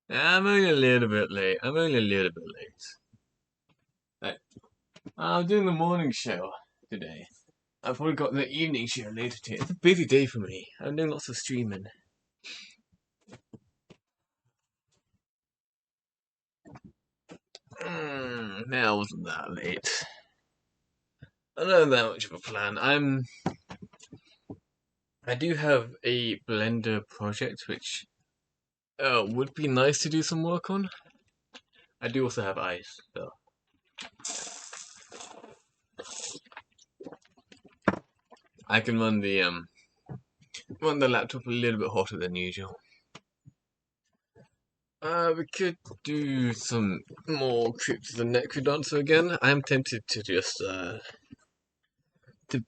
I'm only a little bit late. Right. I'm doing the morning show today. I've probably got the evening show later today. It's a busy day for me. I'm doing lots of streaming. I wasn't that late. I don't have that much of a plan. I do have a Blender project which would be nice to do some work on. I do also have ice, though. I can run the laptop a little bit hotter than usual. We could do some more Crypt of the Necrodancer again. I am tempted to just to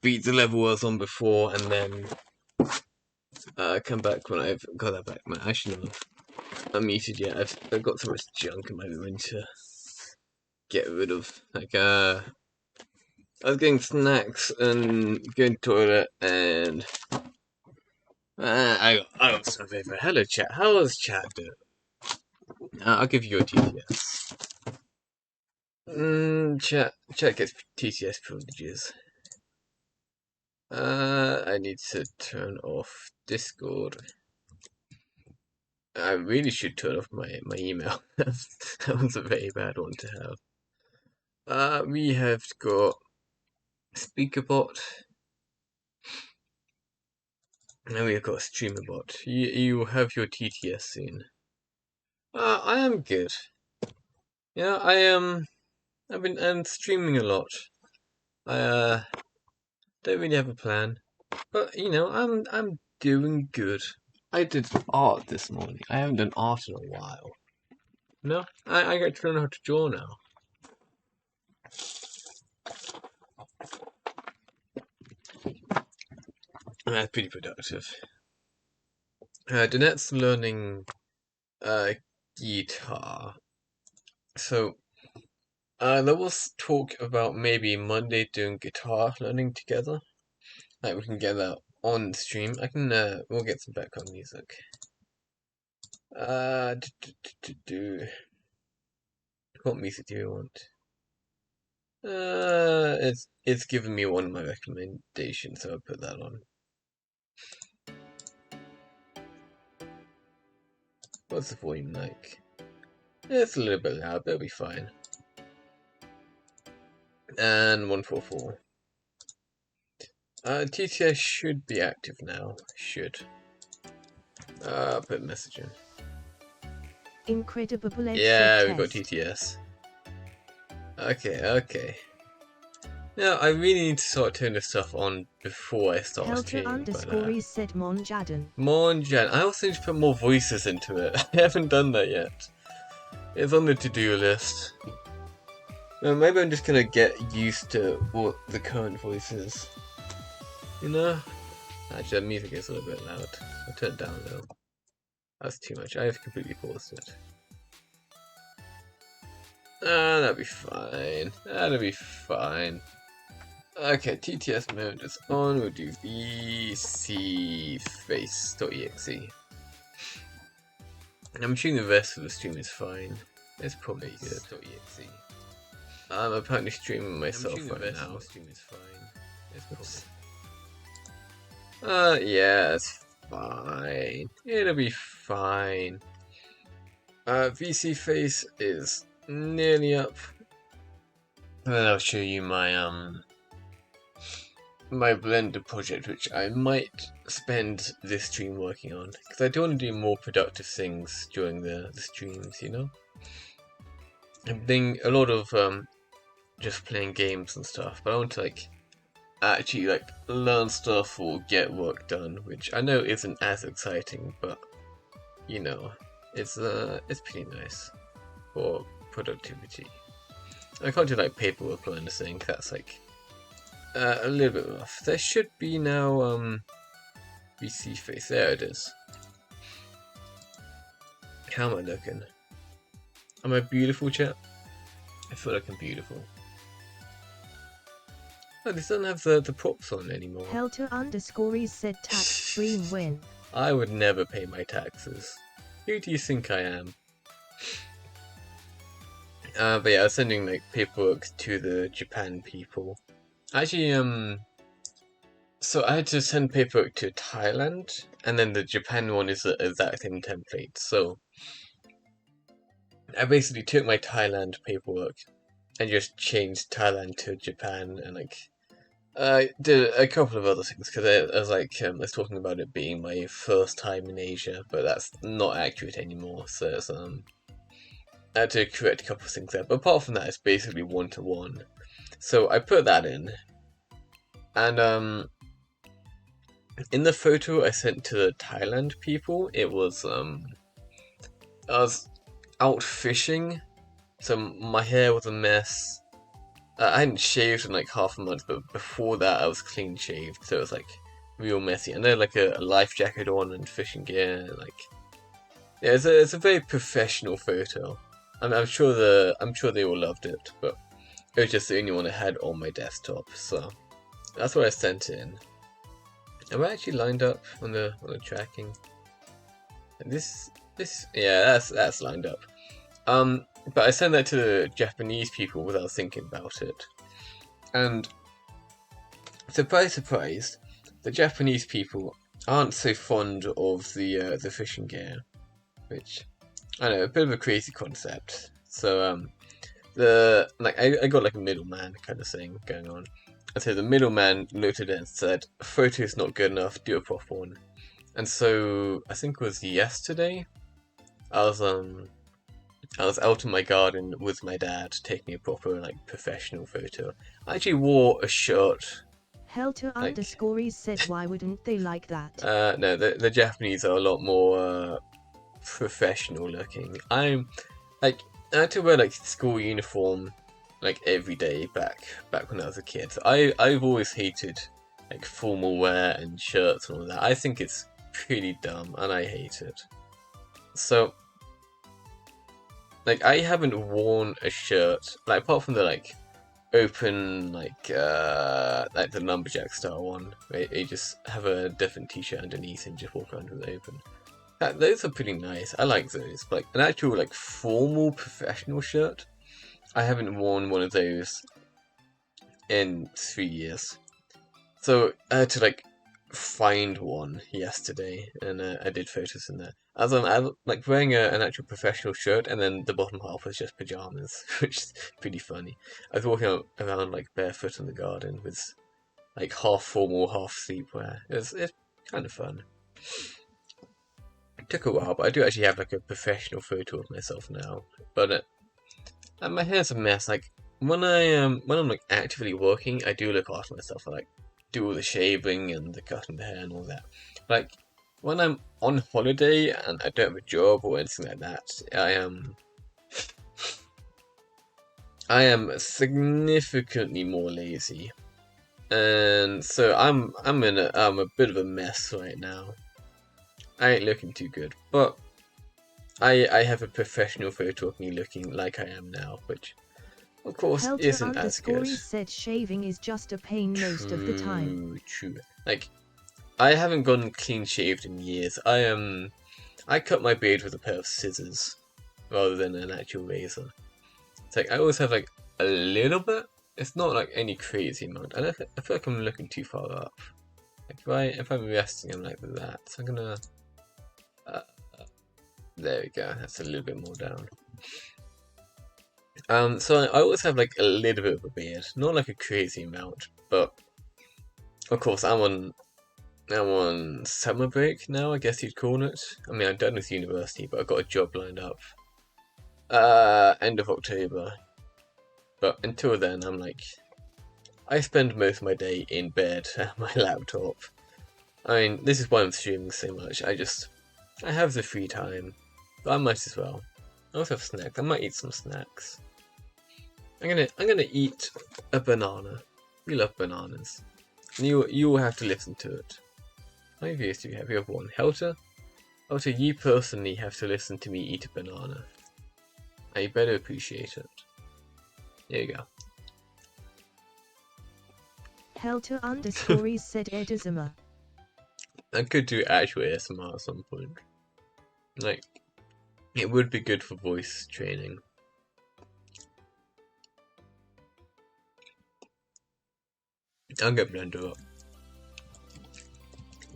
beat the level I was on before and then come back when I've got that back. Man, I shouldn't have unmuted yet. I've got so much junk in my room to get rid of. Like I was getting snacks and going to the toilet and I got some paper. Hello chat. How was chat doing? I'll give you a TTS. Chat gets TTS privileges. I need to turn off Discord. I really should turn off my email. That was a very bad one to have. We have got SpeakerBot. And we've got StreamerBot. You will have your TTS soon. I am good. Yeah, I'm streaming a lot. I don't really have a plan, but you know, I'm doing good. I did art this morning. I haven't done art in a while. No, I get to learn how to draw now. And that's pretty productive. Danette's learning guitar. So there was talk about maybe Monday doing guitar learning together. Like we can get that on stream. We'll get some background music. What music do you want? It's given me one of my recommendations, so I'll put that on. What's the volume like? It's a little bit loud, but it'll be fine. And 144. TTS should be active now. Should. Put message in. Incredible. Yeah, we got TTS. Okay. Now, I really need to start turning this stuff on before I start streaming. Helter_is said Monjadan. Monjan. I also need to put more voices into it. I haven't done that yet. It's on the to-do list. Well, maybe I'm just gonna get used to what the current voices. You know? Actually, that music is a little bit loud. I'll turn it down a little. That's too much. I have completely paused it. That'll be fine. Okay, TTS mode is on. We'll do vcface.exe. I'm assuming the rest of the stream is fine. It's probably good. I'm apparently streaming myself right now. Yeah, it's fine. It'll be fine. vcface is nearly up. And then I'll show you my my Blender project, which I might spend this stream working on, because I do want to do more productive things during the streams, you know? I'm doing a lot of just playing games and stuff, but I want to actually learn stuff or get work done, which I know isn't as exciting, but you know, it's pretty nice for productivity. I can't do paperwork or anything. That's a little bit rough. There should be now vcface. There it is. How am I looking? Am I beautiful, chat? I feel like I'm beautiful. Oh, this doesn't have the props on anymore. Helter_is said tax stream win. I would never pay my taxes. Who do you think I am? But yeah, I was sending like paperwork to the Japan people. Actually, so I had to send paperwork to Thailand, and then the Japan one is the exact same template. So I basically took my Thailand paperwork and just changed Thailand to Japan, and like I did a couple of other things because I was like I was talking about it being my first time in Asia, but that's not accurate anymore. So it's, I had to correct a couple of things there. But apart from that, it's basically one to one. So I put that in, and in the photo I sent to the Thailand people, it was I was out fishing, so my hair was a mess. I hadn't shaved in like half a month, but before that I was clean shaved, so it was like real messy. And I had like a life jacket on and fishing gear, and, like yeah, it's a very professional photo. I'm sure they all loved it, but it was just the only one I had on my desktop, so that's what I sent in. Am I actually lined up on the tracking? And this yeah, that's lined up. But I sent that to the Japanese people without thinking about it, and surprise, surprise, the Japanese people aren't so fond of the fishing gear, which I know a bit of a crazy concept. So the like I got like a middleman kind of thing going on. And so the middleman looked at it and said, "Photo's not good enough. Do a proper one." And so I think it was yesterday. I was I was out in my garden with my dad taking a proper like professional photo. I actually wore a shirt. Helter Like underscories said why wouldn't they like that? no, the Japanese are a lot more professional looking. I'm like I had to wear like school uniform like every day back when I was a kid. So I've always hated like formal wear and shirts and all that. I think it's pretty dumb and I hate it. So like I haven't worn a shirt like apart from the like open like the lumberjack style one where you just have a different t-shirt underneath and just walk around with it open. Those are pretty nice. I like those. But like an actual like formal professional shirt, I haven't worn one of those in 3 years. So I had to like find one yesterday, and I did photos in there. As I'm like wearing an actual professional shirt, and then the bottom half was just pajamas, which is pretty funny. I was walking around like barefoot in the garden with like half formal, half sleepwear. It's kind of fun. It took a while, but I do actually have like a professional photo of myself now. But my hair's a mess. Like when I'm like actively working, I do look after myself. I like do all the shaving and the cutting the hair and all that. Like when I'm on holiday and I don't have a job or anything like that, I am significantly more lazy, and so I'm a bit of a mess right now. I ain't looking too good, but I have a professional photo of me looking like I am now, which of course Helter isn't as good. underscories said shaving is just a pain most of the time. True. Like I haven't gone clean shaved in years. I cut my beard with a pair of scissors rather than an actual razor. It's like I always have like a little bit. It's not like any crazy amount. I feel like I'm looking too far up. Like if I'm resting, I'm like that. So I'm gonna. Uh, there we go. That's a little bit more down. So I always have like a little bit of a beard, not like a crazy amount, but of course I'm on summer break now, I guess you'd call it. I mean, I'm done with university, but I've got a job lined up. End of October. But until then, I'm like, I spend most of my day in bed at my laptop. I mean, this is why I'm streaming so much. I have the free time, but I might as well. I also have snacks. I might eat some snacks. I'm gonna eat a banana. You love bananas. And you will have to listen to it. How many views do we have? We have one. Helter? Helter, you personally have to listen to me eat a banana. And you better appreciate it. There you go. Helter underscories said Edizima. I could do actual ASMR at some point. Like, It would be good for voice training. I'll get Blender up.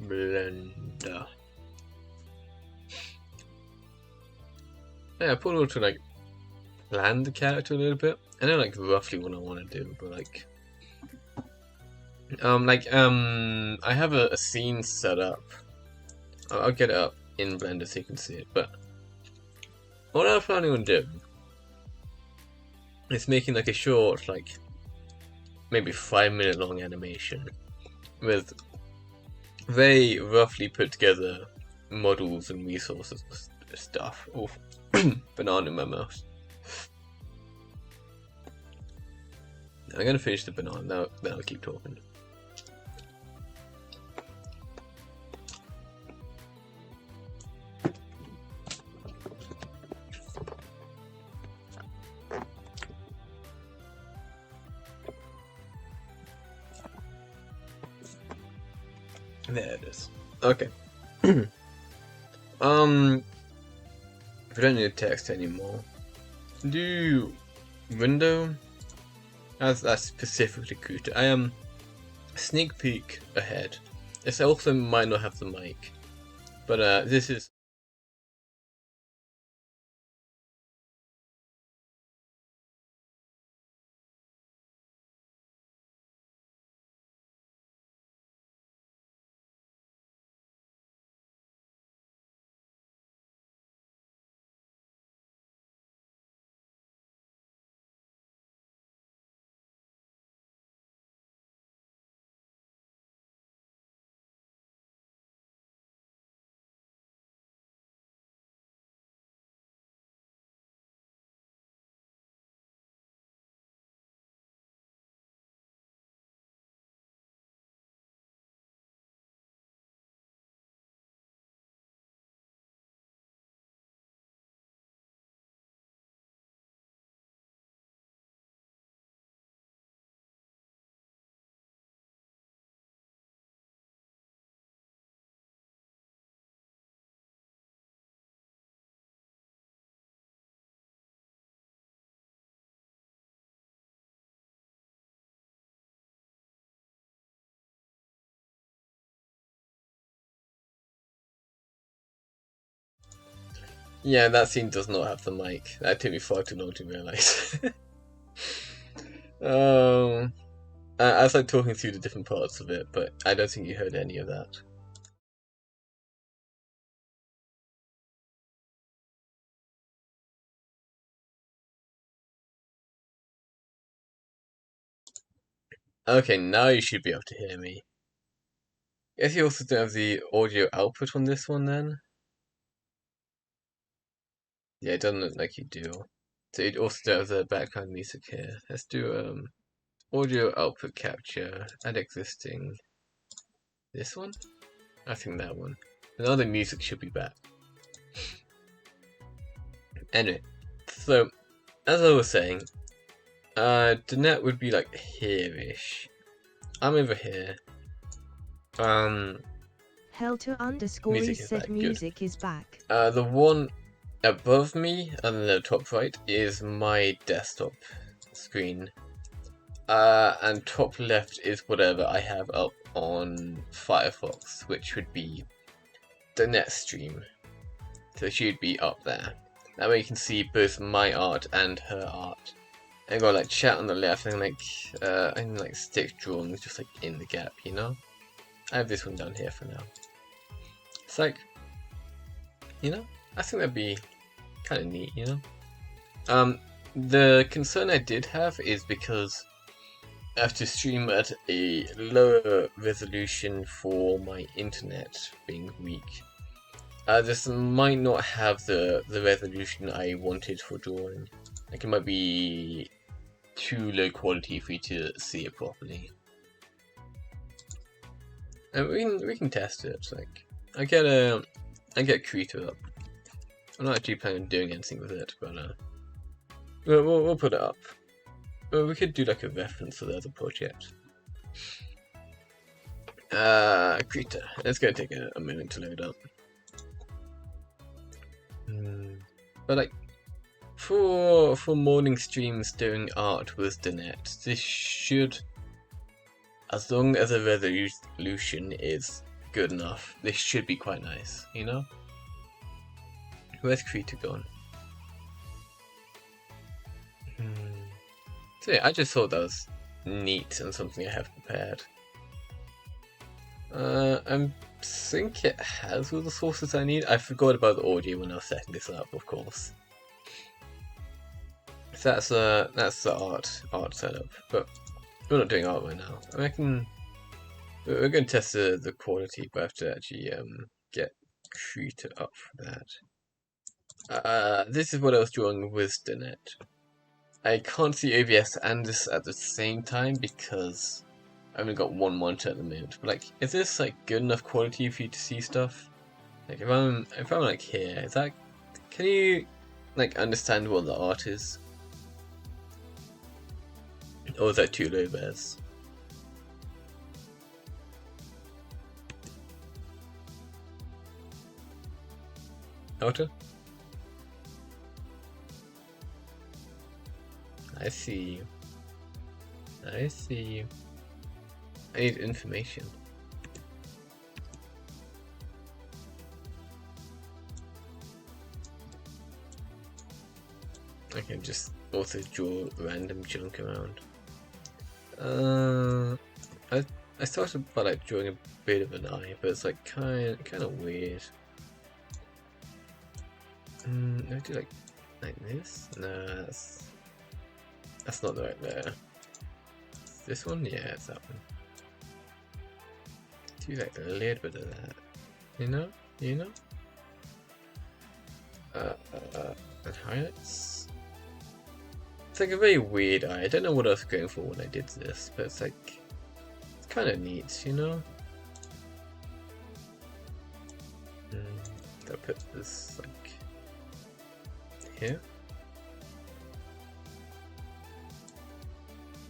Blender. Yeah, I put to like plan the character a little bit. I know like roughly what I want to do, but like I have a scene set up. I'll get it up in Blender so you can see it, but what I'm planning on doing is making like a short, like maybe 5-minute long animation with very roughly put together models and resources and stuff. Oh, banana in my mouth. I'm gonna finish the banana, then I'll keep talking. There it is. Okay. We don't need text anymore. Do window. That's specifically Kuta. I am sneak peek ahead. This also might not have the mic, but this is. Yeah, that scene does not have the mic. That took me far too long to realize. I was like talking through the different parts of it, but I don't think you heard any of that. Okay, now you should be able to hear me. Guess you also don't have the audio output on this one then? Yeah, it doesn't look like you do. So you also don't have the background music here. Let's do audio output capture, add existing. This one? I think that one. Now the music should be back. Anyway, so as I was saying, the net would be like here-ish. I'm over here. Helter underscore Music is is said back. music is back. The one above me on the top right is my desktop screen. And top left is whatever I have up on Firefox, which would be the net stream. So it should be up there. That way you can see both my art and her art. And got like chat on the left and like stick drawings just like in the gap, you know? I have this one down here for now. It's like, you know, I think that'd be kind of neat, you know? The concern I did have is because I have to stream at a lower resolution for my internet being weak. This might not have the resolution I wanted for drawing. Like it might be too low quality for you to see it properly. And we can test it. It's like I get Creator up. I'm not actually planning on doing anything with it, but we'll put it up. We could do like a reference to the other project. Creator. It's gonna take a minute to load up. But like, for morning streams doing art with the net, this should, as long as the resolution is good enough, this should be quite nice, you know? Where's Krita gone? So yeah, I just thought that was neat and something I have prepared. I think it has all the sources I need. I forgot about the audio when I was setting this up, of course. So that's the art setup, but we're not doing art right now. I reckon we're going to test the quality, but I have to actually get Krita up for that. This is what I was drawing with the net. I can't see OBS and this at the same time because I've only got one monitor at the moment. But like, is this like good enough quality for you to see stuff? Like, if I'm like here, is that, can you like understand what the art is? Or is that too low res? Outer? I see you. I see you. I need information. I can just also draw random junk around. I started by like drawing a bit of an eye, but it's like kind of weird. I do like this? No, that's not the right there. This one? Yeah, it's that one. Do like a little bit of that. You know? And highlights. It's like a very weird eye. I don't know what I was going for when I did this, but it's like, it's kind of neat, you know? I'll put this like here.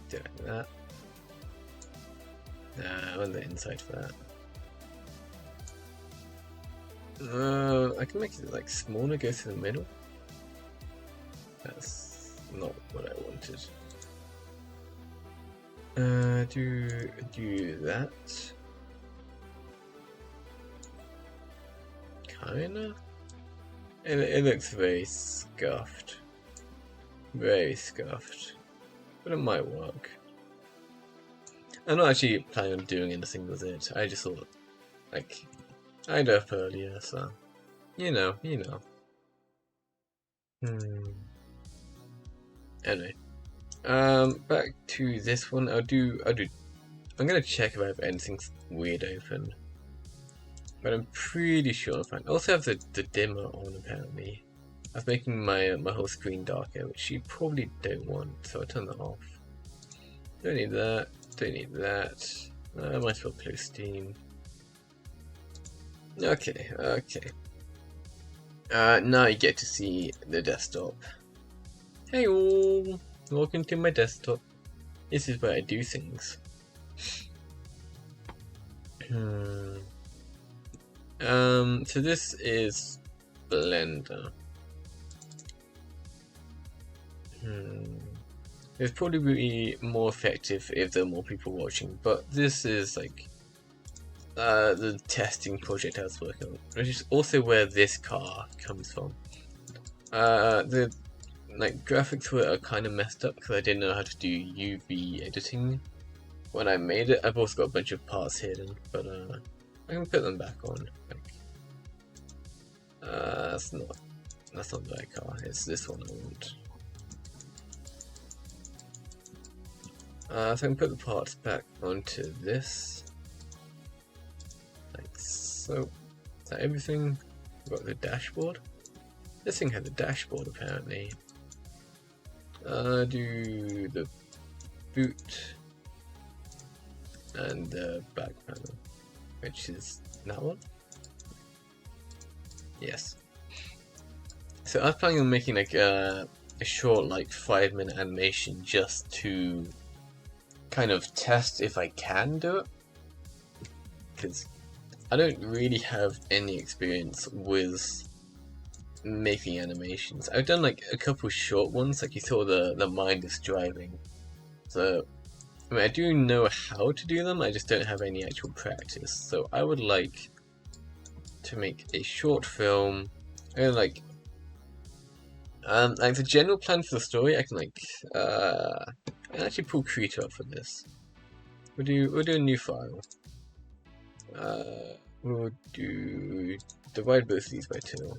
Do it like that. Nah, I want the inside for that. I can make it like smaller, go through the middle. That's not what I wanted. Do that. Kinda. It looks very scuffed. Very scuffed. But it might work. I'm not actually planning on doing anything with it. I just thought, like, I'd up earlier, so you know. Anyway, back to this one. I'm gonna check if I have anything weird open, but I'm pretty sure I'm fine. I also have the dimmer on apparently. I was making my whole screen darker, which you probably don't want, so I turn that off. Don't need that. Don't need that. I might as well close Steam. Okay. Now you get to see the desktop. Hey all! Welcome to my desktop. This is where I do things. So this is Blender. It's probably more effective if there are more people watching, but this is like the testing project I was working on, which is also where this car comes from. The like graphics were kind of messed up because I didn't know how to do UV editing when I made it. I've also got a bunch of parts hidden, but I can put them back on. Like, that's not the right car. It's this one I want. So I can put the parts back onto this, like so. Is that everything? We've got the dashboard. This thing had a dashboard apparently. Do the boot and the back panel, which is that one. Yes. So I was planning on making like a short, like 5-minute animation just to kind of test if I can do it, because I don't really have any experience with making animations. I've done like a couple short ones, like you saw the mindless driving. So I mean, I do know how to do them, I just don't have any actual practice. So I would like to make a short film. Like the general plan for the story, I can actually pull Creator up for this. We'll do a new file. We'll divide both of these by 2.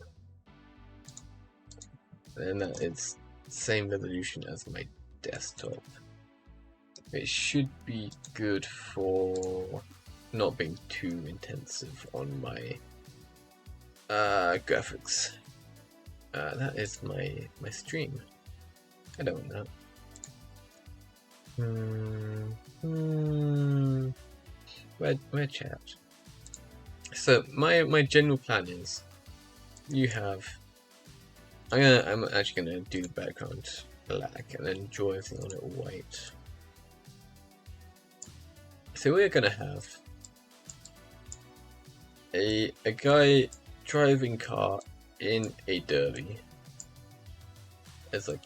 And that is same resolution as my desktop. It should be good for not being too intensive on my graphics. That is my stream. I don't want that. Where chat? So my general plan is, you have. I'm actually gonna do the background black and then draw everything on it white. So we're gonna have a guy driving car in a derby as a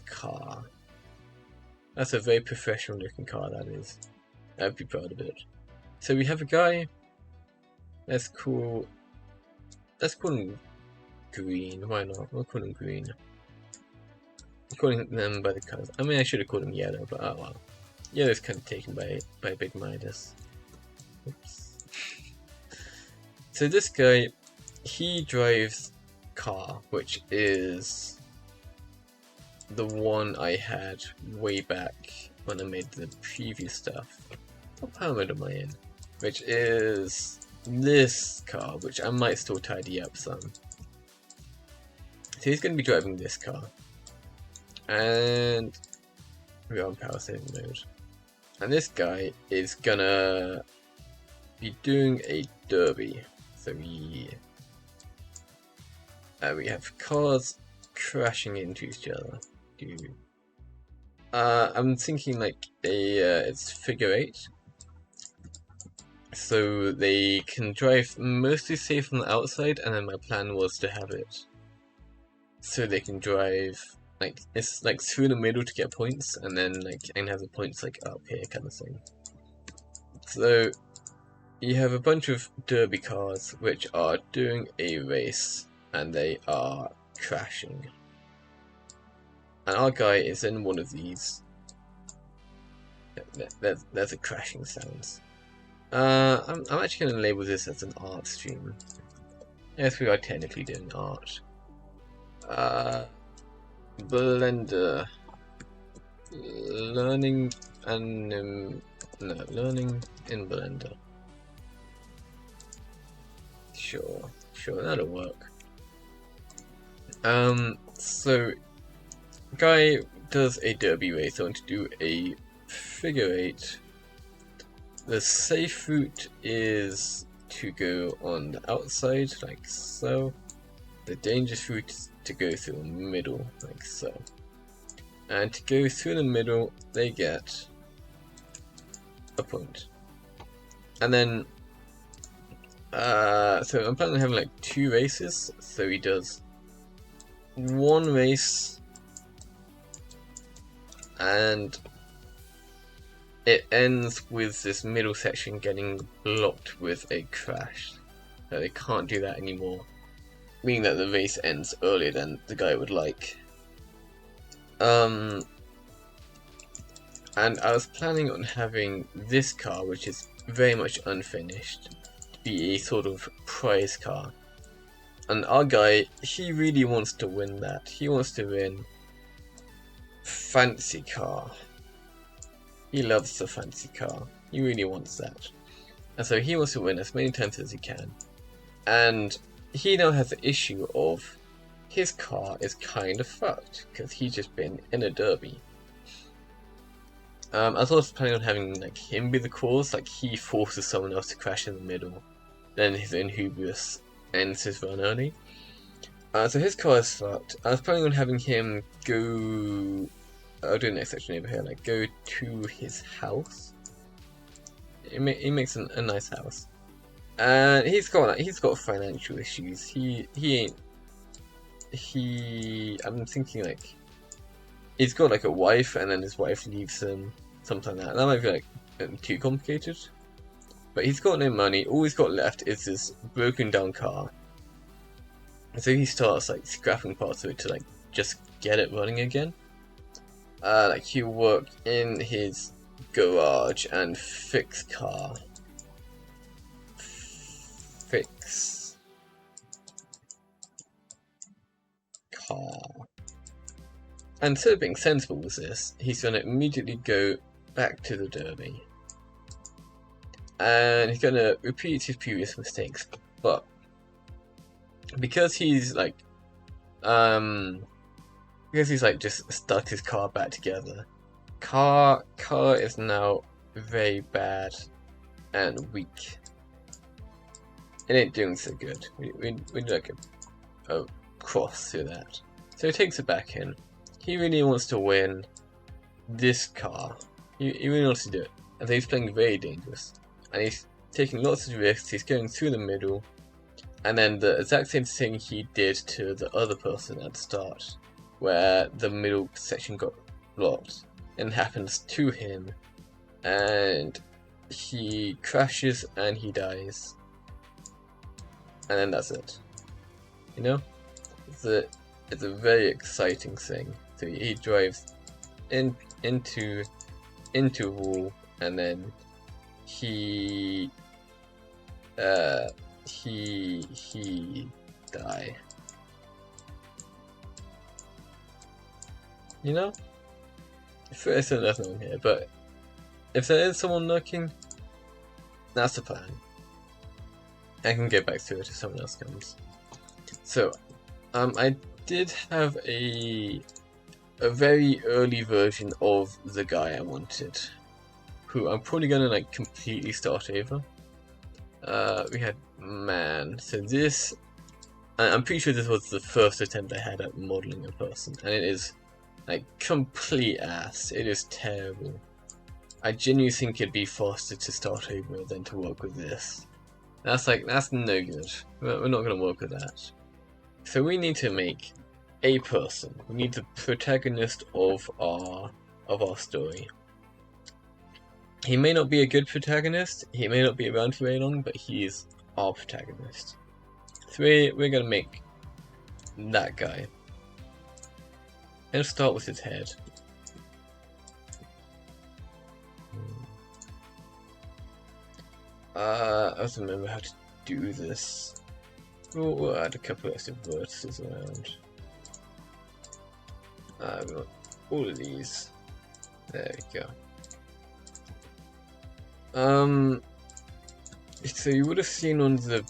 car. That's a very professional looking car, that is. I'd be proud of it. So we have a guy. Let's call him green. Why not? We'll call him green. I'm calling them by the colours. I mean, I should have called him yellow, but oh well. Yellow's kind of taken by Big Midas. Oops. So this guy, he drives car, which is the one I had way back when I made the previous stuff. What power mode am I in? Which is this car, which I might still tidy up some. So he's going to be driving this car. And we're on power saving mode. And this guy is gonna be doing a derby. So we have cars crashing into each other. I'm thinking like it's figure 8. So they can drive mostly safe on the outside, and then my plan was to have it so they can drive like it's like through the middle to get points, and then like and have the points like up here kind of thing. So you have a bunch of derby cars which are doing a race and they are crashing. And our guy is in one of these. There's a crashing sounds. I'm actually going to label this as an art stream. Yes, we are technically doing art. Blender. Learning learning in Blender. Sure, that'll work. So guy does a derby race. I want to do a figure 8. The safe route is to go on the outside, like so. The dangerous route is to go through the middle, like so. And to go through the middle, they get a point. And then, so I'm planning on having like 2 races. So he does 1 race, and it ends with this middle section getting blocked with a crash. So they can't do that anymore, meaning that the race ends earlier than the guy would like. And I was planning on having this car, which is very much unfinished, to be a sort of prize car. And our guy, he really wants to win that. He wants to win fancy car. He loves the fancy car. He really wants that. And so he wants to win as many times as he can. And he now has the issue of his car is kind of fucked because he's just been in a derby. I was also planning on having like him be the cause, like he forces someone else to crash in the middle, then his own hubris ends his run early. So his car is fucked. I was planning on having him go. I'll do the next section over here. Like go to his house. He makes a nice house, and he's got financial issues. He ain't I'm thinking like he's got like a wife, and then his wife leaves him, something like that. That might be like too complicated. But he's got no money. All he's got left is this broken down car. And so he starts like scrapping parts of it to like just get it running again. Like he'll work in his garage and fix car. Fix car. And instead of being sensible with this, he's gonna immediately go back to the derby. And he's gonna repeat his previous mistakes. But because he's like just stuck his car back together. Car is now very bad and weak. It ain't doing so good. We need like a cross through that. So he takes it back in. He really wants to win this car. He really wants to do it. And he's playing very dangerous. And he's taking lots of risks. He's going through the middle. And then the exact same thing he did to the other person at the start, where the middle section got blocked, and happens to him, and he crashes and he dies, and then that's it. You know, it's a very exciting thing. So he drives into a wall, and then he die. You know? There's nothing here, but if there is someone looking, that's the plan. I can get back to it if someone else comes. So, I did have a very early version of the guy I wanted, who I'm probably gonna like completely start over. We had man. So this, I'm pretty sure this was the first attempt I had at modeling a person, and it is like complete ass. It is terrible. I genuinely think it'd be faster to start over than to work with this. That's no good. We're not gonna work with that. So we need to make a person. We need the protagonist of our story. He may not be a good protagonist, he may not be around for very long, but he is our protagonist. So we're gonna make that guy. Let's start with his head. I don't remember how to do this. We'll add a couple extra vertices around. We want all of these. There we go. So you would have seen on the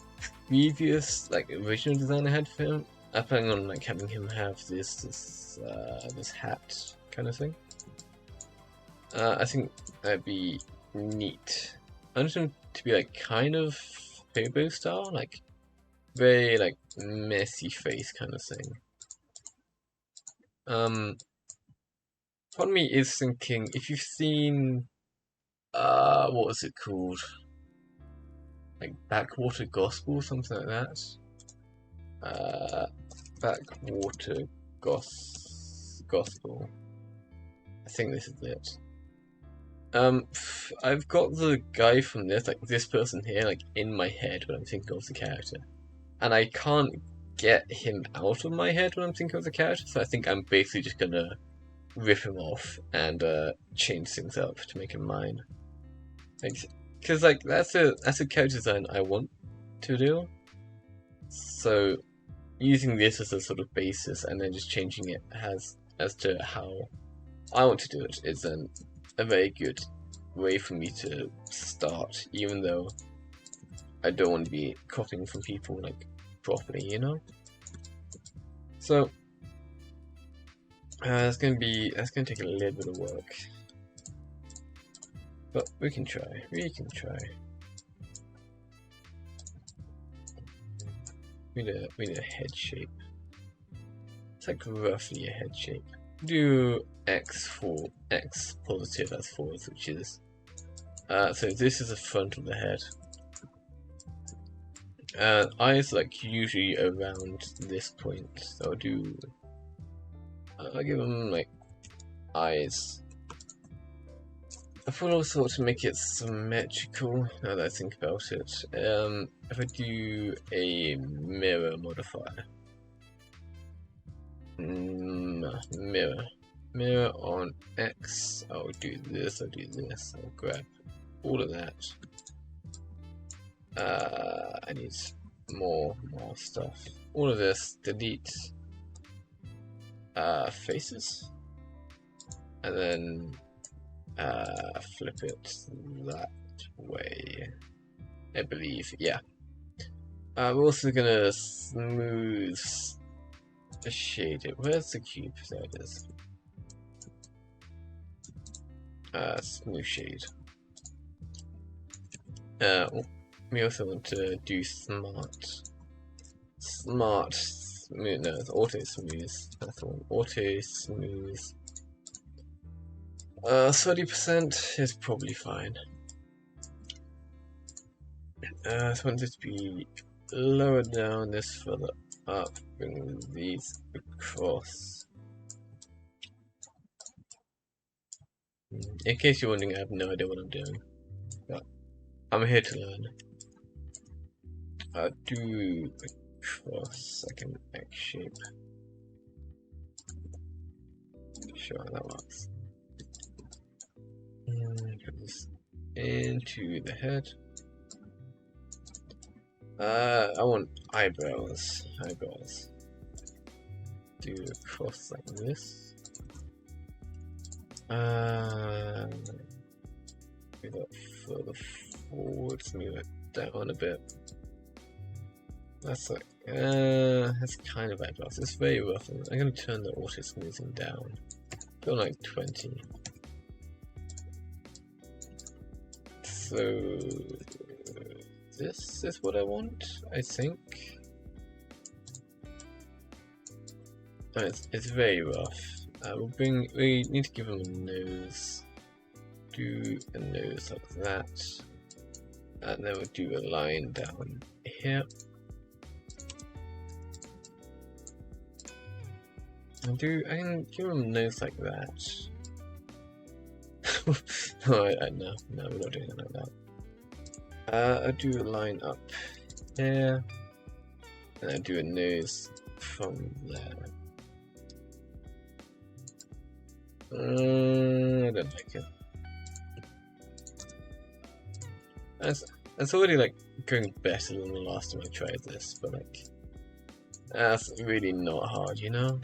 previous, like, original design I had for him, I plan on like having him have this hat kind of thing. I think that'd be neat. I want him to be like kind of hobo style, like very like messy face kind of thing. Part of me is thinking, if you've seen what was it called? Like Backwater Gospel, something like that. Backwater Gospel. I think this is it. I've got the guy from this, like this person here, like in my head when I'm thinking of the character, and I can't get him out of my head when I'm thinking of the character. So I think I'm basically just gonna rip him off and change things up to make him mine. Because like that's a character design I want to do. So using this as a sort of basis and then just changing it as to how I want to do it is then a very good way for me to start, even though I don't want to be copying from people like properly, you know. So that's gonna take a little bit of work, but we can try. We need a head shape. It's like roughly a head shape. Do X positive as forwards, which is so this is the front of the head. Eyes like usually around this point, so I'll give them like eyes. I thought also to make it symmetrical, now that I think about it. If I do a mirror modifier. Mirror on X, I'll do this, I'll grab all of that. I need more stuff. All of this, delete faces, and then flip it that way, I believe, yeah. We're also gonna smooth shade it. Where's the cube? There it is. Smooth shade. We also want to do smooth. No, it's auto smooth. That's the one. Auto smooth. 30% is probably fine. So I want this to be lower down, this further up, bring these across. In case you're wondering, I have no idea what I'm doing, but I'm here to learn. Do across, I can X shape. Sure, that works. Put this into the head. I want eyebrows. Do across like this. Move that further forward, move it down a bit. That's like, that's kind of eyebrows. It's very rough. I'm going to turn the auto smoothing down. Go like 20. So this is what I want, I think. Oh, it's very rough. We need to give him a nose. Do a nose like that, and then we'll do a line down here. I can give him a nose like that. No, we're not doing it like that. I do a line up here, and I do a nose from there. I don't like it. It's already like going better than the last time I tried this, but like that's really not hard, you know?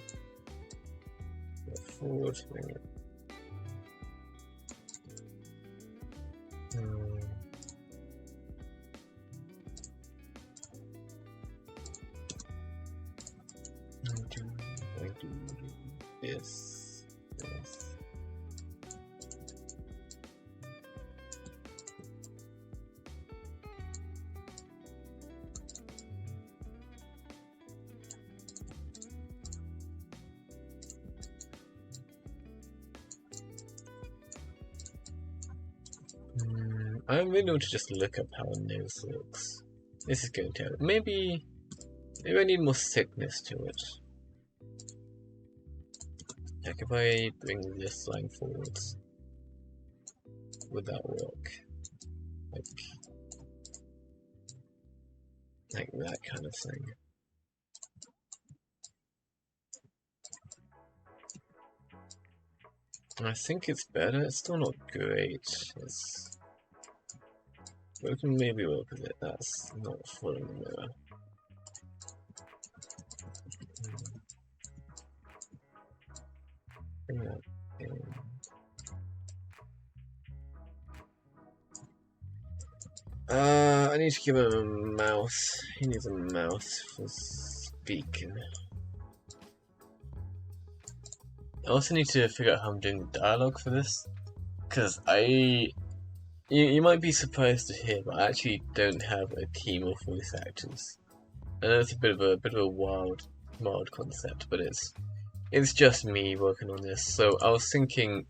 Forward thing. I do this. I really want to just look up how a nose looks. This is going to help. Maybe I need more thickness to it. Like if I bring this line forwards, would that work? Like that kind of thing. I think it's better. It's still not great. But we can maybe work with it. That's not following the mirror. Bring that in. I need to give him a mouse. He needs a mouse for speaking. I also need to figure out how I'm doing dialogue for this, because you might be surprised to hear, but I actually don't have a team of voice actors. I know it's a bit of a wild concept, but it's just me working on this. So I was thinking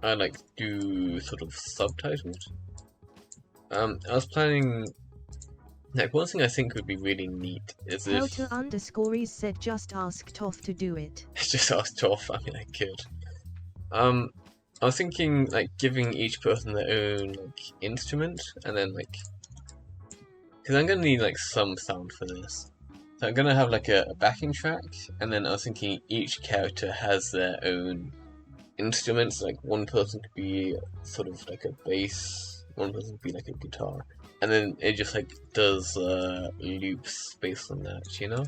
I'd like do sort of subtitles. I was planning Like, one thing I think would be really neat is if Helter_is said just ask Toph to do it. just asked Toph. I mean, I could. I was thinking like giving each person their own like instrument, and then like, because I'm gonna need like some sound for this. So I'm gonna have like a backing track, and then I was thinking each character has their own instruments. Like one person could be sort of like a bass, one person could be like a guitar, and then it just like does loops based on that. You know,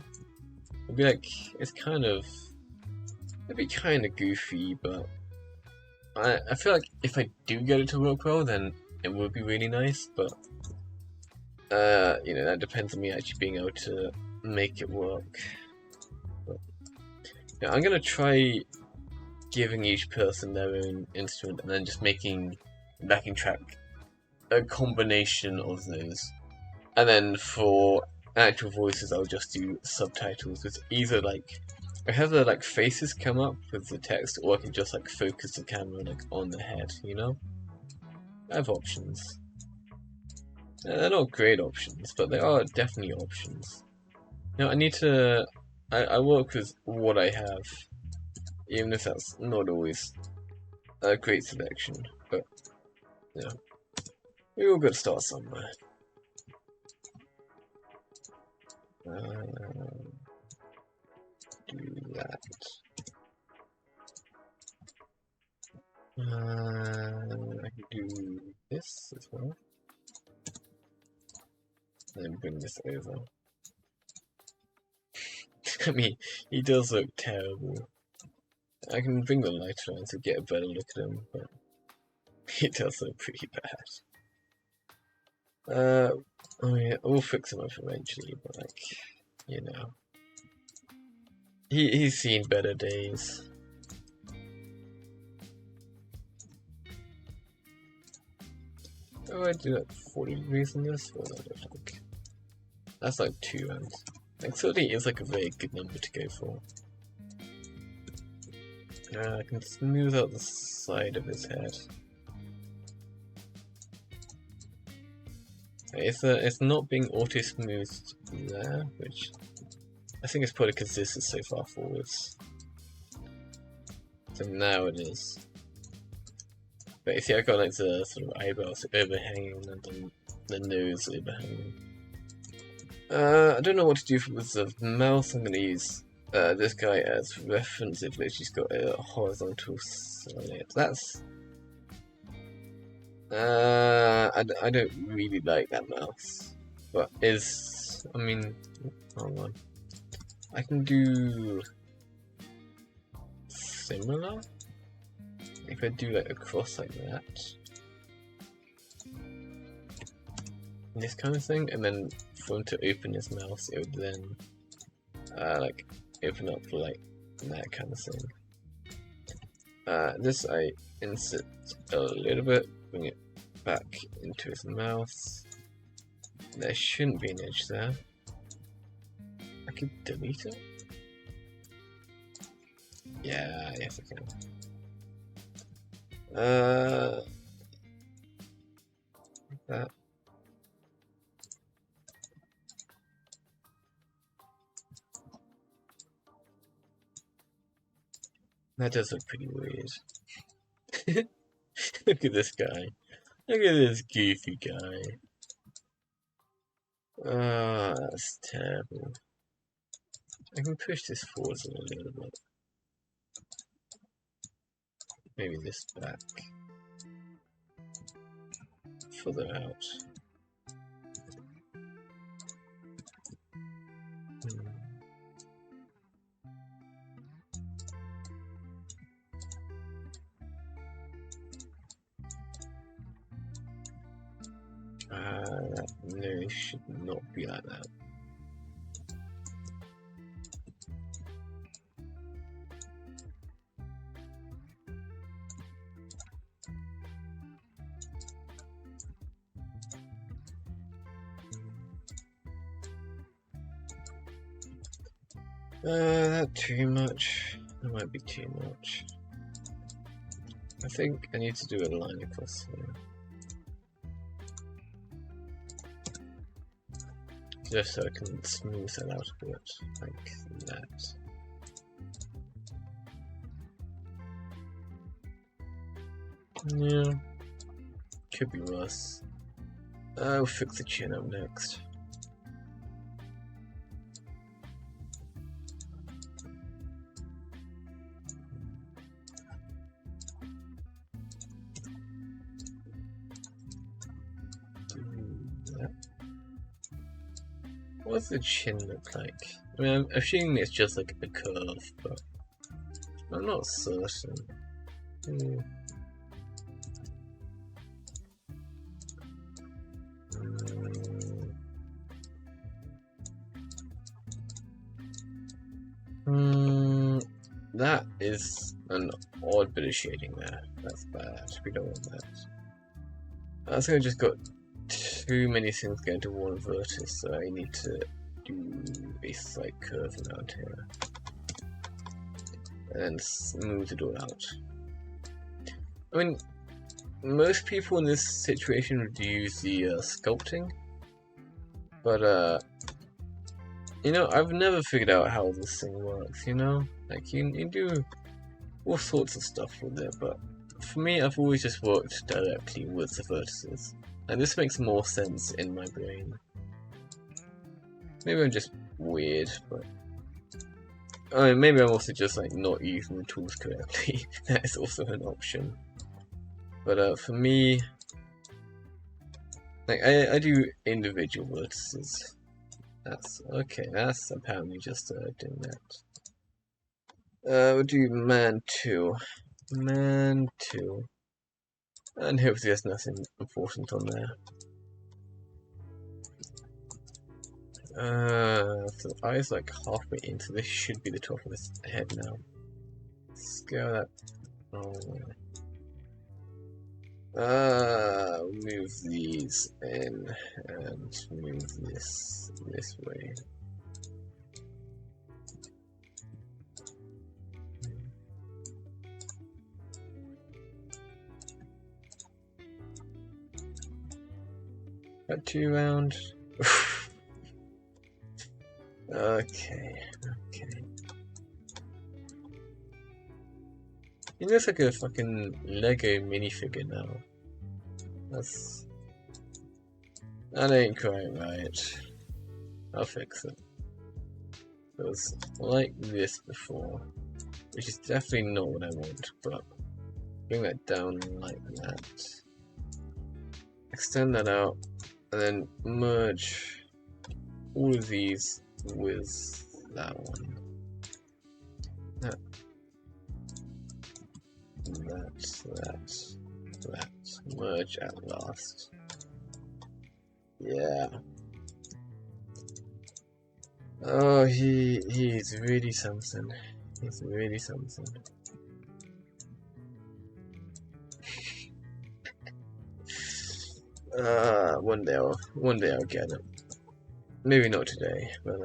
it'd be like it'd be kind of goofy, but I feel like if I do get it to work well, then it would be really nice. But you know, that depends on me actually being able to make it work. But, yeah, I'm gonna try giving each person their own instrument and then just making backing track a combination of those. And then for actual voices, I'll just do subtitles with either like I have the like faces come up with the text, or I can just like focus the camera like on the head. You know, I have options. They're not great options, but they are definitely options. You know, I need to. I work with what I have, even if that's not always a great selection. But yeah, we all got to start somewhere. Do that. I can do this as well. And bring this over. I mean, he does look terrible. I can bring the lighter on to get a better look at him, but he does look pretty bad. Oh yeah, we'll fix him up eventually, but like, you know. He's seen better days. Oh, I do like 40 degrees on this? Well, I don't think. That's like 2 rounds. Like 30 is like a very good number to go for. I can smooth out the side of his head. It's not being auto-smoothed there, which I think it's probably because this is so far forwards. So now it is. But you see, I got like the sort of eyebrows overhanging and then the nose overhanging. I don't know what to do with the mouth. I'm gonna use this guy as reference. If she's got a horizontal slit. That's I don't really like that mouse, but I mean, hold on. I can do similar. If I do like a cross like that, this kind of thing, and then for him to open his mouth, it would then like open up like that kind of thing. This I insert a little bit, bring it back into his mouth. There shouldn't be an edge there. I could delete it. Yeah, yes I can. That. That does look pretty weird. Look at this guy. Look at this goofy guy. That's terrible. I can push this forward a little bit. Maybe this back. Further out. No, it should not be like that. That too much? That might be too much. I think I need to do a line across here. just so I can smooth that out a bit, like that. Yeah, could be worse. I'll fix the chin up next. What does the chin look like? I mean, I'm assuming it's just like a curve, but I'm not certain. That is an odd bit of shading there. That's bad. We don't want that. I think I just got too many things going to one vertex, so I need to do a slight curve around here and smooth it all out. I mean, most people in this situation would use the sculpting, but you know, I've never figured out how this thing works, you know? Like, you do all sorts of stuff with it, but for me, I've always just worked directly with the vertices. And this makes more sense in my brain. Maybe I'm just weird, but... I mean, maybe I'm also just, like, not using the tools correctly. That is also an option. But, for me... Like, I do individual vertices. That's okay. That's apparently just doing that. We'll do man 2, and hopefully there's nothing important on there. So the eye's like halfway in, so this should be the top of his head now. Scale that. Move these in and move this way. Got 2 round. Okay. He looks like a fucking Lego minifigure now. That ain't quite right. I'll fix it. It was like this before, which is definitely not what I want, but bring that down like that. Extend that out, and then merge all of these with that one. That. Merge at last. Yeah. Oh, he's really something. He's really something. One day I'll get it. Maybe not today, but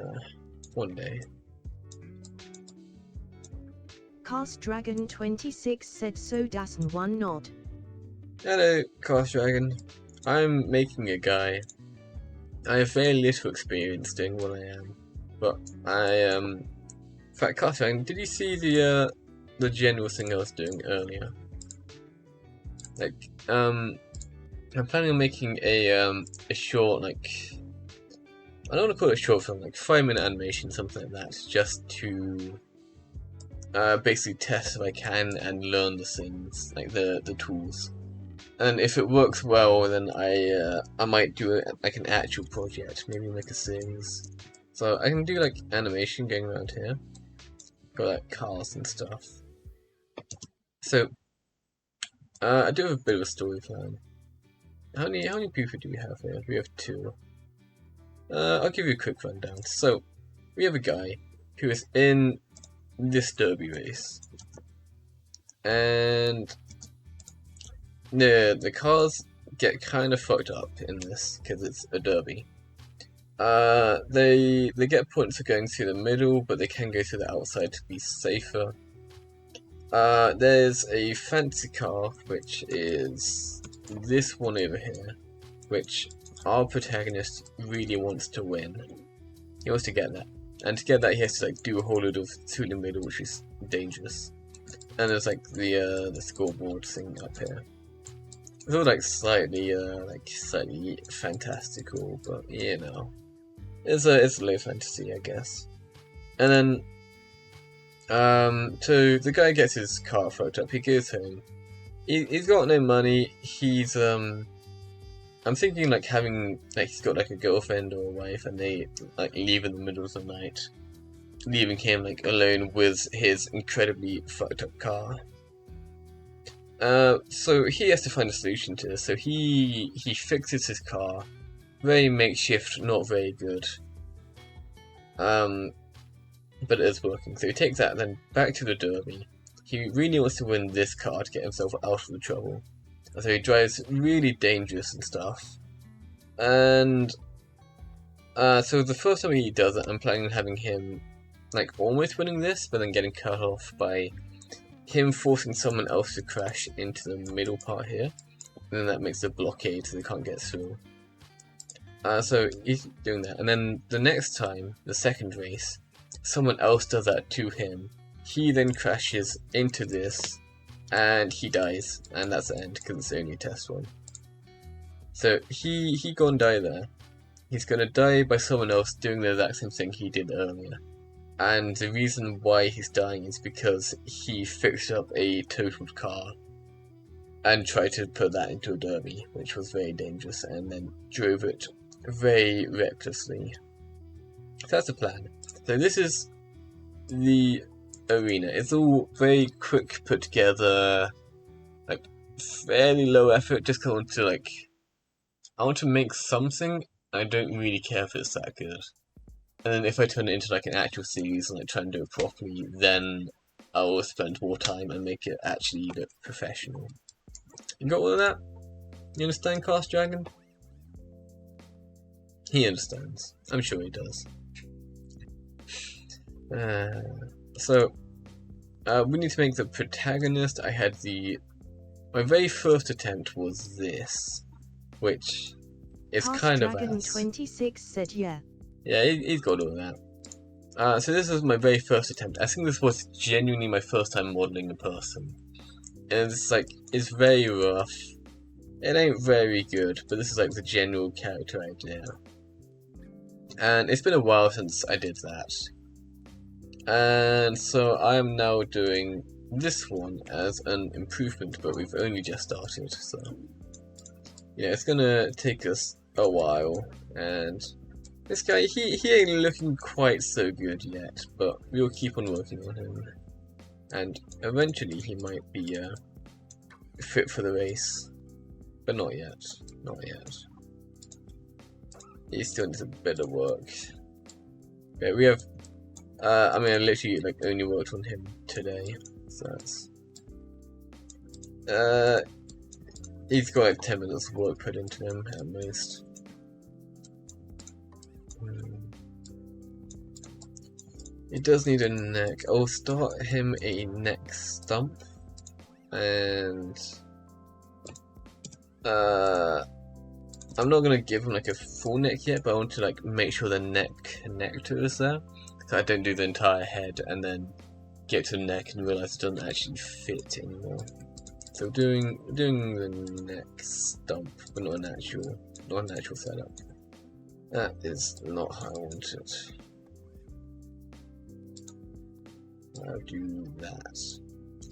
one day. Cast Dragon 26 said so doesn't one not. Hello, Cast Dragon. I'm making a guy. I have very little experience doing what I am, but in fact, Cast Dragon, did you see the general thing I was doing earlier? Like, I'm planning on making a short, like, I don't want to call it a short film, like 5-minute animation, something like that, just to basically test if I can and learn the things, like the tools. And if it works well, then I might do it like an actual project, maybe make a series. So I can do like animation going around here, got like cars and stuff. So I do have a bit of a story plan. How many people do we have here? We have 2. I'll give you a quick rundown. So we have a guy who is in this derby race, and the cars get kind of fucked up in this because it's a derby. They get points for going through the middle, but they can go through the outside to be safer. There's a fancy car, which is this one over here, which our protagonist really wants to win. He wants to get that. And to get that, he has to like do a whole load of through the middle, which is dangerous. And there's like the scoreboard thing up here. It's all like slightly fantastical, but you know, it's low fantasy, I guess. And then, so the guy gets his car fucked up. He goes home. He's got no money. He's I'm thinking like having like he's got like a girlfriend or a wife, and they like leave in the middle of the night, leaving him like alone with his incredibly fucked up car. So he has to find a solution to this. So he fixes his car, very makeshift, not very good. But it is working. So he takes that then back to the derby. He really wants to win this car to get himself out of the trouble. So he drives really dangerous and stuff. And so the first time he does it, I'm planning on having him like almost winning this, but then getting cut off by him forcing someone else to crash into the middle part here. And then that makes a blockade so they can't get through. So he's doing that. And then the next time, the second race, someone else does that to him. He then crashes into this, and he dies, and that's the end because it's only a test one. So he gonna die there. He's gonna die by someone else doing the exact same thing he did earlier. And the reason why he's dying is because he fixed up a totaled car and tried to put that into a derby, which was very dangerous, and then drove it very recklessly. So that's the plan. So this is the arena. It's all very quick put together, like fairly low effort, just because I want to make something. I don't really care if it's that good. And then if I turn it into like an actual series and like try and do it properly, then I will spend more time and make it actually look professional. You got all of that? You understand, Cast Dragon? He understands. I'm sure he does. So we need to make the protagonist. I had my very first attempt was this, which is Cast kind of Dragon ass. 26 said yeah. Yeah, he's got all that. So this was my very first attempt. I think this was genuinely my first time modeling a person. And it's very rough. It ain't very good, but this is like the general character idea. And it's been a while since I did that. And so I am now doing this one as an improvement, but we've only just started, so yeah, it's gonna take us a while. And this guy, he ain't looking quite so good yet, but we'll keep on working on him. And eventually he might be fit for the race, but not yet. Not yet. He still needs a bit of work. Yeah, we have. I mean, I literally only worked on him today, so that's. He's got like 10 minutes of work put into him at most. He does need a neck. I'll start him a neck stump, and I'm not gonna give him like a full neck yet, but I want to make sure the neck connector is there, so I don't do the entire head and then get to the neck and realize it doesn't actually fit anymore. So doing the neck stump, but not an actual setup. That is not how I want it. I'll do that.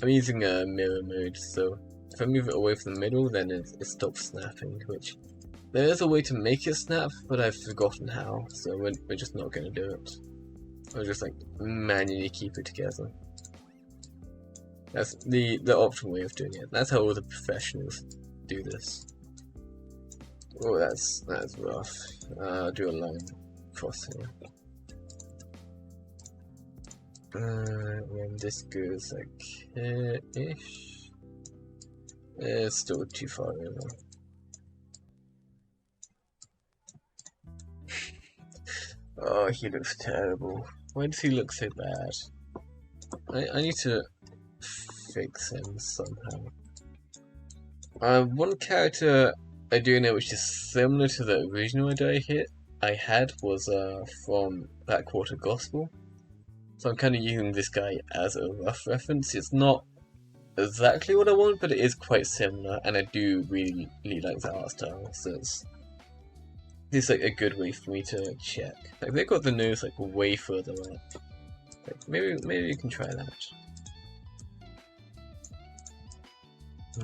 I'm using a mirror mode, so if I move it away from the middle, then it stops snapping, which there is a way to make it snap, but I've forgotten how, so we're just not going to do it. I'll just manually keep it together. That's the optimal way of doing it. That's how all the professionals do this. Oh, that's rough. I'll do a line across here. When this goes here-ish, it's still too far over. Oh, he looks terrible. Why does he look so bad? I need to fix him somehow. One character I do know which is similar to the original idea I had was from Backwater Gospel. So I'm kind of using this guy as a rough reference. It's not exactly what I want, but it is quite similar, and I do really, really like the art style. So it's like a good way for me to check. Like they've got the nose like way further up. Like maybe you can try that.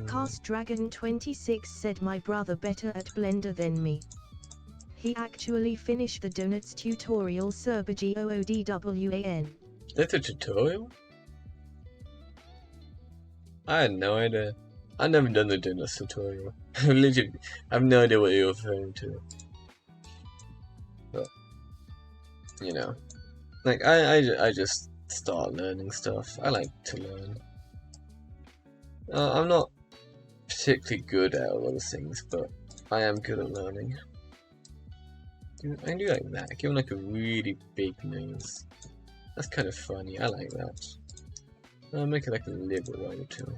Cast Dragon 26 said my brother better at Blender than me. He actually finished the donuts tutorial SerberGoodwan. That's a tutorial? I had no idea. I've never done the donuts tutorial. Literally, I have no idea what you're referring to. But, you know. Like, I just start learning stuff. I like to learn. I'm not particularly good at all those things, but I am good at learning. I can do like that. Give him like a really big nose. That's kind of funny. I like that. I'll make it like a little bit wider too.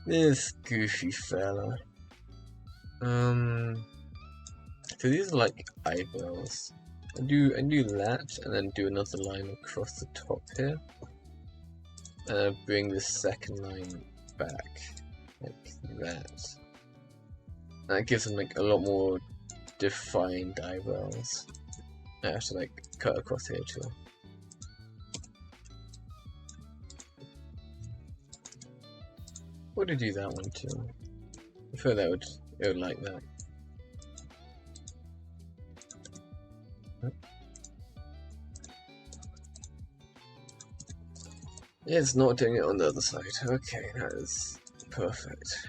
This goofy fella. So these are like eyebrows. I do that, and then do another line across the top here. And bring the second line back, like that. That gives them like a lot more defined eyebrows. I have to like cut across here too. What to do that one too? I feel that it would like that. Yeah, it's not doing it on the other side. Okay, that is perfect.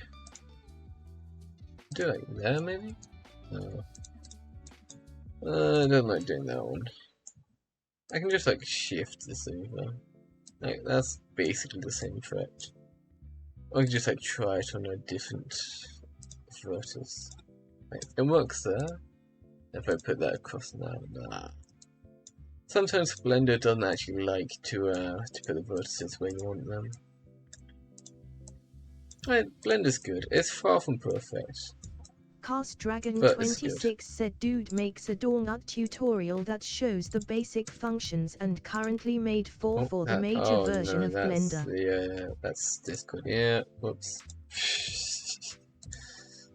Do it like there maybe? No. I don't like doing that one. I can just like shift this over. Like that's basically the same effect. Or I can just like try it on a different vertex. Like, it works there. If I put that across now, nah. Sometimes Blender doesn't actually like to put the vertices where you want them. Right, Blender's good. It's far from perfect. Cast Dragon 26 said dude makes a donut tutorial that shows the basic functions and currently made for the major version of Blender. Yeah, that's Discord. Yeah, whoops.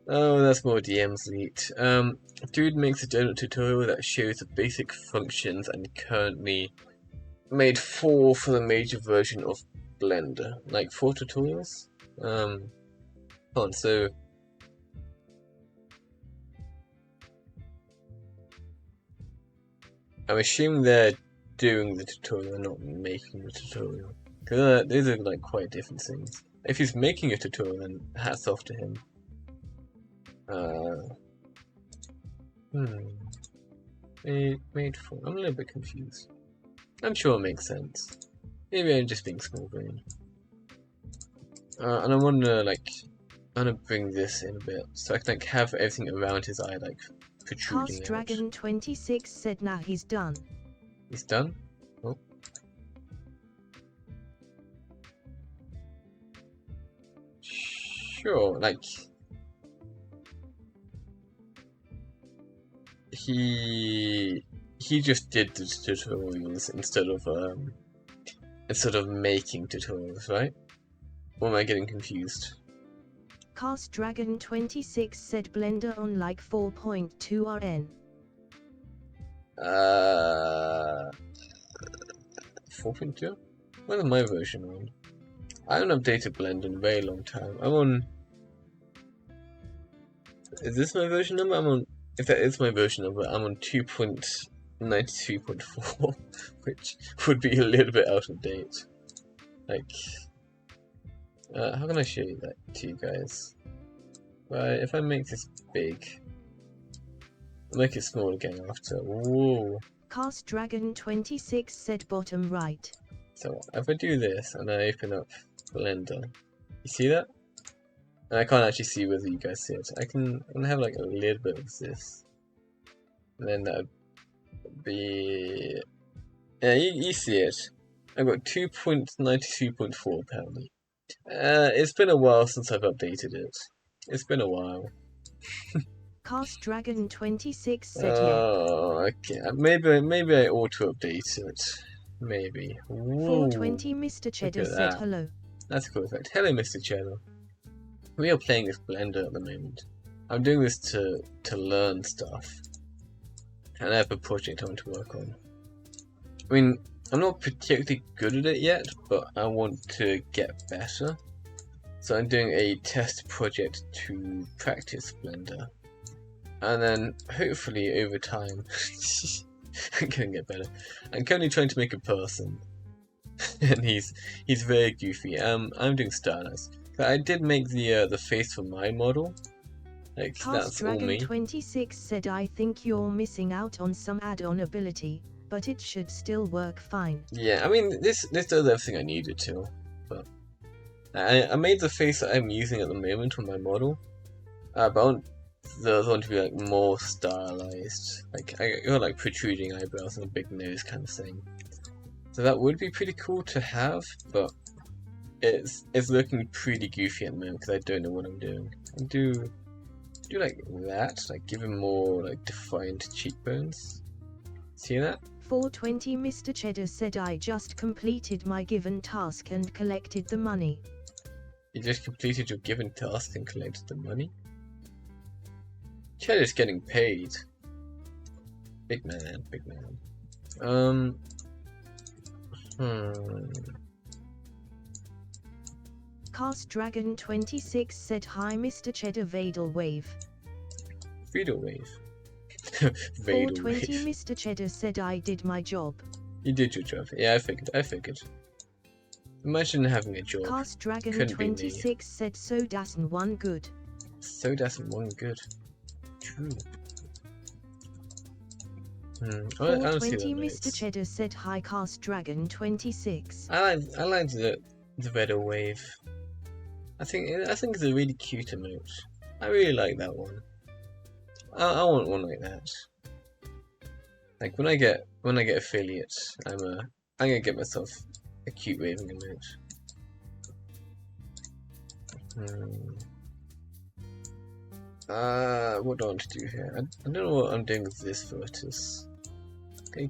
Oh, that's more DMs leaked. Dude makes a donut tutorial that shows the basic functions and currently made for the major version of Blender. Like 4 tutorials? Hold on, so I'm assuming they're doing the tutorial, not making the tutorial. Because these are like quite different things. If he's making a tutorial, then hats off to him. Made for. I'm a little bit confused. I'm sure it makes sense. Maybe I'm just being small brain. And I wanna bring this in a bit so I can like have everything around his eye like protruding Cast Dragon 26 said nah, he's done. He's done? Oh. Sure, like he just did the tutorials instead of making tutorials, right? Or am I getting confused? Cast Dragon 26 said Blender on like 4.2 RN. 4.2? What is my version on? I haven't updated Blender in a very long time. I'm on. Is this my version number? If that is my version number, I'm on 2.93.4, which would be a little bit out of date. Like, how can I show you that to you guys? Right, if I make this big, I'll make it small again after. Whoa. Cast Dragon 26 said bottom right. So if I do this and I open up Blender, you see that? And I can't actually see whether you guys see it. I can have like a little bit of this. And then that would be... Yeah, you see it. I've got 2.93.4 apparently. It's been a while since I've updated it. It's been a while. Cast Dragon 26 said Oh, okay. Maybe I ought to update it. Maybe. Whoa. 420 Mr. Cheddar said hello. That's a cool effect. Hello, Mr. Cheddar. We are playing this Blender at the moment. I'm doing this to learn stuff. And I have a project I want to work on. I mean, I'm not particularly good at it yet, but I want to get better. So I'm doing a test project to practice Blender. And then, hopefully, over time, I'm gonna get better. I'm currently trying to make a person. And he's very goofy. I'm doing Stardust. I did make the face for my model. Like, that's all me. Dragon 26 said I think you're missing out on some add-on ability, but it should still work fine. Yeah, I mean, this does everything I needed to, but I made the face that I'm using at the moment on my model, but I want the other one to be like more stylized. Like, I got like protruding eyebrows and a big nose kind of thing. So that would be pretty cool to have, but it's looking pretty goofy at the moment because I don't know what I'm doing. I do like that, like give him more like defined cheekbones. See that? 420 Mr. Cheddar said I just completed my given task and collected the money. You just completed your given task and collected the money? Cheddar's getting paid. Big man, big man. Cast Dragon 26 said hi Mr. Cheddar Vadel Wave. Vadel Wave. 420 Mr. Cheddar said I did my job. You did your job. Yeah, I figured. Imagine having a job. Cast Dragon 26 said so dassen one good. So dassen one good. True. 420 Mr. Cheddar said hi Cast Dragon 26. I like the Vadel Wave. I think it's a really cute emote. I really like that one. I want one like that. Like when I get affiliates, I'm gonna get myself a cute waving emote. What do I want to do here? I don't know what I'm doing with this Virtus. He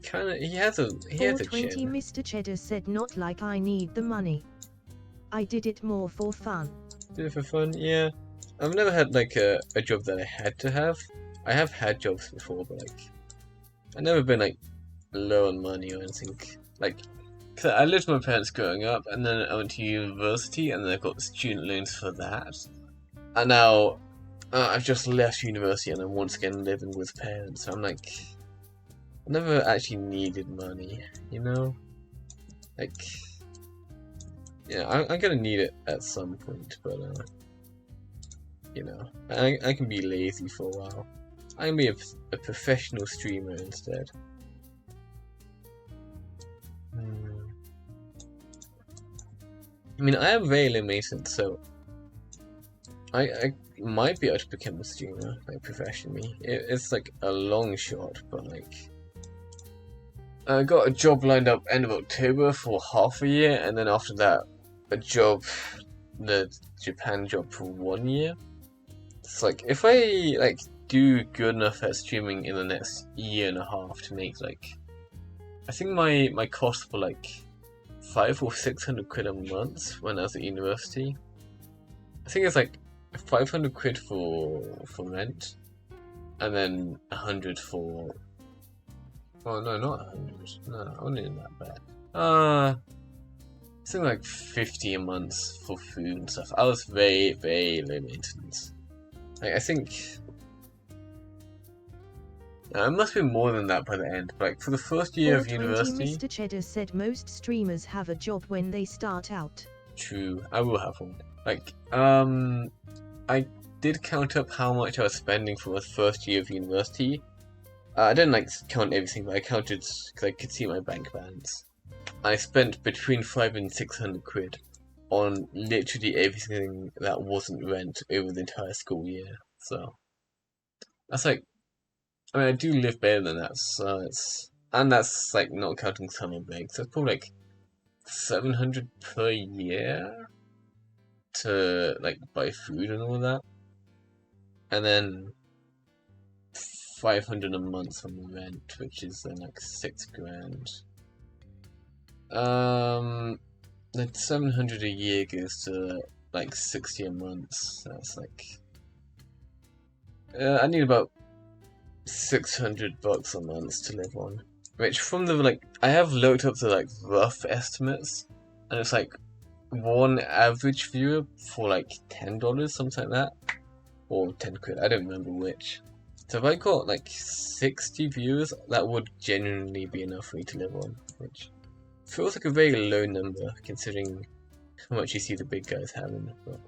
has a 420 chin. Mr. Cheddar said not like I need the money. I did it more for fun. Did it for fun? Yeah. I've never had like a job that I had to have. I have had jobs before, but like I've never been like low on money or anything. Like, cause I lived with my parents growing up, and then I went to university, and then I got student loans for that. And now I've just left university, and I'm once again living with parents. So I'm like, I never actually needed money, you know? Like, yeah, I'm gonna need it at some point, but you know, I can be lazy for a while. I can be a professional streamer instead. I mean, I am very low maintenance, so I might be able to become a streamer, like professionally. It's like a long shot, but like I got a job lined up end of October for half a year, and then after that, the Japan job for 1 year. It's like if I like do good enough at streaming in the next year and a half to make like, I think my cost for like 500 or 600 quid a month when I was at university. I think it's like 500 quid for rent, and then 100 for. Oh no, not 100. No, I wasn't even that bad. Something like 50 a month for food and stuff. I was very, very low maintenance. Like, I think it must be more than that by the end. But like for the first year of university. Mr. Cheddar said most streamers have a job when they start out. True, I will have one. Like, I did count up how much I was spending for the first year of university. I didn't like count everything, but I counted because I could see my bank balance. I spent between 500 and 600 quid on literally everything that wasn't rent over the entire school year. So that's like, I mean, I do live better than that. So and that's like not counting summer breaks. So it's probably like 700 per year. to like buy food and all that, and then 500 a month from the rent, which is then like 6 grand. Then 700 a year goes to like 60 a month. So that's like I need about 600 bucks a month to live on. Which from the like I have looked up the like rough estimates, and it's like one average viewer for like $10, something like that, or 10 quid. I don't remember which. So if I got like 60 viewers, that would genuinely be enough for me to live on, which feels like a very low number considering how much you see the big guys having. But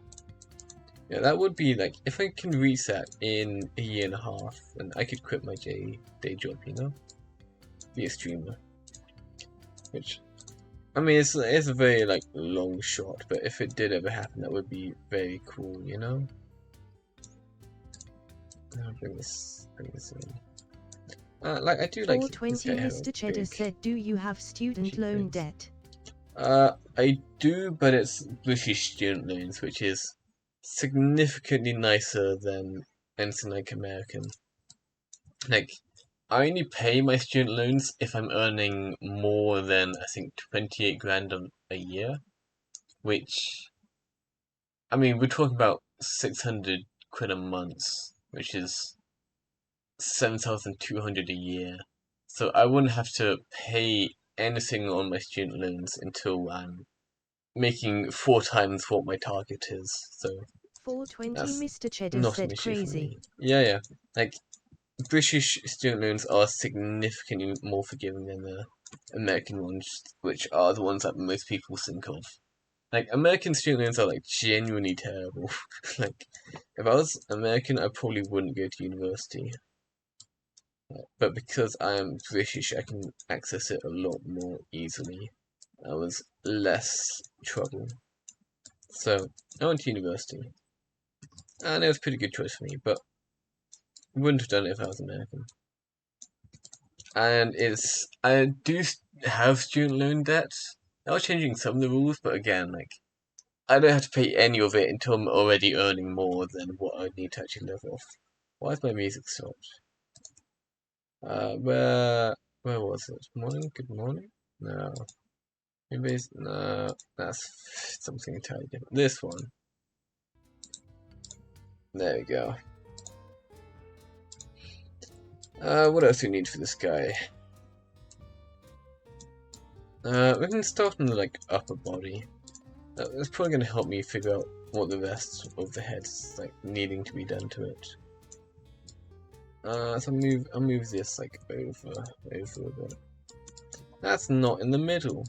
yeah, that would be like, if I can reach that in a year and a half, then I could quit my day job, you know? Be a streamer. Which, I mean, it's a very like long shot, but if it did ever happen, that would be very cool, you know? I'll bring this in. Like I do like 420 Mr. Cheddar said, do you have student loan debt? I do, but it's British student loans, which is significantly nicer than anything like American. Like, I only pay my student loans if I'm earning more than, I think, 28 grand a year, which, I mean, we're talking about 600 quid a month, which is 7,200 a year. So I wouldn't have to pay anything on my student loans until I'm making 4 times what my target is. So 420 that's Mr. Cheddar not an said issue for crazy. me. Yeah. Like, British student loans are significantly more forgiving than the American ones, which are the ones that most people think of. Like, American student loans are, like, genuinely terrible. Like, if I was American, I probably wouldn't go to university. But because I am British, I can access it a lot more easily. I was less trouble. So, I went to university. And it was a pretty good choice for me, but wouldn't have done it if I was American. And I do have student loan debt. I was changing some of the rules, but again, like, I don't have to pay any of it until I'm already earning more than what I need to actually live off. Why is my music stopped? Where was it? Morning? Good morning? No. Maybe no, that's something entirely different. This one. There we go. What else do we need for this guy? We can start on the, like, upper body. That's probably going to help me figure out what the rest of the head's, like, needing to be done to it. So I'll move this, like, over a bit. That's not in the middle.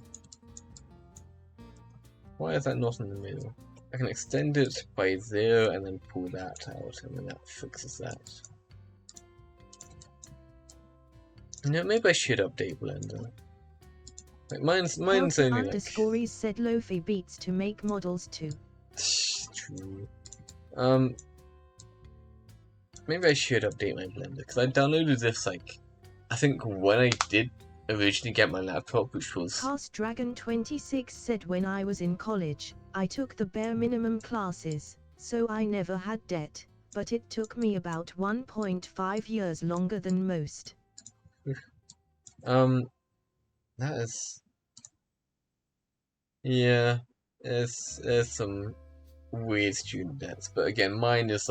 Why is that not in the middle? I can extend it by 0 and then pull that out, and then that fixes that. You know, maybe I should update Blender. Like mine's only like. _ said Lofi beats to make models too. True. Maybe I should update my Blender because I downloaded this like, I think when I did originally get my laptop, which was. Cast Dragon 26 said, when I was in college, I took the bare minimum classes, so I never had debt, but it took me about 1.5 years longer than most. That is. Yeah, there's some weird student debts, but again, mine is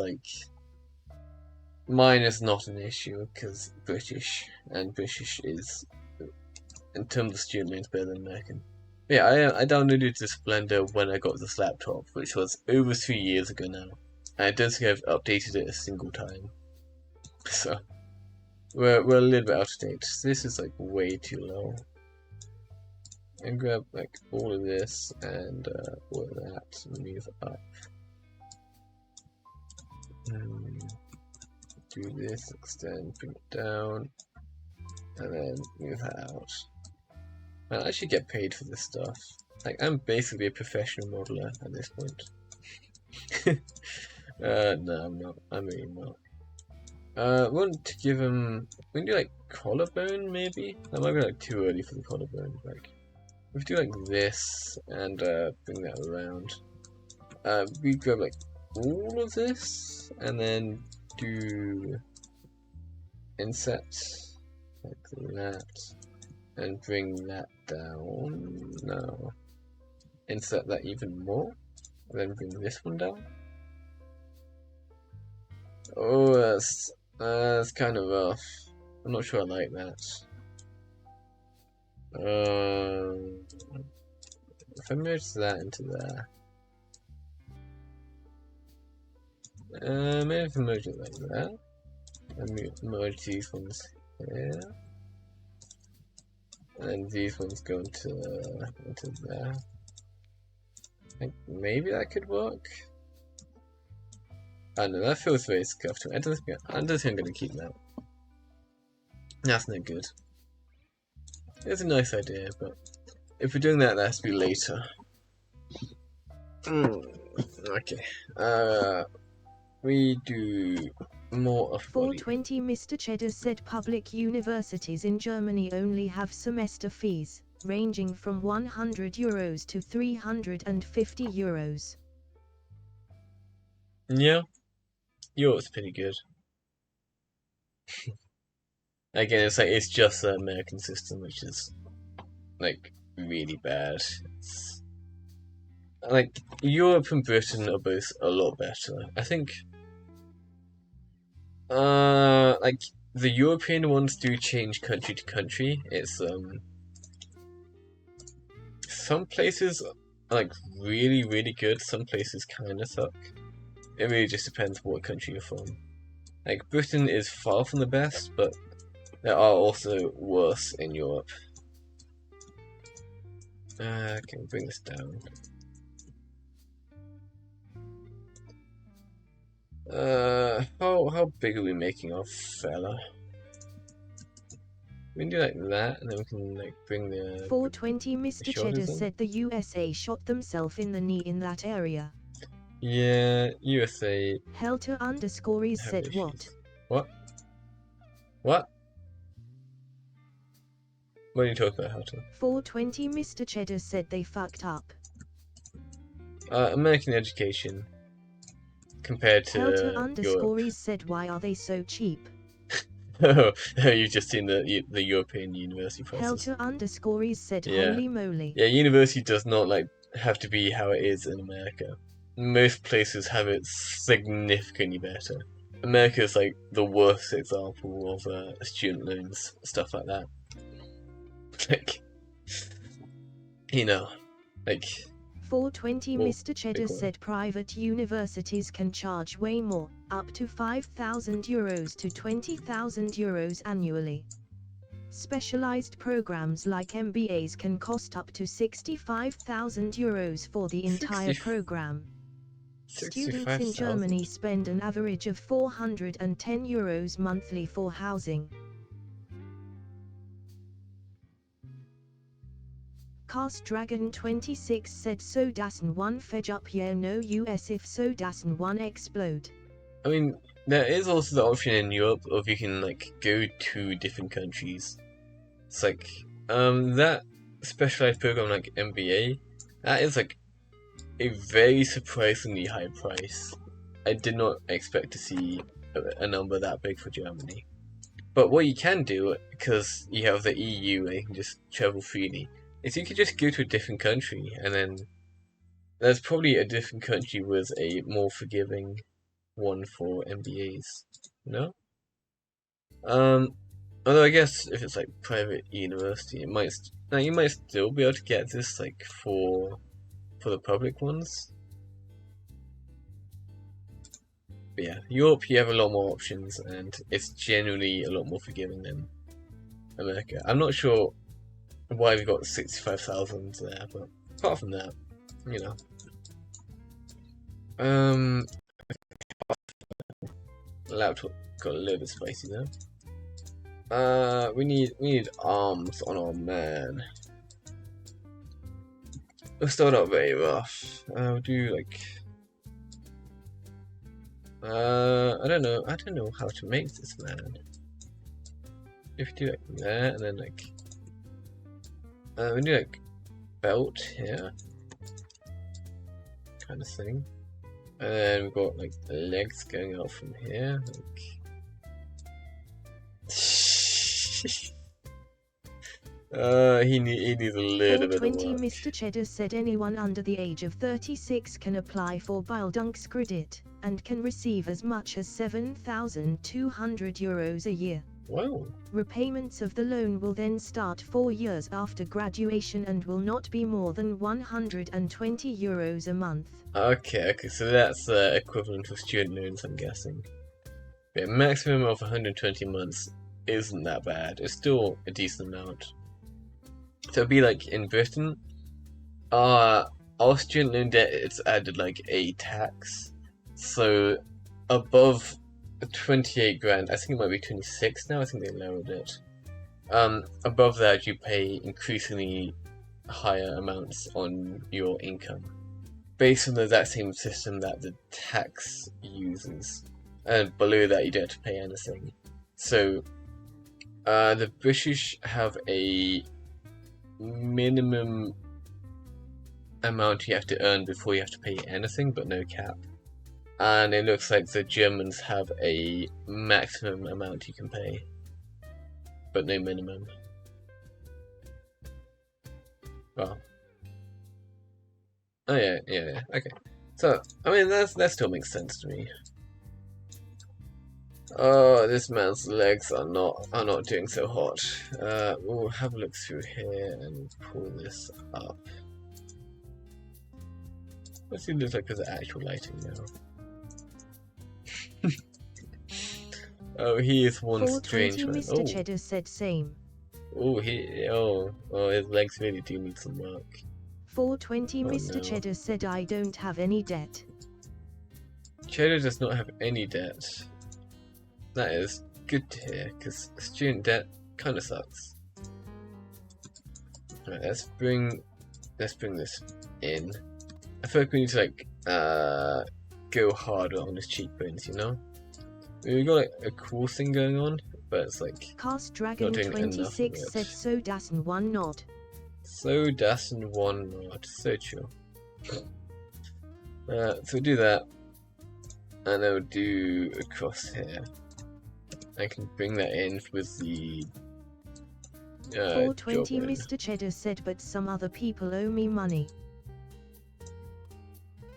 not an issue because British, and British is, in terms of student loans, better than American. But yeah, I downloaded this Blender when I got this laptop, which was over 3 years ago now, and I don't think I've updated it a single time. So we're a little bit out of date. This is like way too low. And grab like all of this and all of that and move up. Do this, extend, bring it down, and then move that out. Man, I should get paid for this stuff. Like, I'm basically a professional modeler at this point. No, I'm not. I'm really not. Want to give him. We can do like collarbone, maybe? That might be like too early for the collarbone. Like, we could do like this and bring that around. we grab like all of this and then do inset like that and bring that down. No, insert that even more and then bring this one down. Oh, that's kind of rough. I'm not sure I like that. If I merge that into there, maybe if I merge it like that, and merge these ones here, and then these ones go into there. I think maybe that could work. I don't know, that feels very scuffed. I don't think I'm gonna keep that. That's no good. It's a nice idea, but if we're doing that, that has to be later. Okay. We do more of 420 Mr. Cheddar said public universities in Germany only have semester fees, ranging from €100 to €350. Yeah, Europe's pretty good. Again, it's just the American system, which is like really bad. It's, like Europe and Britain are both a lot better. I think like the European ones do change country to country. It's some places are like really, really good, some places kinda suck. It really just depends what country you're from. Like Britain is far from the best, but there are also worse in Europe. Can we bring this down? How big are we making our fella? We can do like that, and then we can like bring the 420 Mr. Cheddar in. said the USA shot themselves in the knee in that area. Yeah, USA. Helter _ said issues. what? What? What? What are you talking about, Helter? 420 Mr. Cheddar said they fucked up. American education compared to Helter Europe. _ said why are they so cheap? Oh, you've just seen the European university prices. Helter _ said Yeah. holy moly. Yeah, university does not like have to be how it is in America. Most places have it significantly better. America is like the worst example of student loans, stuff like that. Like, you know, like 420 Mr. Cheddar said private universities can charge way more, up to €5,000 to €20,000 annually. Specialized programs like MBAs can cost up to €65,000 for the entire program. Students in Germany spend an average of €410 monthly for housing. Cast Dragon 26 said so dassen one fedge up here no US if so dassen one explode. I mean, there is also the option in Europe of you can like go to different countries. It's like that specialized program like MBA, that is like a very surprisingly high price. I did not expect to see a number that big for Germany. But what you can do, because you have the EU and you can just travel freely, is you could just go to a different country, and then there's probably a different country with a more forgiving one for MBAs, you know? Although I guess if it's like private university, it might you might still be able to get this like for the public ones. But yeah, Europe you have a lot more options, and it's generally a lot more forgiving than America. I'm not sure why we got 65,000 there, but apart from that, you know. Laptop got a little bit spicy there. We need arms on our man. We'll start out very rough. We'll do like I don't know how to make this man. If you do like that, and then like we do like belt here. kind of thing. And then we've got like legs going out from here. He needs a little bit of 420 work. Mr. Cheddar said anyone under the age of 36 can apply for Bildunks credit, and can receive as much as €7,200 a year. Wow. Repayments of the loan will then start 4 years after graduation and will not be more than €120 a month. Okay, so that's equivalent to student loans, I'm guessing. Yeah, maximum of 120 months isn't that bad. It's still a decent amount. So it'd be like in Britain, our student loan debt, it's added like a tax. So above 28 grand, I think it might be 26 now, I think they lowered it. Above that you pay increasingly higher amounts on your income, based on the exact same system that the tax uses. And below that you don't have to pay anything. So the British have a minimum amount you have to earn before you have to pay anything, but no cap. And it looks like the Germans have a maximum amount you can pay, but no minimum. Well, oh yeah, okay. So I mean that still makes sense to me. Oh, this man's legs are not doing so hot. We'll have a look through here and pull this up. What's he look like with the actual lighting now? Oh, he is one strange man. Mr. Cheddar said same. Oh, his legs really do need some work. 420 Oh, Mr. no. Cheddar said I don't have any debt. Cheddar does not have any debt. That is good to hear, because student debt kind of sucks. Right, let's bring this in. I feel like we need to like go harder on his cheekbones, you know? We've got like a cool thing going on, but it's like Cast Dragon doing enough of 26 it. said so das and one nod. so das and one nod. So chill. So we'll do that, and then we'll do across here. I can bring that in with the 420 job in. Mr. Cheddar said but some other people owe me money.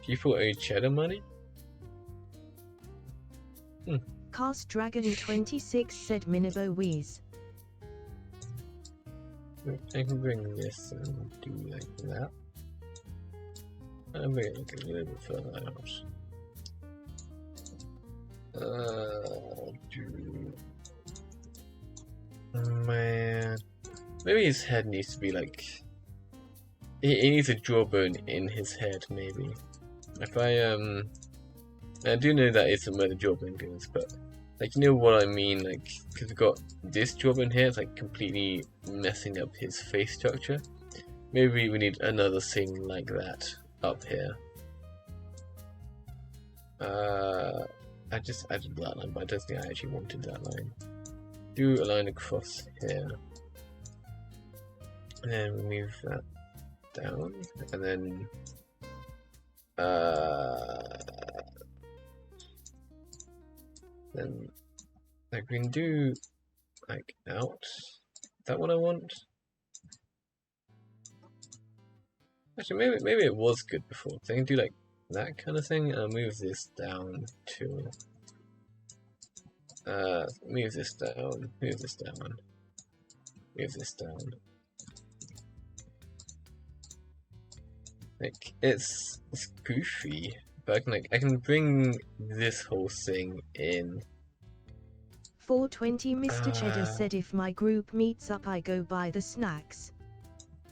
People owe cheddar money? Cast Dragon 26 said Minibo Wheeze. I can bring this and do like that. I'll bring it like a little bit further out. Man, maybe his head needs to be like. He needs a jawbone in his head, maybe. If I do know that isn't where the jawbone goes, but like, you know what I mean, like, because we've got this jawbone here, it's like completely messing up his face structure. Maybe we need another thing like that up here. I just added that line, but I don't think I actually wanted that line. Do a line across here, and then we move that down, and then like we can do like out. Is that what I want? Actually, maybe it was good before. So I can do like that kind of thing, and I'll move this down to move this down, move this down, move this down. Like it's goofy, but I can bring this whole thing in. 420 Mr. Cheddar said if my group meets up I go buy the snacks.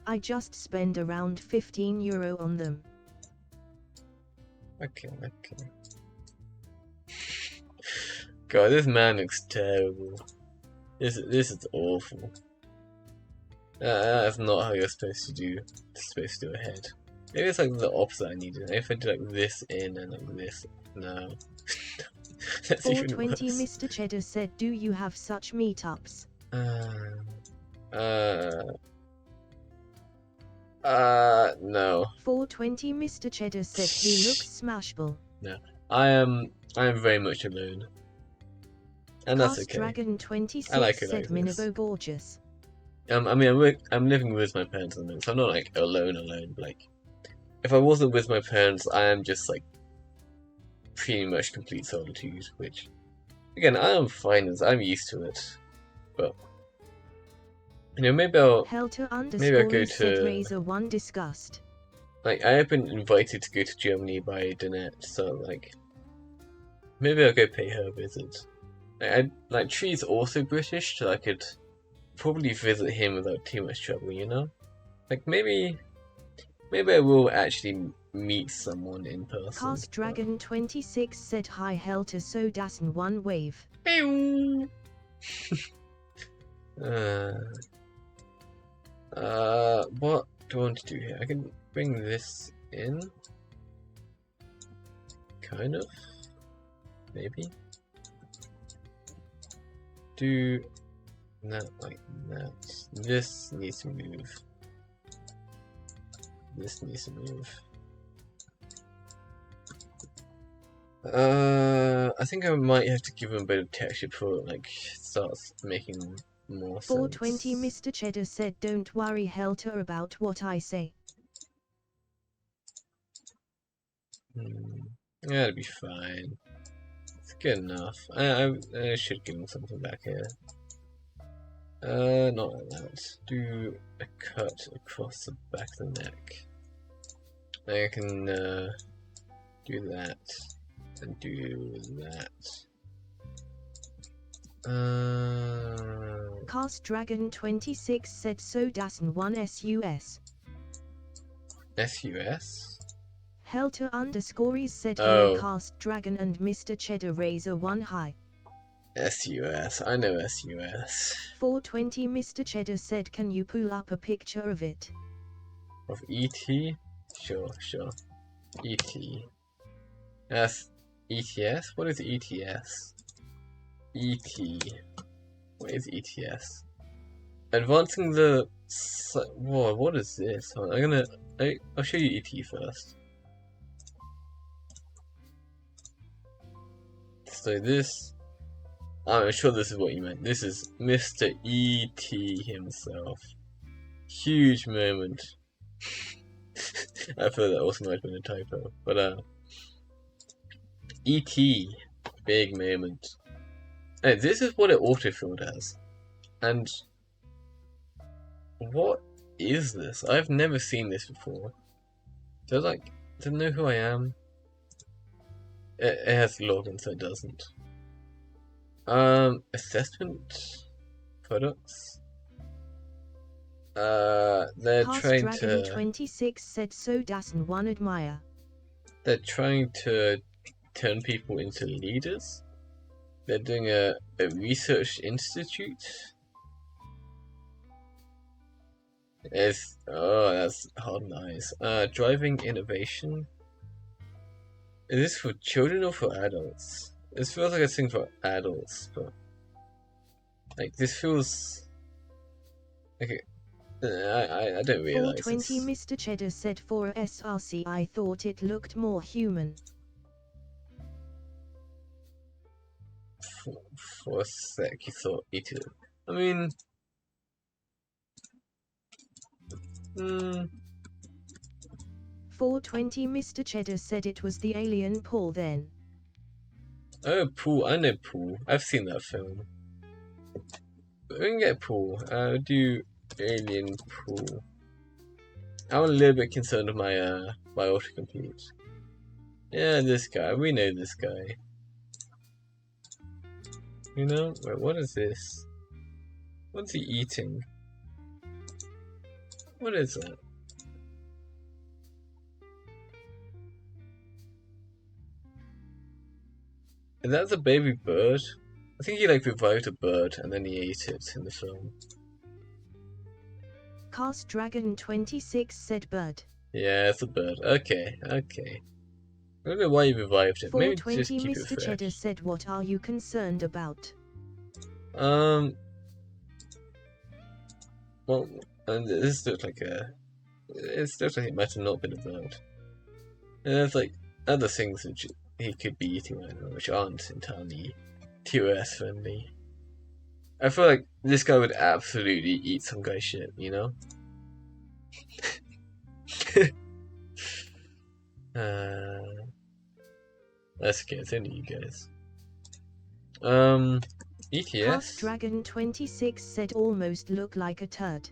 I just spend around €15 on them. Okay. God, this man looks terrible. This is awful. That's not how you're supposed to do. You're supposed to do a head. Maybe it's like the opposite I needed. If I do like this in and like this, no. That's even 420 worse. Mr. Cheddar said do you have such meetups? No. 420 Mr. Cheddar said he looks smashable. No. I am very much alone. And that's Cast okay. Dragon I 26 like it said like this. Minibo gorgeous. I mean, I'm living with my parents at the moment, so I'm not like alone. But, like, if I wasn't with my parents, I am just like pretty much complete solitude. Which, again, I am fine as I'm used to it. But maybe I'll go Said to, Razor 1 disgust. like, I have been invited to go to Germany by Danette, so like maybe I'll go pay her a visit. Like Tree's also British, so I could probably visit him without too much trouble, you know? Like maybe I will actually meet someone in person. Cast Dragon 26 said hi Helter so dassen one wave. What do I want to do here? I can bring this in. Kind of. Maybe. Do that like that. This needs to move. This needs to move. I think I might have to give him a bit of texture before it like starts making more 420 sense. Mr. Cheddar said don't worry Helter about what I say. That'll be fine. It's good enough. I should give him something back here. Not like that. Do a cut across the back of the neck. I can do that and do that. Cast Dragon 26 said so dassen one SUS. SUS? Helter _ said hello Cast Dragon and Mr. Cheddar Razor 1 hi. SUS, I know SUS. 420 Mr. Cheddar said can you pull up a picture of it? Of ET? Sure. ET. ETS? What is ETS? ET. What is ETS? Advancing the... Whoa, what is this? I'll show you ET first. So this... I'm sure this is what you meant. This is Mr. ET himself. Huge moment. I feel that also might have been a typo. But, ET. Big moment. Hey, this is what it autofilled as. And... what is this? I've never seen this before. Does it know who I am? It has login, so it doesn't. Assessment products. They're Cast trying Dragon to. 26 said so dassen one admire. They're trying to turn people into leaders. They're doing a research institute. That's hard and nice. Driving innovation. Is this for children or for adults? This feels like a thing for adults, but like this feels like I don't realize. 420 Mr. Cheddar said for a SRC I thought it looked more human. For a sec, you thought it. I mean, 420 Mr. Cheddar said it was the alien Paul then. Oh, Paul, I know Paul. I've seen that film. But we can get Paul. Do alien Paul. I'm a little bit concerned with my autocomplete. Yeah, this guy. We know this guy. You know? Wait, what is this? What's he eating? What is that? That's a baby bird. I think he revived a bird and then he ate it in the film. Cast Dragon 26 said bird. Yeah, it's a bird. Okay. I don't know why he revived it. Maybe just 420 keep it Mr. fresh. Cheddar said what are you concerned about? Well, and this looks like It's definitely might have not been a bird. And there's like other things which he could be eating right now, which aren't entirely TOS friendly. I feel like this guy would absolutely eat some guy's shit, you know? That's okay, it's only you guys. ETS? Dragon26 said almost look like a turd.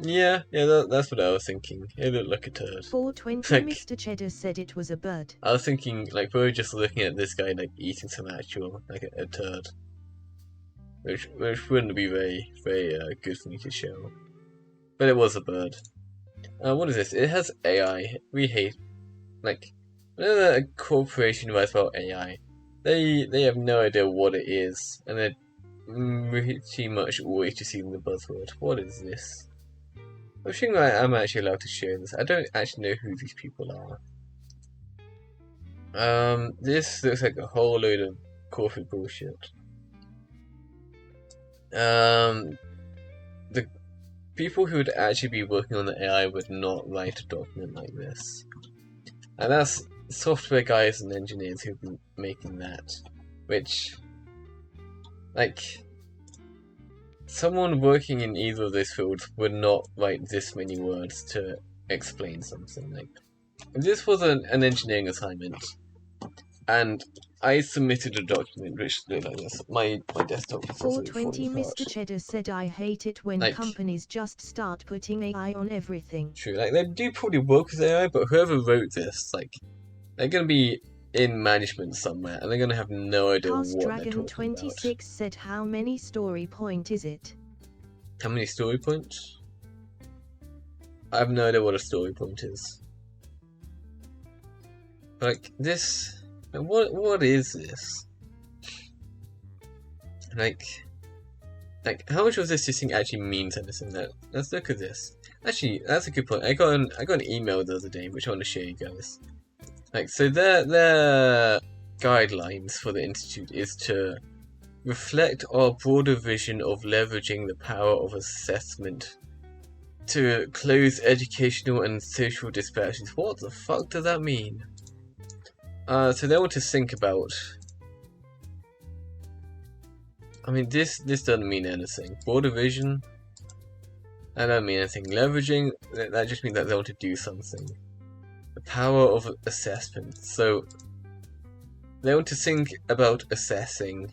Yeah, that's what I was thinking. It looked like a turd. 420 Like, Mr. Cheddar said it was a bird. I was thinking, like, we were just looking at this guy, like, eating some actual, like, a turd. Which wouldn't be very good for me to show. But it was a bird. What is this? It has AI. We hate, like, whenever a corporation writes about AI, they have no idea what it is, and they're pretty much always just using the buzzword. What is this? I'm sure I'm actually allowed to share this. I don't actually know who these people are. This looks like a whole load of corporate bullshit. The people who would actually be working on the AI would not write a document like this. And that's software guys and engineers who've been making that. Which, like, someone working in either of those fields would not write this many words to explain something. Like, this was an engineering assignment, and I submitted a document which looked like this. My desktop was 420 Mr. Cheddar said I hate it when companies just start putting AI on everything. True, like, they do probably work with AI, but whoever wrote this, like, they're gonna be in management somewhere, and they're gonna have no idea what they're talking about. Dragon26 said how many story point is it? How many story points? I have no idea what a story point is. Like, this... What is this? Like, how much of this do you think actually means anything? Let's look at this. Actually, that's a good point. I got an email the other day, which I want to show you guys. Like, so their guidelines for the institute is to reflect our broader vision of leveraging the power of assessment to close educational and social disparities. What the fuck does that mean? So they want to think about... I mean, this doesn't mean anything. Broader vision? That doesn't mean anything. Leveraging? That just means that they want to do something. The power of assessment. So, they want to think about assessing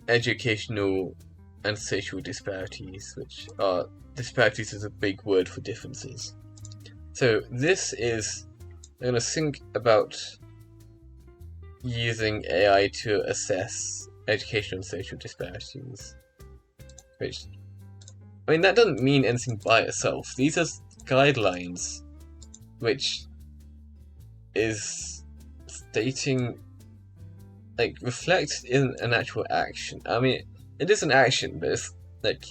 educational and social disparities, which are... disparities is a big word for differences. So, this is... they're going to think about using AI to assess educational and social disparities. Which, I mean, that doesn't mean anything by itself. These are guidelines which is stating, like, reflect in an actual action. I mean, it is an action, but it's like,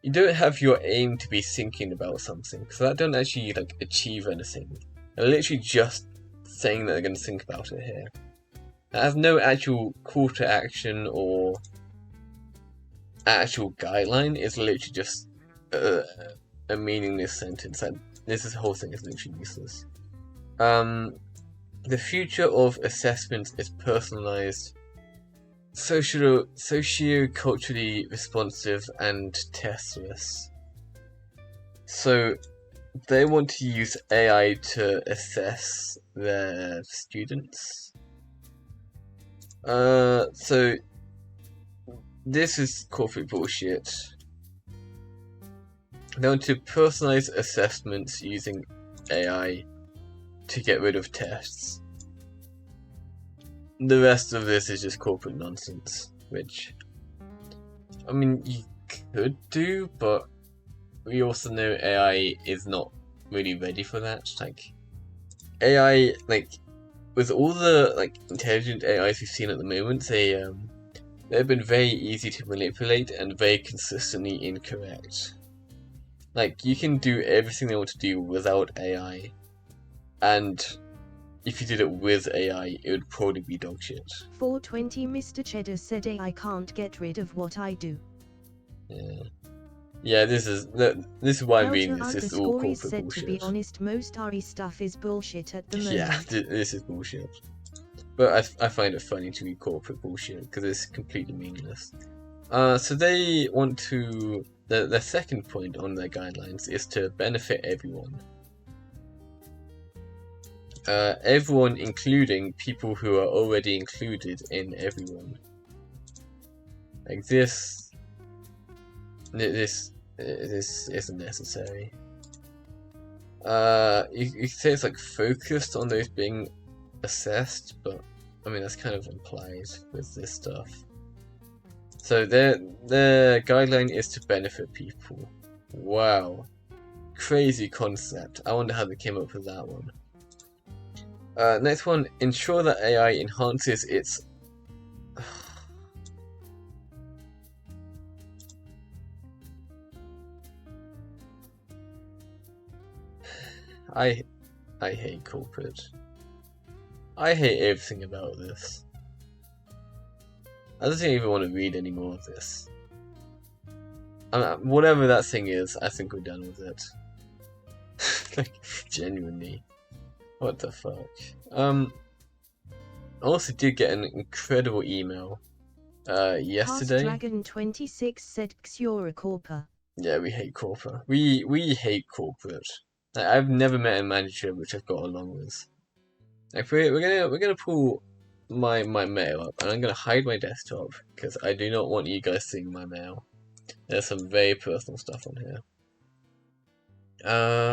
you don't have your aim to be thinking about something, because that doesn't actually, like, achieve anything. They're literally just saying that they're going to think about it here. That has no actual call to action or actual guideline. It's literally just a meaningless sentence. This whole thing is literally useless. The future of assessment is personalized, socio-culturally responsive, and testless. So, they want to use AI to assess their students. So this is corporate bullshit. They want to personalize assessments using AI to get rid of tests. The rest of this is just corporate nonsense, which, I mean, you could do, but we also know AI is not really ready for that. Like, AI, like, with all the, like, intelligent AIs we've seen at the moment, they've been very easy to manipulate and very consistently incorrect. Like, you can do everything they want to do without AI, and if you did it with AI, it would probably be dog shit. 420 Mr. Cheddar said AI can't get rid of what I do. Yeah. Yeah, this is why I'm reading this. This is all Helter_is corporate said, to be bullshit. honest, most RE stuff is bullshit at the Yeah, moment. this is bullshit. But I find it funny to read corporate bullshit because it's completely meaningless. So they want to. Their second point on their guidelines is to benefit everyone. Everyone, including people who are already included in everyone. Like this isn't necessary. You say it's like focused on those being assessed, but I mean that's kind of implied with this stuff. So their guideline is to benefit people. Wow, crazy concept. I wonder how they came up with that one. Next one, ensure that AI enhances its. I hate corporate. I hate everything about this. I don't even want to read any more of this. Whatever that thing is, I think we're done with it. Like, genuinely. What the fuck? I also did get an incredible email yesterday. Dragon26 said Xura Corpa. Yeah, we hate corporate. We hate corporate. Like, I've never met a manager which I've got along with. Like, we're gonna pull my mail up, and I'm gonna hide my desktop because I do not want you guys seeing my mail. There's some very personal stuff on here.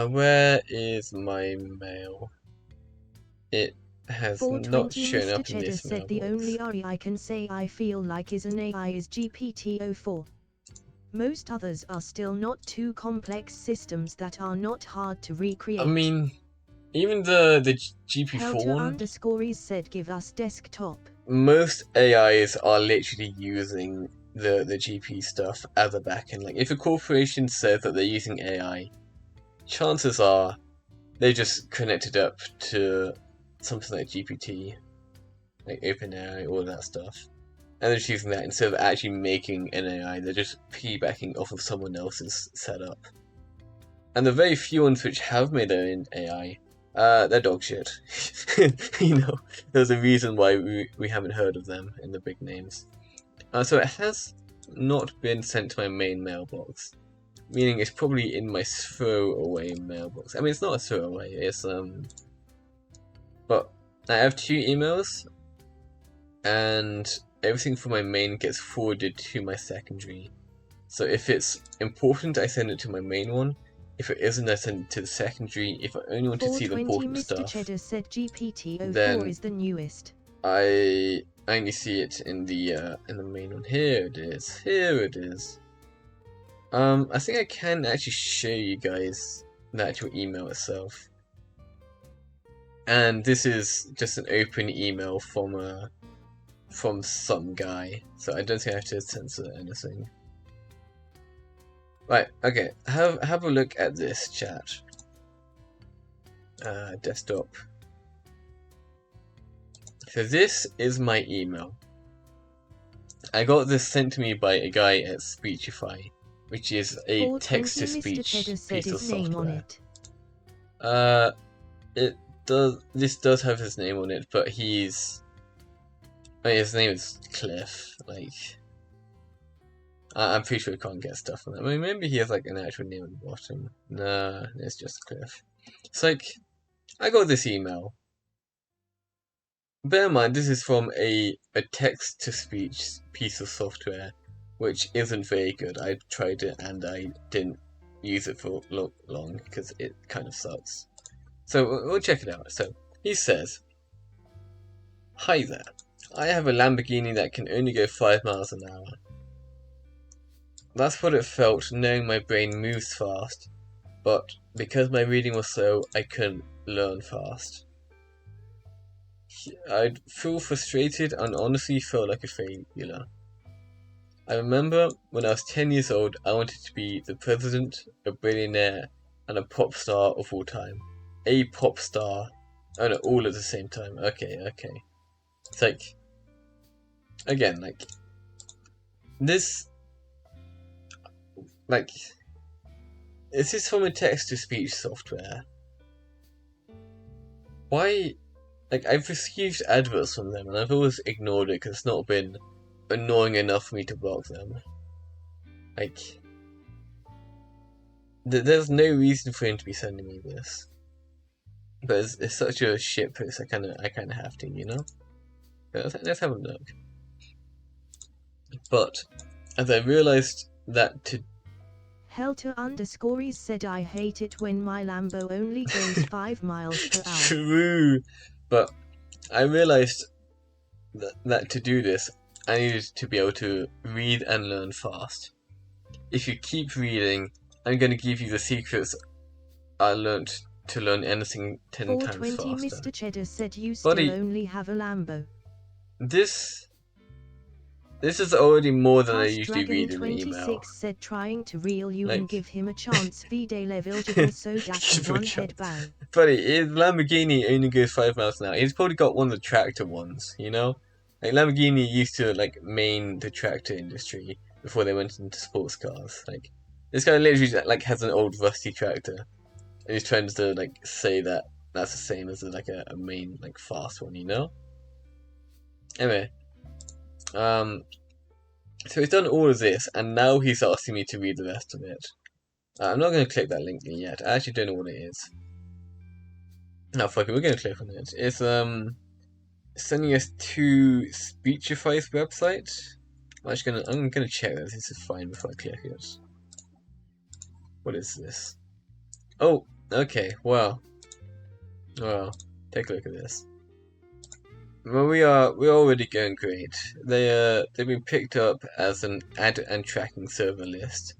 Where is my mail? It has not 420 shown Mr. up in Cheddar this said the mailbox. only RE I can say I feel like is an AI is GPT-04. Most others are still not too complex systems that are not hard to recreate. I mean, even the GP4 one. Helter_is said give us desktop. Most AIs are literally using the GP stuff as a backend. Like, if a corporation says that they're using AI, chances are they just connected up to something like GPT, like OpenAI, all that stuff. And they're just using that instead of actually making an AI, they're just piggybacking off of someone else's setup. And the very few ones which have made their own AI, they're dog shit. You know, there's a reason why we haven't heard of them in the big names. So it has not been sent to my main mailbox, meaning it's probably in my throwaway mailbox. I mean, it's not a throwaway, it's but I have 2 emails, and everything from my main gets forwarded to my secondary. So if it's important, I send it to my main one. If it isn't, I send it to the secondary. If I only want to see the important Mr. stuff, Cheddar said GPT-04 then is the newest. I only see it in the main one. Here it is. Here it is. I think I can actually show you guys the actual email itself. And this is just an open email from some guy, so I don't think I have to censor anything. Right, okay, have a look at this chat. Desktop. So this is my email. I got this sent to me by a guy at Speechify, which is a text-to-speech piece of software. This does have his name on it, but his name is Cliff. Like, I'm pretty sure he can't get stuff on it. I mean, maybe he has like an actual name at the bottom. Nah, it's just Cliff. It's like, I got this email. Bear in mind, this is from a text-to-speech piece of software, which isn't very good. I tried it and I didn't use it for long because it kind of sucks. So we'll check it out. So he says, "Hi there. I have a Lamborghini that can only go 5 miles an hour. That's what it felt knowing my brain moves fast, but because my reading was slow, I couldn't learn fast. I'd feel frustrated and honestly felt like a failure. I remember when I was 10 years old, I wanted to be the president, a billionaire, and a pop star of all time. A pop star. Oh no, all at the same time. Okay. It's like, again, like, this, like, This is from a text-to-speech software. Why? Like, I've received adverts from them, and I've always ignored it because it's not been annoying enough for me to block them. Like, there's no reason for him to be sending me this. But it's such a shit post, I kind of have to, you know? Let's have a look. But, as I realised that to... Helter_is said I hate it when my Lambo only goes 5 miles per hour. True! But, I realised that to do this, I needed to be able to read and learn fast. If you keep reading, I'm going to give you the secrets I learnt to learn anything 10 times faster. 420 Mr. Cheddar said you Buddy, still only have a Lambo. This is already more than I usually Dragon read in the email. 26 said trying to reel you and Like... give him a chance Vide level jiggle so that one head bang. Buddy, his Lamborghini only goes 5 miles an hour. He's probably got one of the tractor ones, you know? Like, Lamborghini used to, like, main the tractor industry before they went into sports cars. Like, this guy literally, like, has an old rusty tractor. And he's trying to, like, say that that's the same as, like, a main, like, fast one, you know? Anyway. So he's done all of this, and now he's asking me to read the rest of it. I'm not going to click that link yet. I actually don't know what it is. No, fuck it, we're going to click on it. It's, sending us to Speechify's website. I'm gonna check that this is fine before I click it. What is this? Oh, okay, wow. Well, take a look at this. Well, we're already going great. They've been picked up as an ad and tracking server list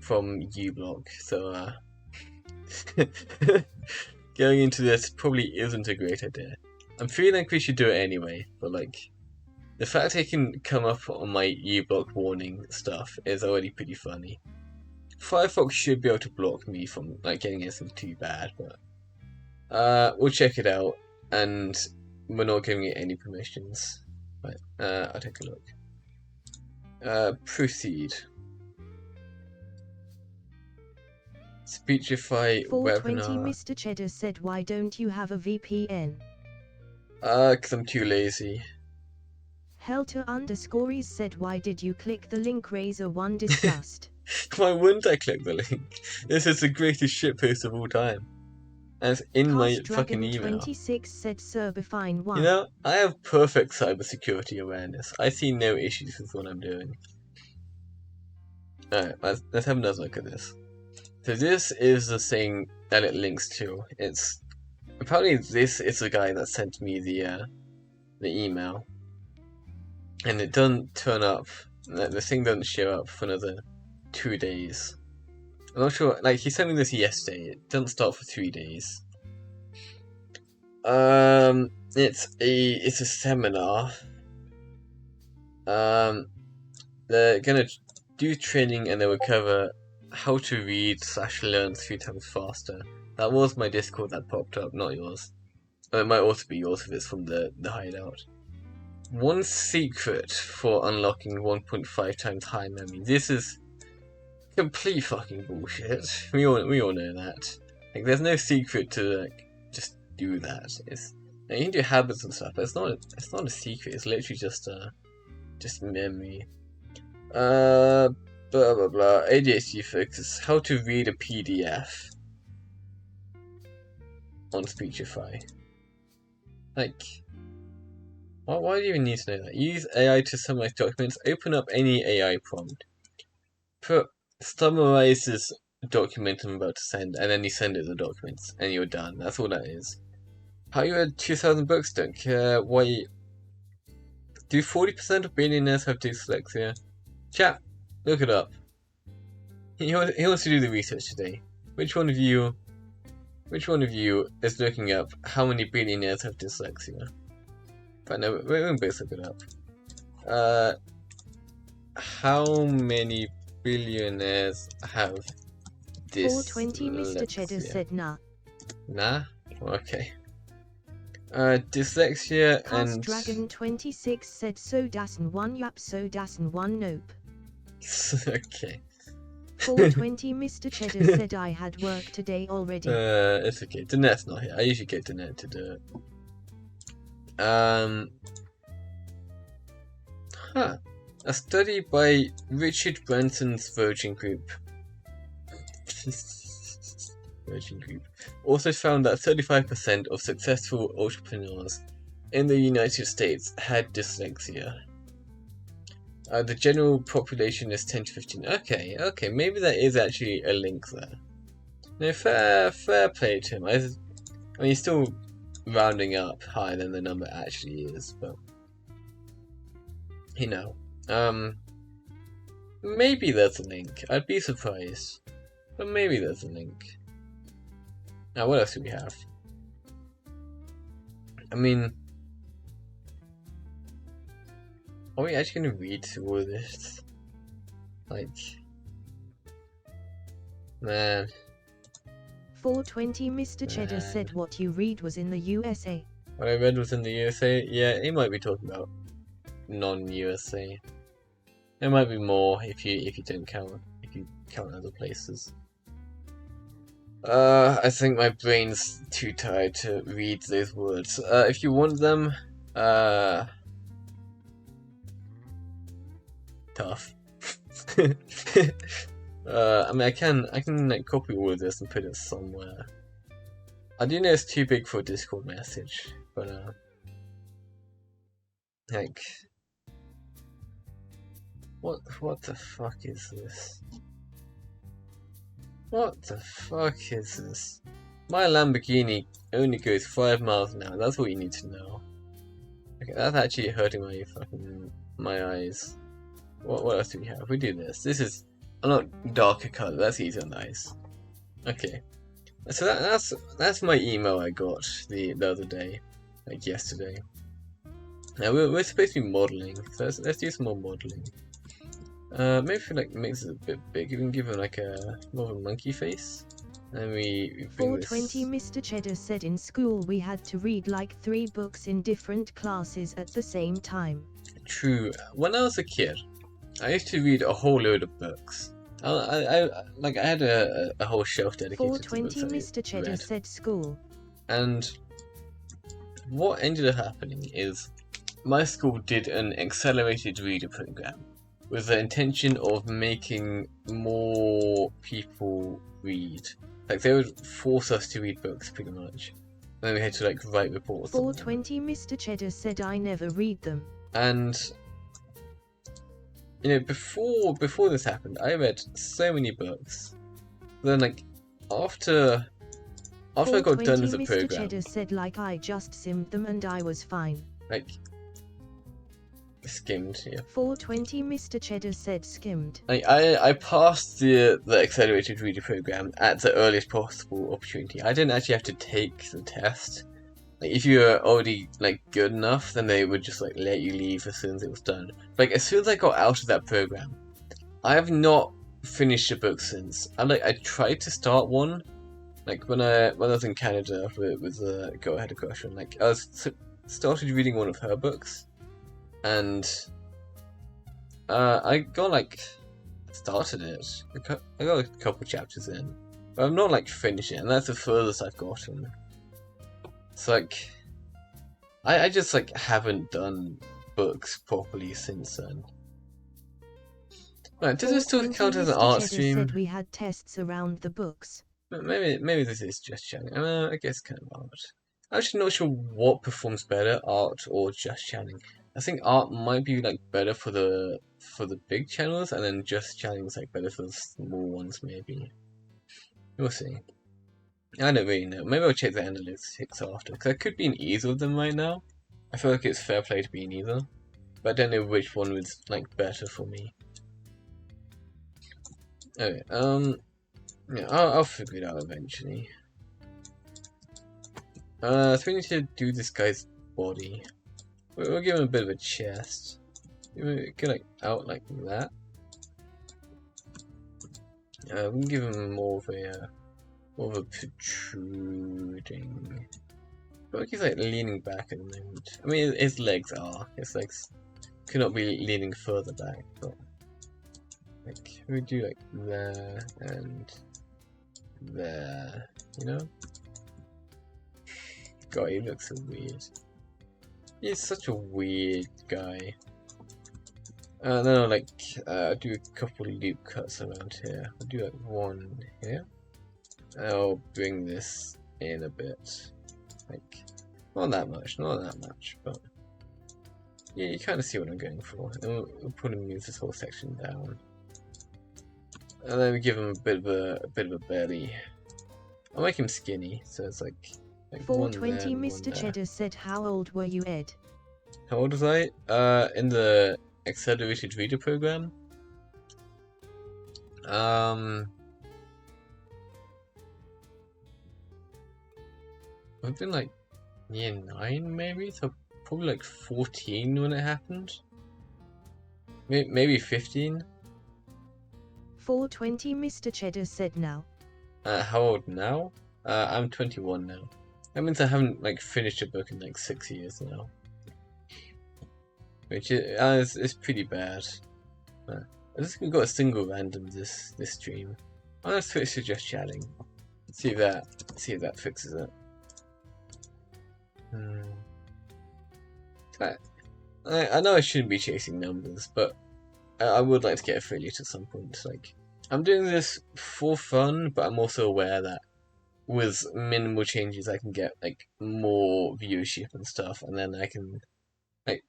from uBlock, so going into this probably isn't a great idea. I'm feeling like we should do it anyway, but like, the fact they can come up on my uBlock warning stuff is already pretty funny. Firefox should be able to block me from like getting anything too bad, but we'll check it out, and we're not giving it any permissions. Right, I'll take a look. Proceed. Speechify 420 webinar. Mr. Cheddar said why don't you have a VPN? Cause I'm too lazy. Helter_is said why did you click the link Razor 1 discussed? Why wouldn't I click the link? This is the greatest shitpost of all time. And it's in my fucking email. 26 said Serbifine 1. You know, I have perfect cybersecurity awareness. I see no issues with what I'm doing. Alright, let's have another look at this. So this is the thing that it links to. It's apparently this is the guy that sent me the email, and it doesn't turn up. The thing doesn't show up for another 2 days. I'm not sure. Like, he sent me this yesterday. It doesn't start for 3 days. It's a seminar. They're gonna do training, and they will cover how to read/learn 3 times faster. That was my Discord that popped up, not yours. It might also be yours if it's from the hideout. One secret for unlocking 1.5 times high memory. This is complete fucking bullshit. We all know that. Like, there's no secret to like just do that. It's you can do habits and stuff, but it's not a secret. It's literally just memory. Blah blah blah. ADHD focus. How to read a PDF on Speechify. Like, why do you even need to know that? Use AI to summarize documents. Open up any AI prompt. Summarize this document I'm about to send, and then you send it the documents, and you're done. That's all that is. How you read 2,000 books? Don't care. Why? Do 40% of billionaires have dyslexia? Chat, look it up. He wants to do the research today. Which one of you is looking up how many billionaires have dyslexia? But no, we can both look it up. How many billionaires have dyslexia? 420 Mr. Cheddar said nah. Nah? Okay. Dyslexia and... Dragon 26 said so dassen 1 yup so dassen 1 nope. Okay. 420 Mr. Cheddar said I had work today already. It's okay. Danette's not here. I usually get Danette to do it. A study by Richard Branson's Virgin Group. Virgin Group also found that 35% of successful entrepreneurs in the United States had dyslexia. The general population is 10 to 15. Okay, maybe there is actually a link there. No, fair play to him. I mean, he's still rounding up higher than the number actually is, but you know, maybe there's a link. I'd be surprised, but maybe there's a link. Now, what else do we have? I mean, are we actually gonna read through all of this? Like, man. 420 Mr. Cheddar said what you read was in the USA. What I read was in the USA? Yeah, he might be talking about non-USA. There might be more if you don't count other places. I think my brain's too tired to read those words. If you want them, tough. I mean, I can like copy all of this and put it somewhere. I do know it's too big for a Discord message, but like, what the fuck is this? What the fuck is this? My Lamborghini only goes 5 miles an hour. That's what you need to know. Okay, that's actually hurting my eyes. What else do we have? We do this. This is a lot darker color. That's easier and nice. Okay, so that's my email I got the other day, like yesterday. Now we're supposed to be modeling, so let's do some more modeling. Maybe if we like makes it a bit big, we can give him like a more of a monkey face. And we 420 Mr. Cheddar said in school we had to read like 3 books in different classes at the same time. True. When I was a kid, I used to read a whole load of books. I had a whole shelf dedicated to books. 420 Mr. Cheddar said school. And what ended up happening is my school did an accelerated reader program with the intention of making more people read. Like, they would force us to read books, pretty much. And then we had to, like, write reports. 420 Mr. Cheddar said I never read them. And, you know, before this happened, I read so many books. Then, like, after I got done with the program... Mr. Cheddar said, like, I just simmed them and I was fine. Like... skimmed, yeah. 420 Mr. Cheddar said skimmed. Like, I passed the accelerated reader program at the earliest possible opportunity. I didn't actually have to take the test. Like, if you were already like good enough, then they would just like let you leave as soon as it was done. Like, as soon as I got out of that program, I have not finished a book since. I tried to start one, like when I was in Canada with a girl I had a crush on. Like, I started reading one of her books. And I started it. I got a couple chapters in, but I'm not like finished it, and that's the furthest I've gotten. It's like I just like haven't done books properly since then. Right, does this still count as an art stream? Said we had tests around the books. Maybe this is just chatting. I guess kind of art. I'm actually not sure what performs better, art or just chatting. I think art might be like better for the big channels, and then just chatting is like better for the small ones. Maybe we'll see. I don't really know. Maybe I'll check the analytics after, because I could be in either of them right now. I feel like it's fair play to be in either, but I don't know which one was like better for me. Okay, yeah, I'll figure it out eventually. So we need to do this guy's body. We'll give him a bit of a chest. We can like out like that. We can give him more of a protruding. But he's like leaning back at the moment. I mean, his legs could not be leaning further back, but Like, we do like there and there, you know? God, he looks so weird. He's such a weird guy. Then I'll like do a couple loop cuts around here. I'll do like one here. I'll bring this in a bit. Like, not that much, but yeah, you kind of see what I'm going for. And we'll put him move this whole section down. And then we give him a bit of a belly. I'll make him skinny, so it's like 420 Mr. Cheddar said, how old were you, Ed? How old was I? In the accelerated reader program. I've been like year 9 maybe, so probably like 14 when it happened. Maybe 15. 420 Mr. Cheddar said now. How old now? I'm 21 now. That means I haven't like finished a book in like 6 years now. Which is pretty bad. I just got a single random this stream. I'm gonna switch to just chatting. See if that fixes it. I know I shouldn't be chasing numbers, but I would like to get affiliate at some point. Like, I'm doing this for fun, but I'm also aware that with minimal changes I can get like more viewership and stuff, and then I can like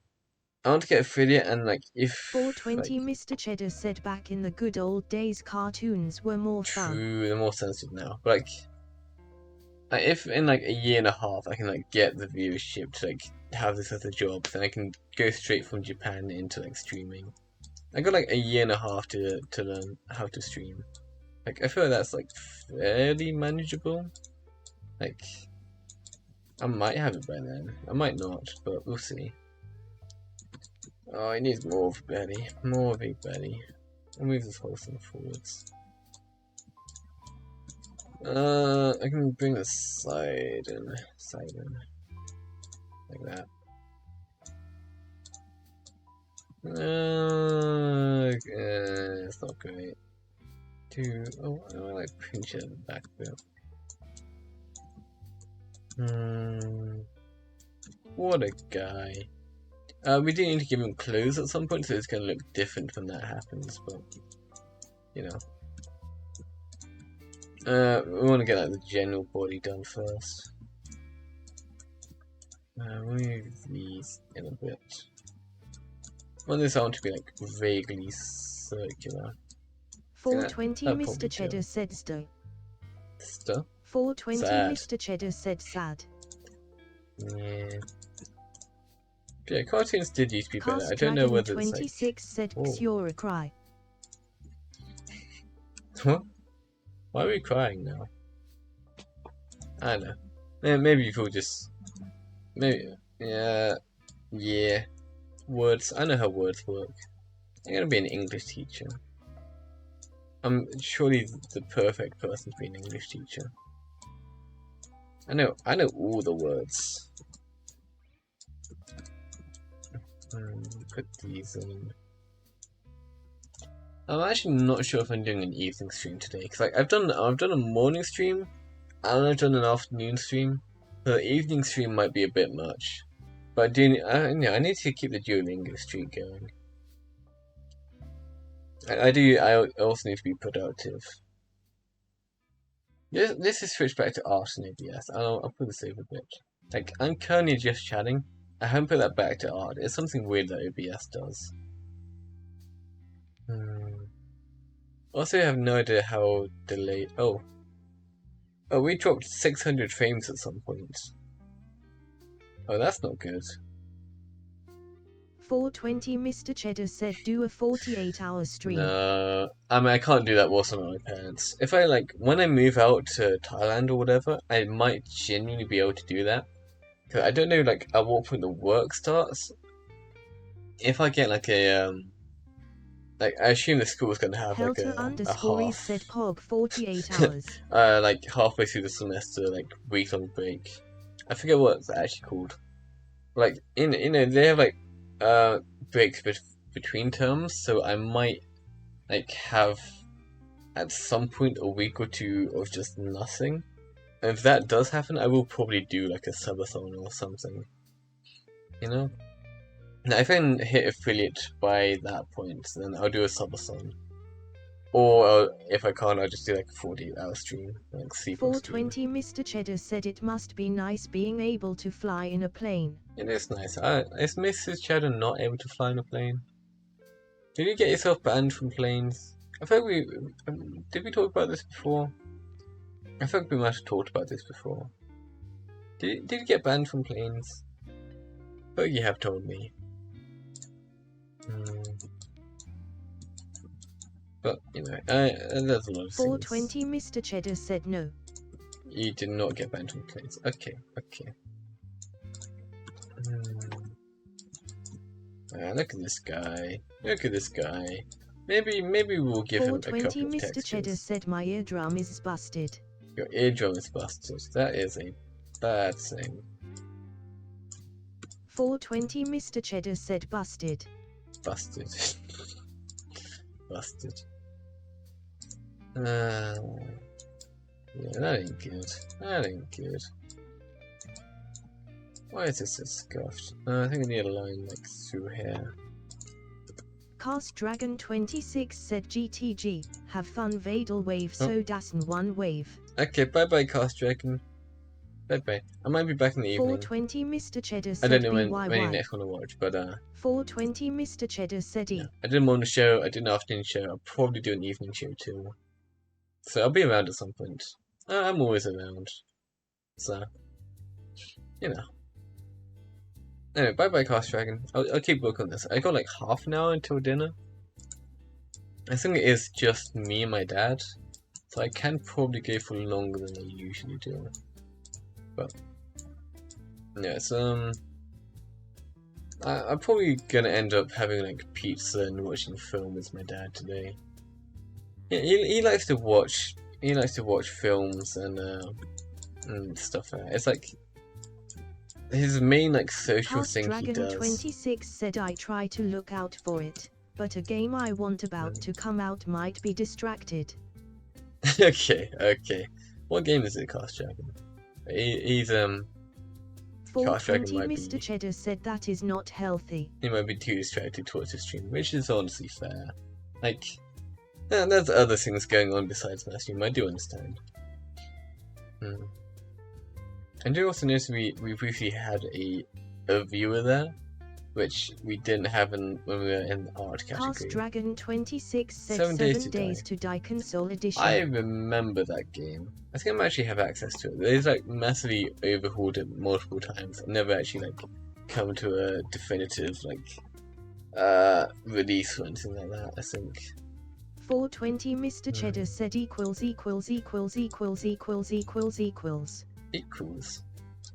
I want to get affiliate and like if 420 Mr. Cheddar said back in the good old days cartoons were more fun. True, they're more sensitive now. But like if in like a year and a half I can like get the viewership to like have this as a job, then I can go straight from Japan into like streaming. I got like a year and a half to learn how to stream. Like I feel like that's like fairly manageable. Like I might have it by then. I might not, but we'll see. Oh, it needs more of a belly. More of a belly. I'll move this whole thing forwards. I can bring the side in. Like that. It's not great. Oh, I like pinch it in the back a bit. What a guy. We do need to give him clothes at some point, so it's going to look different when that happens, but, you know. We want to get like the general body done first. Move these in a bit. I want this arm to be like vaguely circular. 420 Mr. Cheddar said sto. 420 sad. Mr. Cheddar said sad. Yeah, cartoons did used to be better. I don't know whether it's like... 26 said Xura cry. What? Why are we crying now? I don't know. Maybe people just... Maybe... Yeah. Words. I know how words work. I'm gonna be an English teacher. I'm surely the perfect person to be an English teacher. I know all the words. Put these in. I'm actually not sure if I'm doing an evening stream today, because like I've done a morning stream and I've done an afternoon stream. The evening stream might be a bit much, but I need to keep the Duolingo streak going. I also need to be productive. This is switched back to art and ABS. I'll put this over a bit. Like I'm currently just chatting. I haven't put that back to art. It's something weird that OBS does. Also, I have no idea how delayed. Oh, we dropped 600 frames at some point. Oh, that's not good. 420 Mr. Cheddar said do a 48-hour stream. No, I mean I can't do that whilst I'm at my parents'. If I when I move out to Thailand or whatever, I might genuinely be able to do that. Cause I don't know at what point the work starts. If I get a I assume the school's gonna have Helter a half. said Pog 48 hours. Halfway through the semester, week-long break. I forget what it's actually called. They have breaks between terms, so I might like have at some point a week or two of just nothing. And if that does happen, I will probably do like a subathon or something. You know? Now, if I can hit affiliate by that point, then I'll do a subathon. Or if I can't, I'll just do like a 48-hour stream, like sleeping stream. 420 Mr. Cheddar said it must be nice being able to fly in a plane. It is nice. Is Mrs. Cheddar not able to fly in a plane? Did you get yourself banned from planes? I feel like did we talk about this before? I feel like we might have talked about this before. Did you get banned from planes? I feel like you have told me. But, you know, there's a lot of 420 Mr. Cheddar said no. You did not get banned from planes. Okay. Look at this guy. Look at this guy. Maybe we'll give him a couple of 420 Mr. textures. Cheddar said my eardrum is busted. Your eardrum is busted. That is a bad thing. 420 Mr. Cheddar said busted. Busted. Busted. Yeah, that ain't good. That ain't good. Why is this so scuffed? I think I need a line like through here. Cast Dragon 26 said GTG, have fun Vadel wave so dassen one wave. Okay, bye bye Cast Dragon. Bye bye. I might be back in the evening. 420 Mr. Cheddar said I don't know when you BYY. next want to watch, but 420 Mr. Cheddar said yeah. I did a morning show, I did an afternoon show, I'll probably do an evening show too. So I'll be around at some point. I'm always around. So, you know. Anyway, bye bye Cast Dragon. I'll keep working on this. I got like half an hour until dinner. I think it is just me and my dad. So I can probably go for longer than I usually do. But yeah, so I'm probably gonna end up having like pizza and watching film with my dad today. Yeah, he likes to watch. He likes to watch films and stuff like that. It's like his main like social Cast thing Dragon he does. 26 said I try to look out for it, but a game I want about to come out might be distracted. Okay. What game is it, Cast Dragon? He's 420 Mr. Cheddar said that is not healthy. He might be too distracted towards the stream, which is honestly fair. Like, there's other things going on besides my stream, I do understand. And you also notice we briefly had a viewer there, which we didn't have when we were in the art category. Cast Dragon 26 said 7 Days to Die Console Edition. I remember that game. I think I might actually have access to it. They've like massively overhauled it multiple times. I've never actually like come to a definitive like release or anything like that, I think. 420 Mr. Cheddar said equals.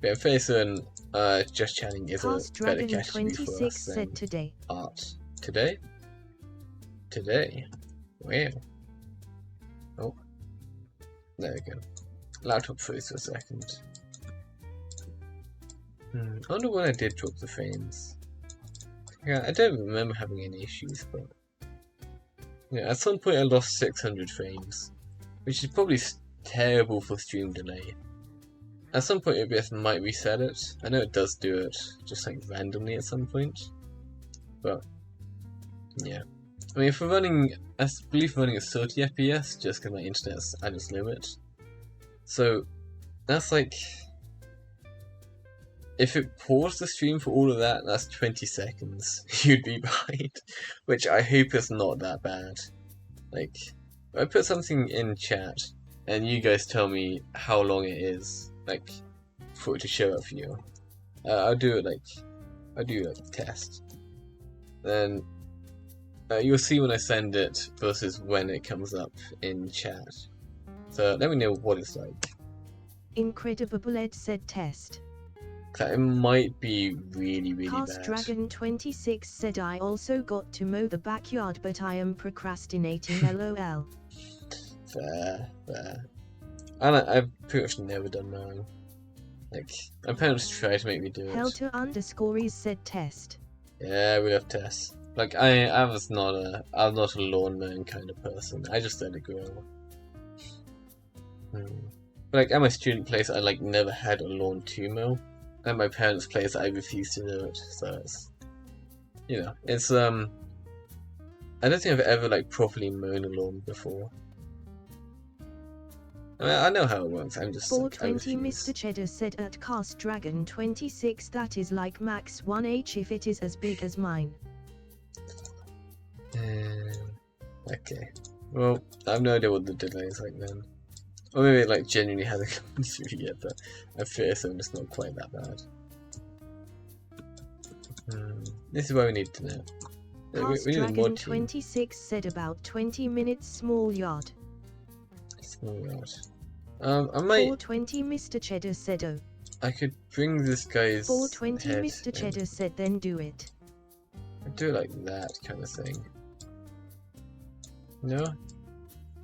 Yeah, I'm fairly certain Just Chatting is Cast a better Dragon category for 26 us than said today. art. Today? Wow. Oh. There we go. Laptop froze for a second. I wonder when I did drop the frames. Yeah, I don't remember having any issues, but yeah, at some point I lost 600 frames, which is probably terrible for stream delay. At some point OBS might reset it. I know it does do it, just like randomly at some point. But yeah, I mean, if we're running, I believe running at 30 FPS, just because my internet's at its limit. So that's like, if it paused the stream for all of that, that's 20 seconds you'd be behind, which I hope is not that bad. Like, if I put something in chat and you guys tell me how long it is, like, for it to show up for you, I'll do a test. Then you'll see when I send it versus when it comes up in chat. So let me know what it's like. Incredible Ed said test. It might be really Cast bad. Dragon 26 said I also got to mow the backyard but I am procrastinating lol. Fair. I've pretty much never done mowing. Like, my parents try to make me do it. Helter_is said test. Yeah, we love tests. Like I'm not a lawn mowing kind of person. I just let it grow. But like at my student place, I like never had a lawn to mow. At my parents' place, I refused to know it. So it's, it's I don't think I've ever like properly mown a lawn before. I mean, I know how it works. I'm just 420 like, Mr. Cheddar said at Cast Dragon 26 that is like max 1H if it is as big as mine. Okay. Well, I have no idea what the delay is like then. Or maybe it like genuinely hasn't come through yet, but I fear so it's not quite that bad. This is what we need to know. Cast Dragon 26 said about 20 minutes small yard. Small yard. I might. 420 Mr. Cheddar said oh. I could bring this guy's 420 head Mr. in. Cheddar said then do it. I'd do it like that kind of thing. No?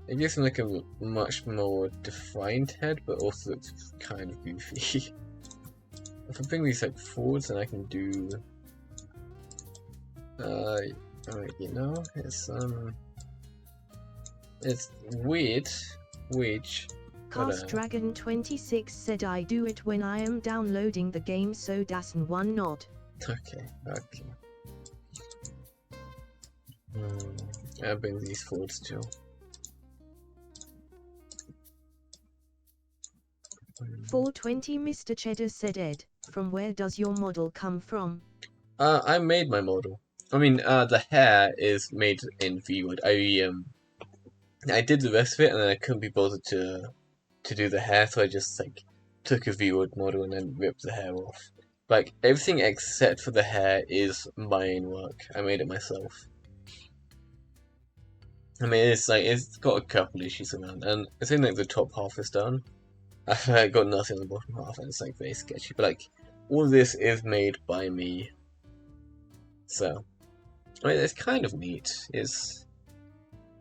It gives him like a much more defined head, but also it's kind of goofy. If I bring these like forwards, then I can do. It's weird, which. Cast Dragon 26 said I do it when I am downloading the game, so das one nod. Okay. I'll bring these forwards too. 420 Mr. Cheddar said Ed, from where does your model come from? I made my model. I mean, the hair is made in V-Wood. I did the rest of it, and then I couldn't be bothered to do the hair, so I just like took a V-Wood model and then ripped the hair off. Like everything except for the hair is my own work. I made it myself. I mean, it's got a couple issues around, and I think like the top half is done. I got nothing on the bottom half, and it's like very sketchy. But like all of this is made by me, so I mean it's kind of neat. It's,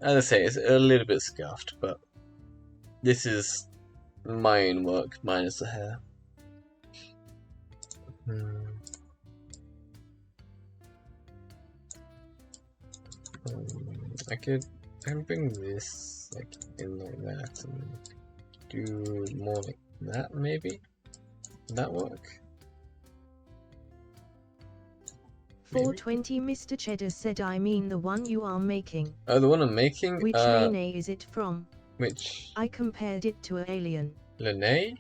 as I say, it's a little bit scuffed, but this is my own work, minus the hair. I can bring this like in like that and do more like that, maybe? Would that work? 420 Mr. Cheddar said I mean the one you are making. Oh, the one I'm making? Which Lene is it from? Which? I compared it to Alien. Lene?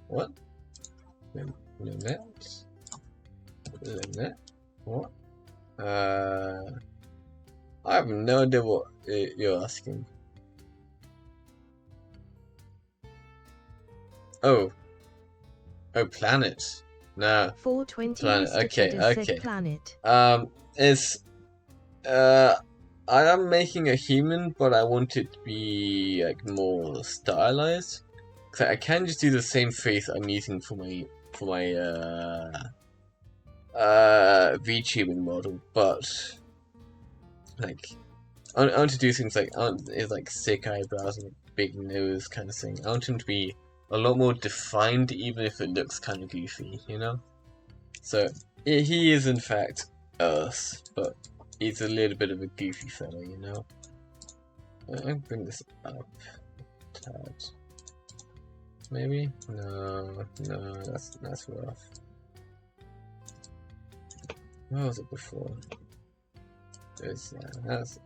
What? Lynette? Lynette? What? I have no idea what you're asking. Oh, planet. No. 420 Planet. Mr. Okay, Cheddar okay. said planet. It's I am making a human, but I want it to be like more stylized. Cause I can just do the same face I'm using for my VTubing model, but like I want to do things like is like sick eyebrows and a big nose kind of thing. I want him to be a lot more defined, even if it looks kind of goofy, you know. So he is in fact Earth, but he's a little bit of a goofy fellow, you know. I'll bring this up. Tad. Maybe? No, that's rough. What was it before? I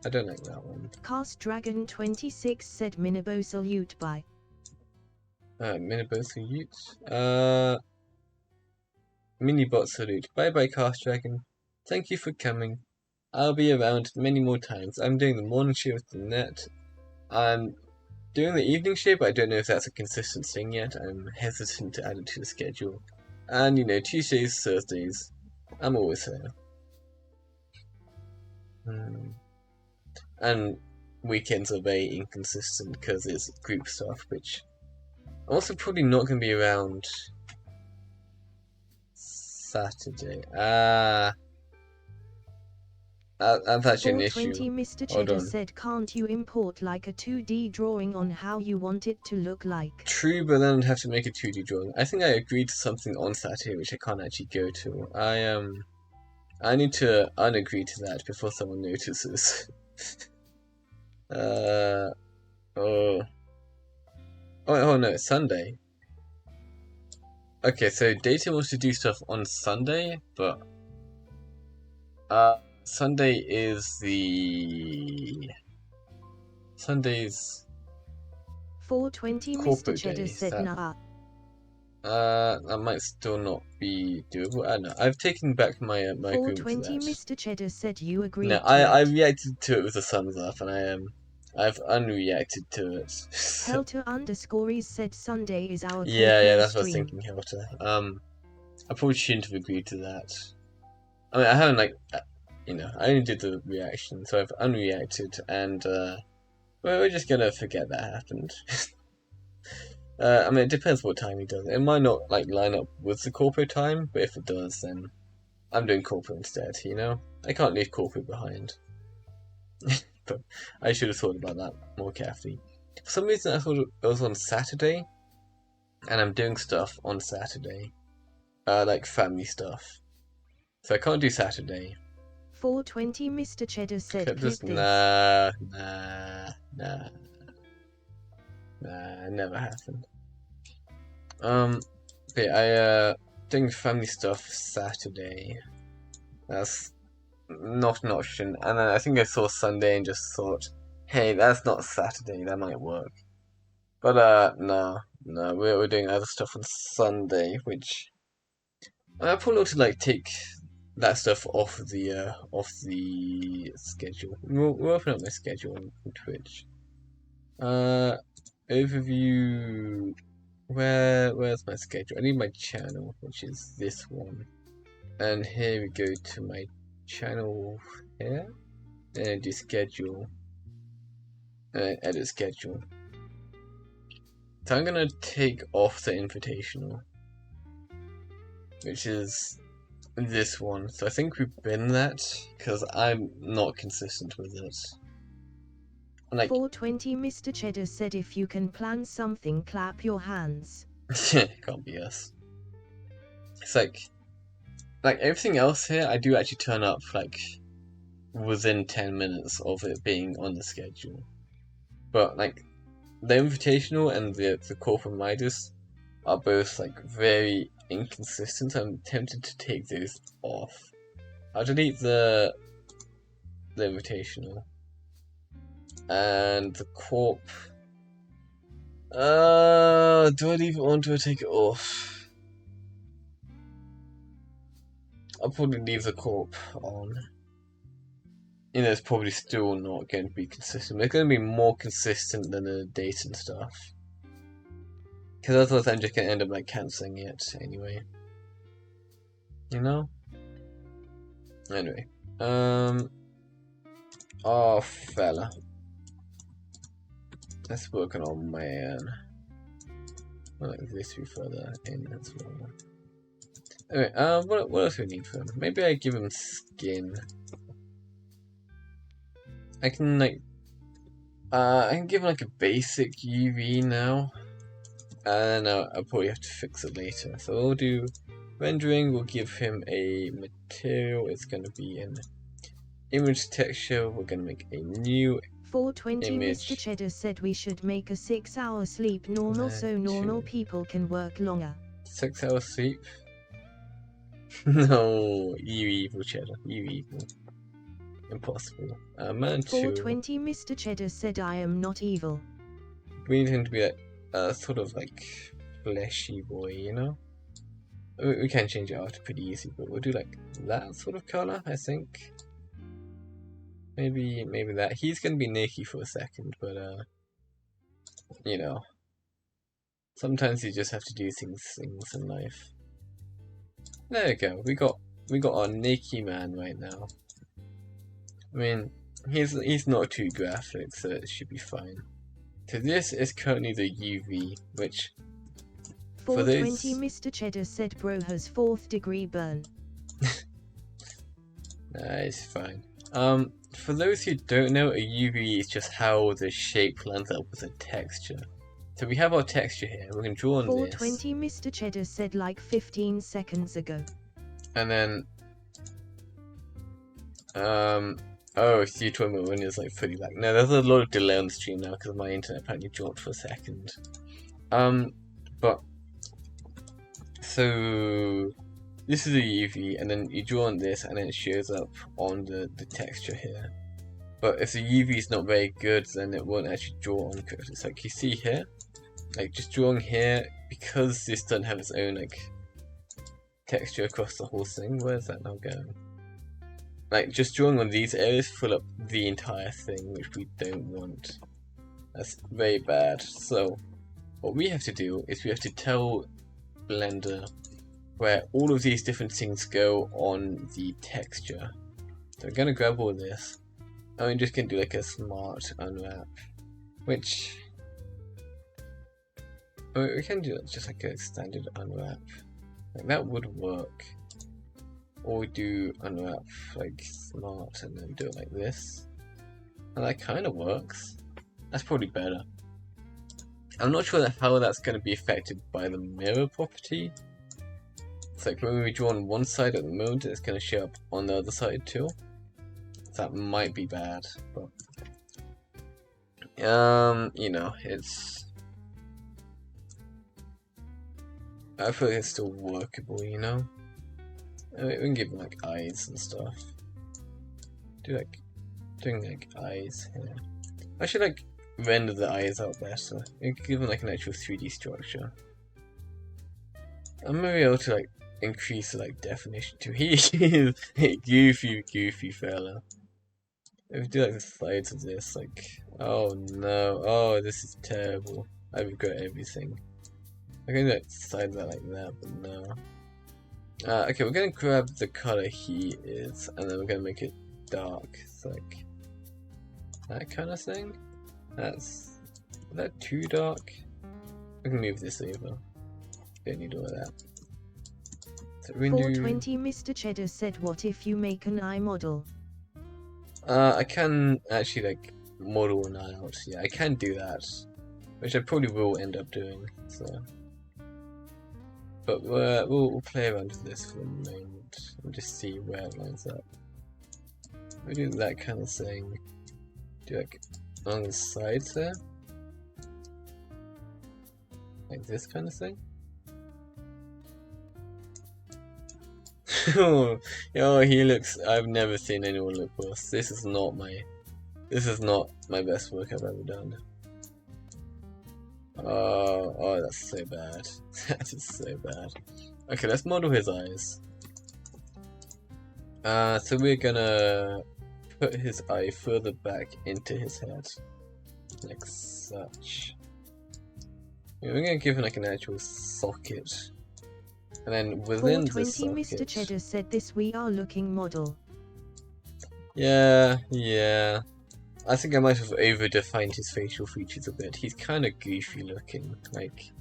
don't like that one. Cast Dragon 26 said Minibo salute by. Minibo salute? Minibot salute. Bye bye, Cast Dragon. Thank you for coming. I'll be around many more times. I'm doing the morning show with the net. I'm doing the evening show, but I don't know if that's a consistent thing yet. I'm hesitant to add it to the schedule. And you know, Tuesdays, Thursdays, I'm always there. And weekends are very inconsistent because it's group stuff, which I'm also probably not going to be around Saturday. That's actually an issue. 420 Mr. Cheddar said can't you import like a 2D drawing on how you want it to look like? True, but then I'd have to make a 2D drawing. I think I agreed to something on Saturday which I can't actually go to. I need to unagree to that before someone notices. Oh. Oh no, it's Sunday. Okay, so Data wants to do stuff on Sunday, but Sunday is the Sunday's 420 Mr. corporate Cheddar day. said That nah. that might still not be doable. I don't know. I've taken back my my agreement to 420 that. Mr. Cheddar said you No, agreed to I it. reacted to it with the thumbs up, and I've unreacted to it. Helter_is said Sunday is our Yeah, corporate that's what I was stream. thinking, Helter. I probably shouldn't have agreed to that. I mean, I haven't like, you know, I only did the reaction, so I've unreacted, and we're just gonna forget that happened. I mean, it depends what time he does it. It might not like line up with the corporate time, but if it does, then I'm doing corporate instead. You know, I can't leave corporate behind. But I should have thought about that more carefully. For some reason, I thought it was on Saturday, and I'm doing stuff on Saturday, like family stuff. So I can't do Saturday. 420 Mr. Cheddar said Clip clip this. this. Nah, it never happened. Okay, doing family stuff Saturday. That's not an option. And then I think I saw Sunday and just thought, hey, that's not Saturday. That might work. But no, we're doing other stuff on Sunday, which I probably ought to like take that stuff off the schedule. We'll open up my schedule on Twitch. Overview. Where's my schedule? I need my channel, which is this one. And here we go to my channel here. And do schedule. Edit schedule. So I'm gonna take off the invitational, which is this one. So I think we've bin that because I'm not consistent with it. Like 420 Mr. Cheddar said if you can plan something, clap your hands. can't be us. It's like everything else here, I do actually turn up like within 10 minutes of it being on the schedule. But like the invitational and the corporate Midas are both like very inconsistent. I'm tempted to take those off. I'll delete the invitational and the corp. Do I leave it on? Do I take it off? I'll probably leave the corp on. You know, it's probably still not going to be consistent. It's going to be more consistent than the date and stuff. Because otherwise I'm just going to end up like cancelling it anyway. You know? Anyway. Oh, fella. Let's work on our man. I'll like this be further in as well. Anyway, what else do we need for him? Maybe I give him skin. I can like I can give him like a basic UV now. And I'll probably have to fix it later. So we'll do rendering, we'll give him a material, it's gonna be an image texture, we're gonna make a new 420 image. Mr. Cheddar said we should make a 6-hour sleep normal so normal people can work longer. 6 hours sleep? No, you evil Cheddar, you evil. Impossible. Man 2. 420 Mr. Cheddar said I am not evil. We need him to be a sort of like fleshy boy, you know? We can change it out pretty easy, but we'll do like that sort of color, I think. Maybe that. He's gonna be naked for a second, but you know, sometimes you just have to do things in life. There we go. We got our naked man right now. I mean, he's not too graphic, so it should be fine. So this is currently the UV, which 420 Mr. Cheddar said bro has 4th degree burn. Nah, it's fine. For those who don't know, a UV is just how the shape lines up with a texture. So we have our texture here, we're going to draw on 420 this. Mr. Cheddar said like 15 seconds ago. And then Oh, so you're talking about when it's like fully back. No, there's a lot of delay on the stream now because my internet apparently dropped for a second. But so this is a UV, and then you draw on this, and then it shows up on the texture here. But if the UV is not very good, then it won't actually draw on correctly. It's like you see here, like just drawing here, because this doesn't have its own like texture across the whole thing. Where's that now going? Like just drawing on these areas fill up the entire thing, which we don't want. That's very bad. So what we have to do is we have to tell Blender where all of these different things go on the texture. So I'm gonna grab all this. I'm just gonna do like a smart unwrap, which we can do just like a standard unwrap. Like that would work. Or we do unwrap like smart and then do it like this. And that kind of works. That's probably better. I'm not sure how that's going to be affected by the mirror property. It's like when we draw on one side at the moment, it's going to show up on the other side too. That might be bad, but you know, it's. I feel like it's still workable, you know. I mean, we can give them like eyes and stuff. Doing like eyes here. I should like render the eyes out better. Give them like an actual 3D structure. I'm maybe able to like increase the like definition too. He is a goofy fella. If we do like the sides of this, like, oh no, oh this is terrible. I regret everything. I can do like side that like that, but no. Okay, we're gonna grab the color he is, and then we're gonna make it dark. It's like that kind of thing. Is that too dark? We can move this over. Don't need all of that. So 420 Mr. Cheddar said, what if you make an eye model? I can actually like model an eye out. Yeah, I can do that, which I probably will end up doing. So, but we'll play around with this for a moment and just see where it lines up. We do that kind of thing. Do like on the sides there, like this kind of thing. Oh, he looks. I've never seen anyone look worse. This is not my best work I've ever done. Oh, that's so bad. That is so bad. Okay, let's model his eyes. So we're gonna put his eye further back into his head, like such. We're gonna give him like an actual socket. And then within the socket... Mr. Cheddar said this we are looking model. Yeah. I think I might have over-defined his facial features a bit. He's kind of goofy looking, like...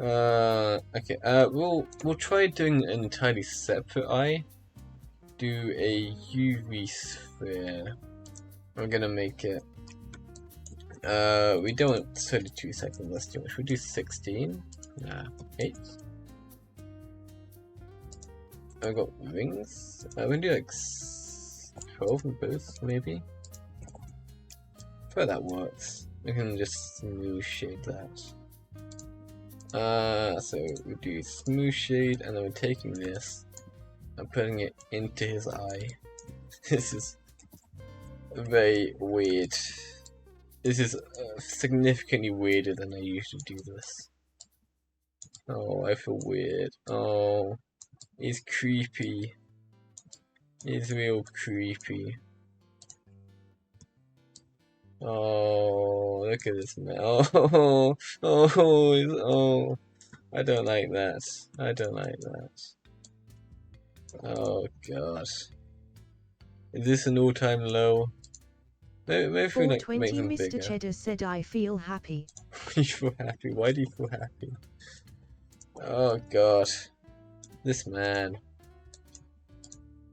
okay, we'll try doing an entirely separate eye. Do a UV sphere. I'm gonna make it... we don't want 32 seconds, that's too much. We'll do 16. Nah, 8. I've got rings. I'm gonna do like 12 in both, maybe. But that works. We can just smooth shade that. So we do smooth shade, and then we're taking this and putting it into his eye. This is very weird. This is significantly weirder than I usually do this. Oh, I feel weird. Oh, he's creepy. He's real creepy. Oh, look at this man. Oh, I don't like that. I don't like that. Oh, God. Is this an all-time low? Maybe if we like make them bigger. Mr. Cheddar said, I feel happy. You feel happy? Why do you feel happy? Oh God, this man.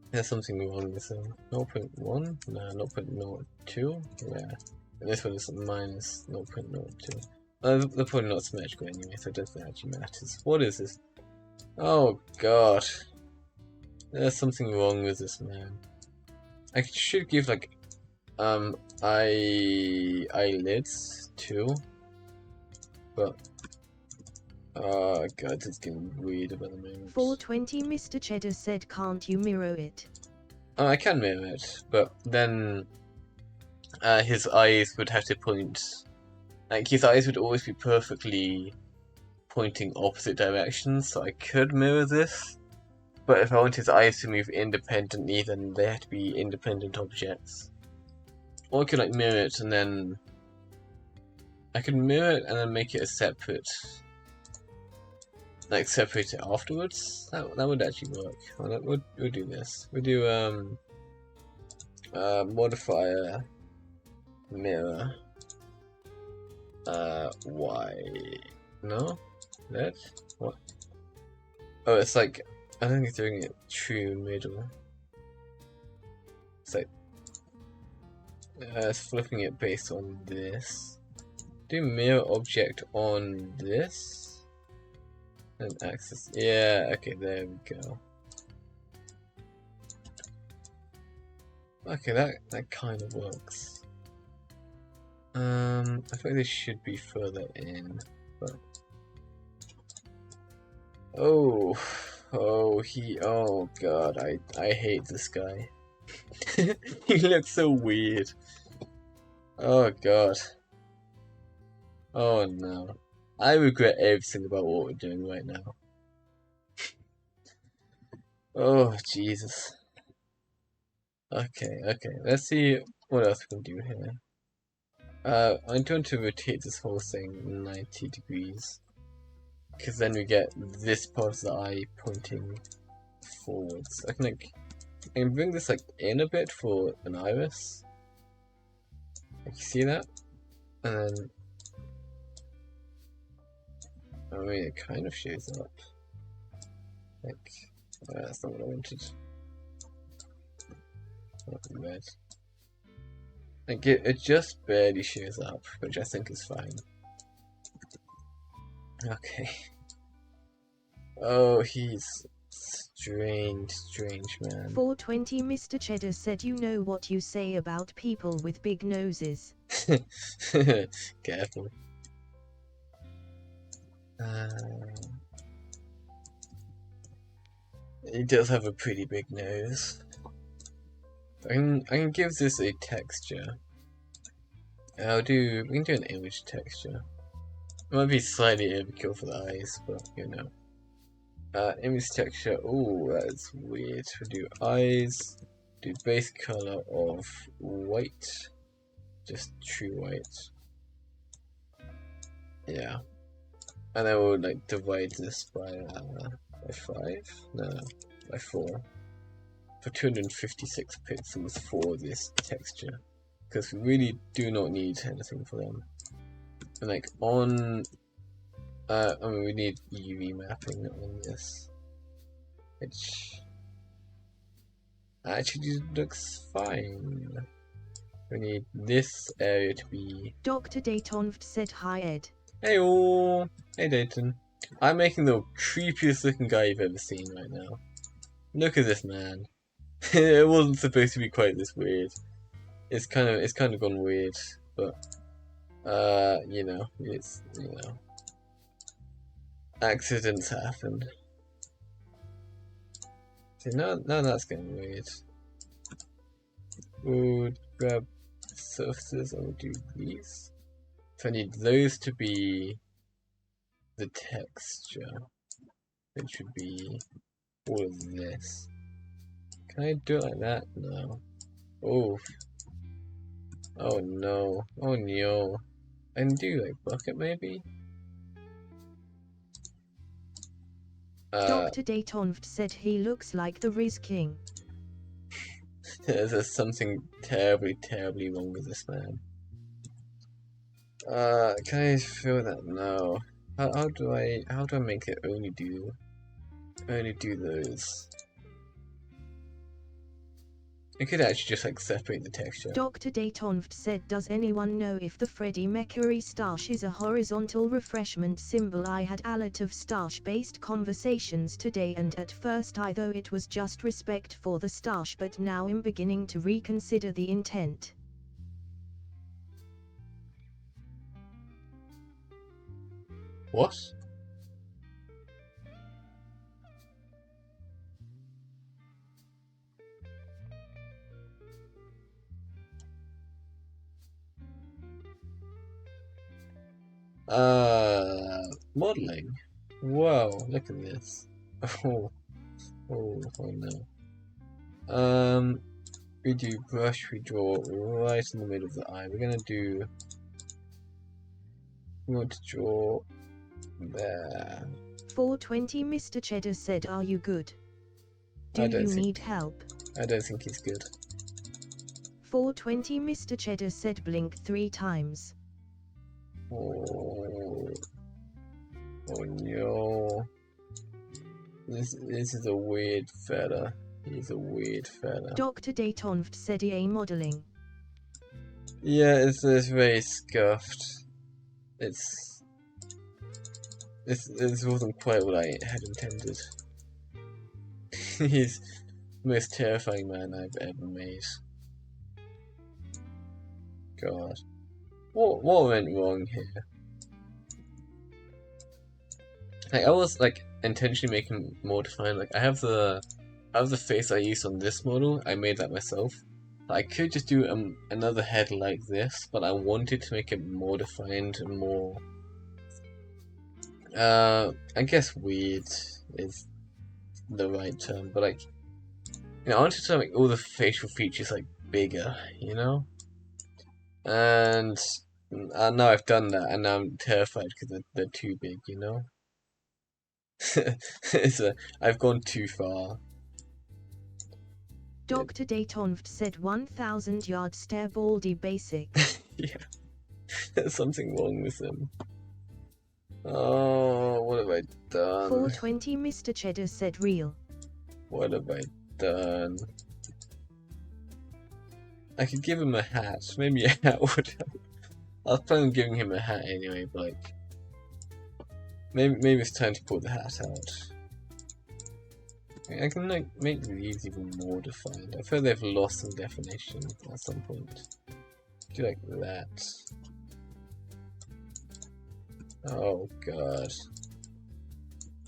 There's something wrong with him. 0.1? No, 0.02? Yeah. And this one is minus 0.02. They're probably not symmetrical anyway, so it doesn't actually matter. What is this? Oh God. There's something wrong with this man. I should give like eyelids too, but god, it's getting weird about the moment. 420 Mr. Cheddar said, can't you mirror it? Oh, I can mirror it, but then his eyes would have to point, like his eyes would always be perfectly pointing opposite directions, so I could mirror this, but if I want his eyes to move independently, then they have to be independent objects. Or I could like mirror it and then I could mirror it and then make it a separate, like separate it afterwards. That would actually work. We'll do this. We'll do modifier mirror y. No? That? What? Oh, it's like, I think it's doing it true middle. It's like, it's flipping it based on this. Do mirror object on this? And axis. Yeah, okay, there we go. Okay, that kind of works. I think this should be further in, but oh god, I hate this guy. He looks so weird. Oh god. Oh no. I regret everything about what we're doing right now. Oh Jesus. Okay, let's see what else we can do here. I'm going to rotate this whole thing 90 degrees. Because then we get this part of the eye pointing forwards. I can bring this like in a bit for an iris. Like, you see that? And then I mean it kind of shows up. Like, that's not what I wanted. Not red. Like it just barely shows up, which I think is fine. Okay. Oh, he's strange man. 420 Mr. Cheddar said, you know what you say about people with big noses. Careful. He does have a pretty big nose. I can give this a texture. We can do an image texture. It might be slightly overkill for the eyes, but you know. Image texture, ooh, that's weird. We'll do eyes, do base color of white, just true white. Yeah. And then we'll like divide this by 5? No, by 4. For 256 pixels for this texture. Because we really do not need anything for them. And like on I mean we need UV mapping on this. Which actually looks fine. We need this area to be Dr. Daytonvd said, hi Ed. Hey all! Hey Dayton. I'm making the creepiest looking guy you've ever seen right now. Look at this man. It wasn't supposed to be quite this weird. It's kind of gone weird, but you know, accidents happen. See, now that's getting weird. We'll grab surfaces and we'll do these. So I need those to be the texture, which would be all of this. Can I do it like that? No. Oh. Oh no. Oh no. I can do like bucket maybe? Dr. Daytonvd said he looks like the Riz King. There's something terribly wrong with this man. Can I feel that? No. How do I make it only do those? It could actually just like separate the texture. Dr. Daytonft said, does anyone know if the Freddie Mercury stash is a horizontal refreshment symbol? I had a lot of stash-based conversations today, and at first I thought it was just respect for the stash, but now I'm beginning to reconsider the intent. What? Modeling. Whoa, look at this. Oh no. We do brush, we draw right in the middle of the eye. We want to draw there. 420 Mr. Cheddar said, are you good? Do you need help? I don't think he's good. 420 Mr. Cheddar said, blink 3 times. Oh no. This is a weird fella. He's a weird fella. Dr. Daytonft said, EA modeling. Yeah, it's very scuffed. This wasn't quite what I had intended. He's the most terrifying man I've ever made. God. What went wrong here? Like, I was like intentionally making more defined. Like I have the face I used on this model. I made that myself. I could just do another head like this, but I wanted to make it more defined and more. I guess weird is the right term, but like, I wanted to make all the facial features like bigger, you know. And now I've done that, and now I'm terrified because they're too big, you know. I've gone too far. Dr. Daytonft said 1,000 yard stare baldy basic. Yeah, there's something wrong with him. Oh, what have I done? 420 Mr. Cheddar said real. What have I done? I could give him a hat. Maybe a hat would help. I was planning on giving him a hat anyway, but like, maybe it's time to pull the hat out. I can like make these even more defined. I feel they've lost some definition at some point. Do like that. Oh god.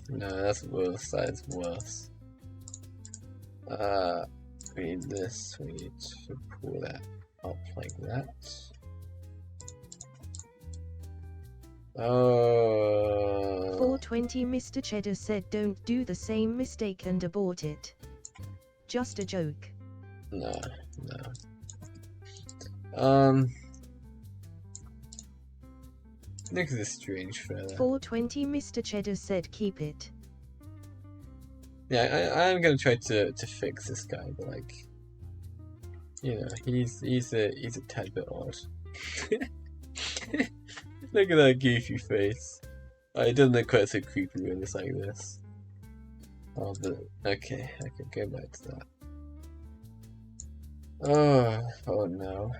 No, that's worse. That is worse. We need this. We need to pull that up like that. Oh. 420 Mr. Cheddar said, don't do the same mistake and abort it. Just a joke. No. Look at this strange fella. 420 Mr. Cheddar said, keep it. Yeah, I am gonna try to fix this guy, but like, you know, he's a tad bit odd. Look at that goofy face. It doesn't look quite so creepy when it's like this. Oh, but okay, I can go back to that. Oh no.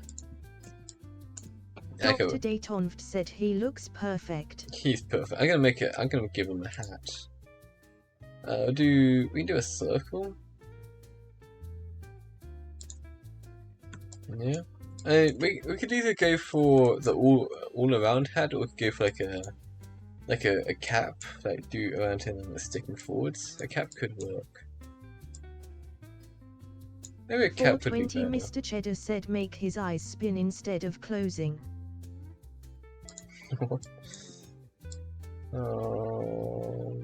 Dr. Daytonft said he looks perfect. He's perfect. I'm gonna give him a hat. We do a circle? Yeah. We could either go for the all around hat, or we could go for like a cap, like do around him and sticking forwards. A cap could work. Maybe a cap would be better. 420 Mr. Cheddar said make his eyes spin instead of closing. Oh,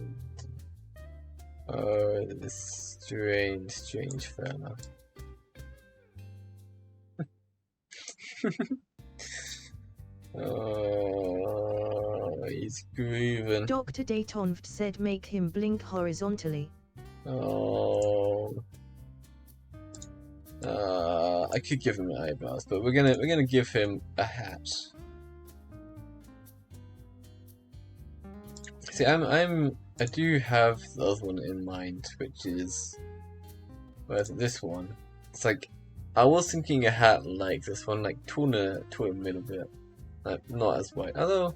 this strange fella. Oh, he's grooving. Dr. Daytonft said make him blink horizontally. Oh. I could give him eyebrows, but we're gonna give him a hat. See, I do have the other one in mind, which is, whereas this one, it's like I was thinking a hat like this one, like taller a little bit, like not as wide. Although,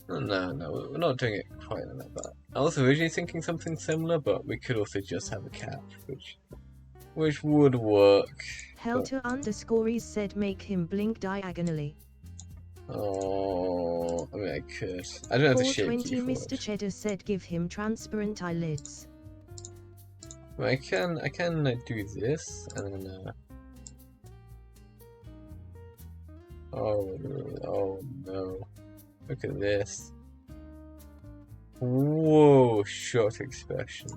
no, we're not doing it quite like that. I was originally thinking something similar, but we could also just have a cap, which would work. Helter_is said make him blink diagonally. Oh, I mean I could. I don't have the shape key 420 for Mr. it. Cheddar said give him transparent eyelids. Well, I can do this and then oh no. Look at this. Whoa, shocked expression.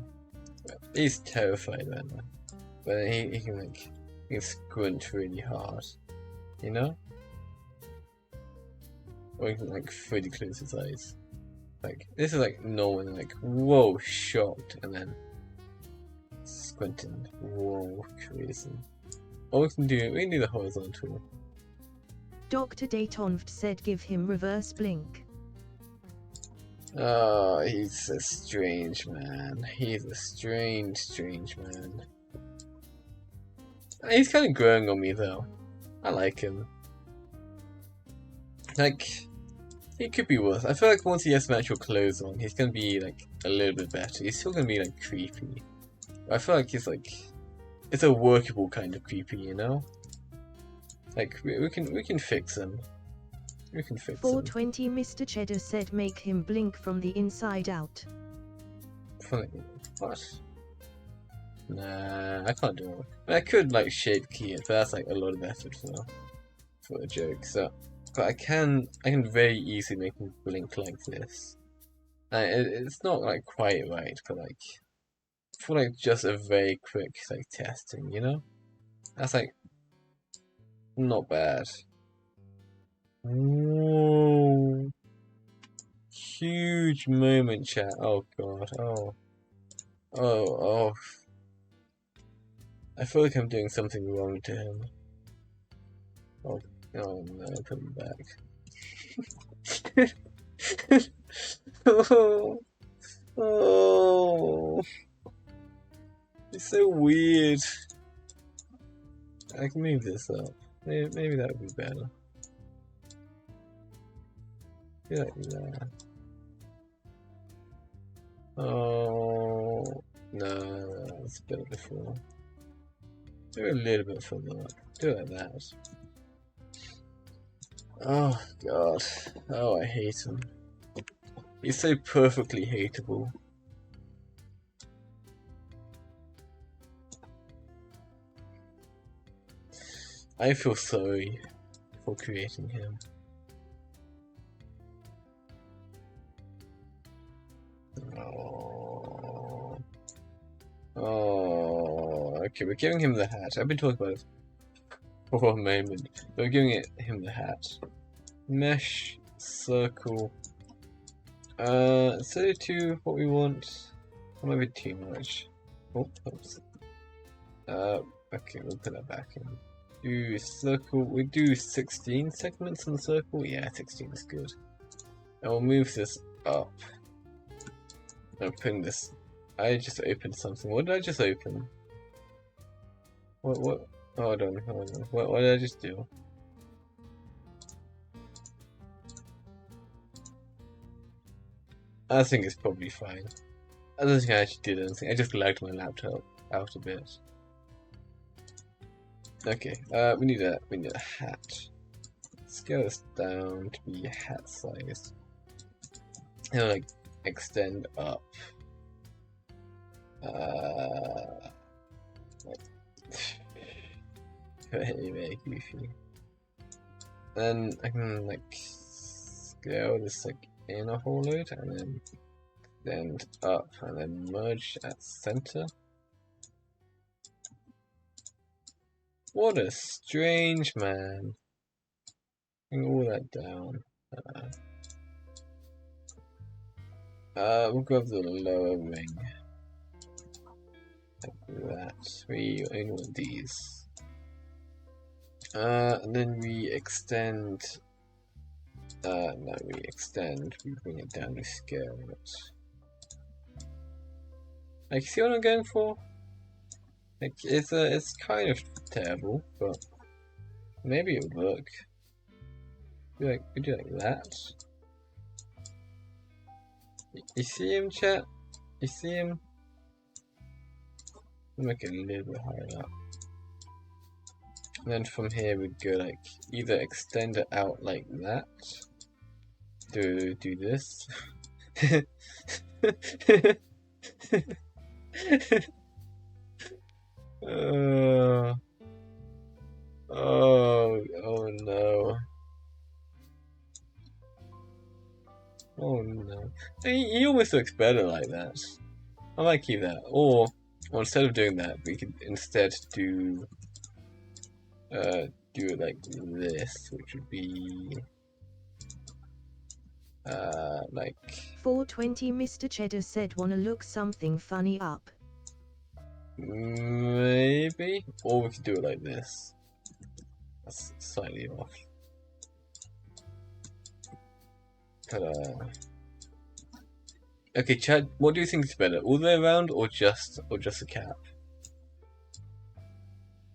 He's terrified right now. But he can squint really hard. You know? Or he can like fully close his eyes. Like this is like normal and like whoa, shocked and then squinting. Whoa, crazy. All we can do the horizontal. Dr. Daytonft said give him reverse blink. Oh, he's a strange man. He's a strange man. He's kind of growing on me though. I like him. Like, he could be worse. I feel like once he has some actual clothes on, he's gonna be like a little bit better. He's still gonna be like creepy. But I feel like he's like, it's a workable kind of creepy, you know? Like we can fix him. We can fix 420 Mr. Cheddar said make him blink from the inside out. What? Nah, I can't do it. I could like shape key it, but that's like a lot of effort for a joke. So, but I can very easily make him blink like this. It's not like quite right, but like for like just a very quick like testing, you know? That's like not bad. Whoa. Huge moment, chat. Oh god. Oh. I feel like I'm doing something wrong to him. Oh no, put him back. Oh, it's so weird. I can move this up. Maybe that would be better. Like that. Oh no, that's better before. Do a little bit further up. Do it like that. Oh god. Oh, I hate him. He's so perfectly hateable. I feel sorry for creating him. Oh, okay, we're giving him the hat. I've been talking about it for a moment. We're giving him the hat. Mesh, circle. 32, what we want. That might be too much. Oh, oops. Okay, we'll put that back in. Do circle. We do 16 segments in the circle. Yeah, 16 is good. And we'll move this up. I'm putting this. I just opened something. What did I just open? What? Hold on. What did I just do? I think it's probably fine. I don't think I actually did anything. I just lagged my laptop out a bit. Okay, we need a hat. Scale this down to be hat size. And like extend up. Very goofy. Then I can like scale this like in a whole load and then extend up and then merge at center. What a strange man. Bring all that down. We'll grab the lower ring. Like that. We only want these. And then we extend. No, we extend. We bring it down. We scale it. Like, see what I'm going for? Like, it's kind of terrible, but maybe it would work. We do like that. You see him, chat? You see him? Make it a little bit higher up. And then from here we'd go like either extend it out like that. Do this. Oh no. Oh no. He almost looks better like that. I might keep that. Or instead of doing that, we could instead do it like this, which would be like 420 Mr. Cheddar said wanna look something funny up. maybe, or we could do it like this. That's slightly off. But okay, Chad, what do you think is better, all the way around or just a cap?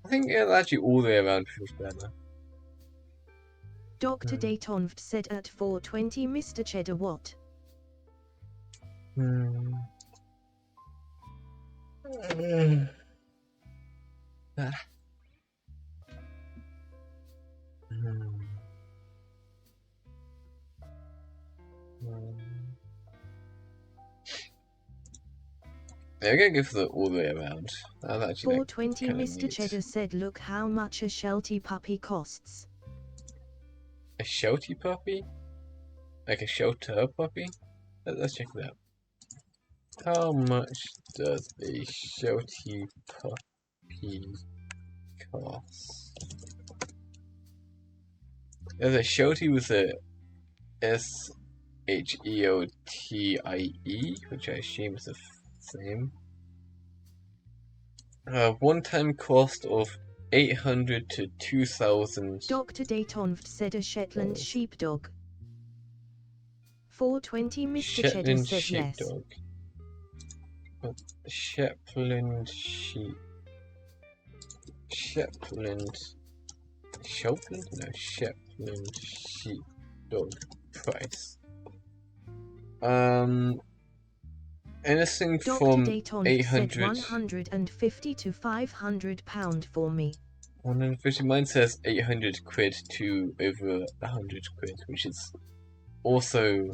I think actually all the way around feels better. Dr. Dayton said at 420 Mr. Cheddar what? Yeah, we're gonna go for the all the way around. That's actually 420 like, Mr. neat. Cheddar said look how much a Sheltie puppy costs. A Sheltie puppy? Like a shelter puppy? Let's check that out. How much does a Sheltie puppy cost? There's a Sheltie with a SHEOTIE, which I assume is the same. One-time cost of 800 to 2,000. Dr. Dayton said a Shetland sheepdog. 420 Mr. Cheddar said less. Shetland sheep. Shetland sheepdog price. Anything Dr. from Dayton 800. said 150 to 500 pound for me. 150. Mine says 800 quid to over 100 quid, which is also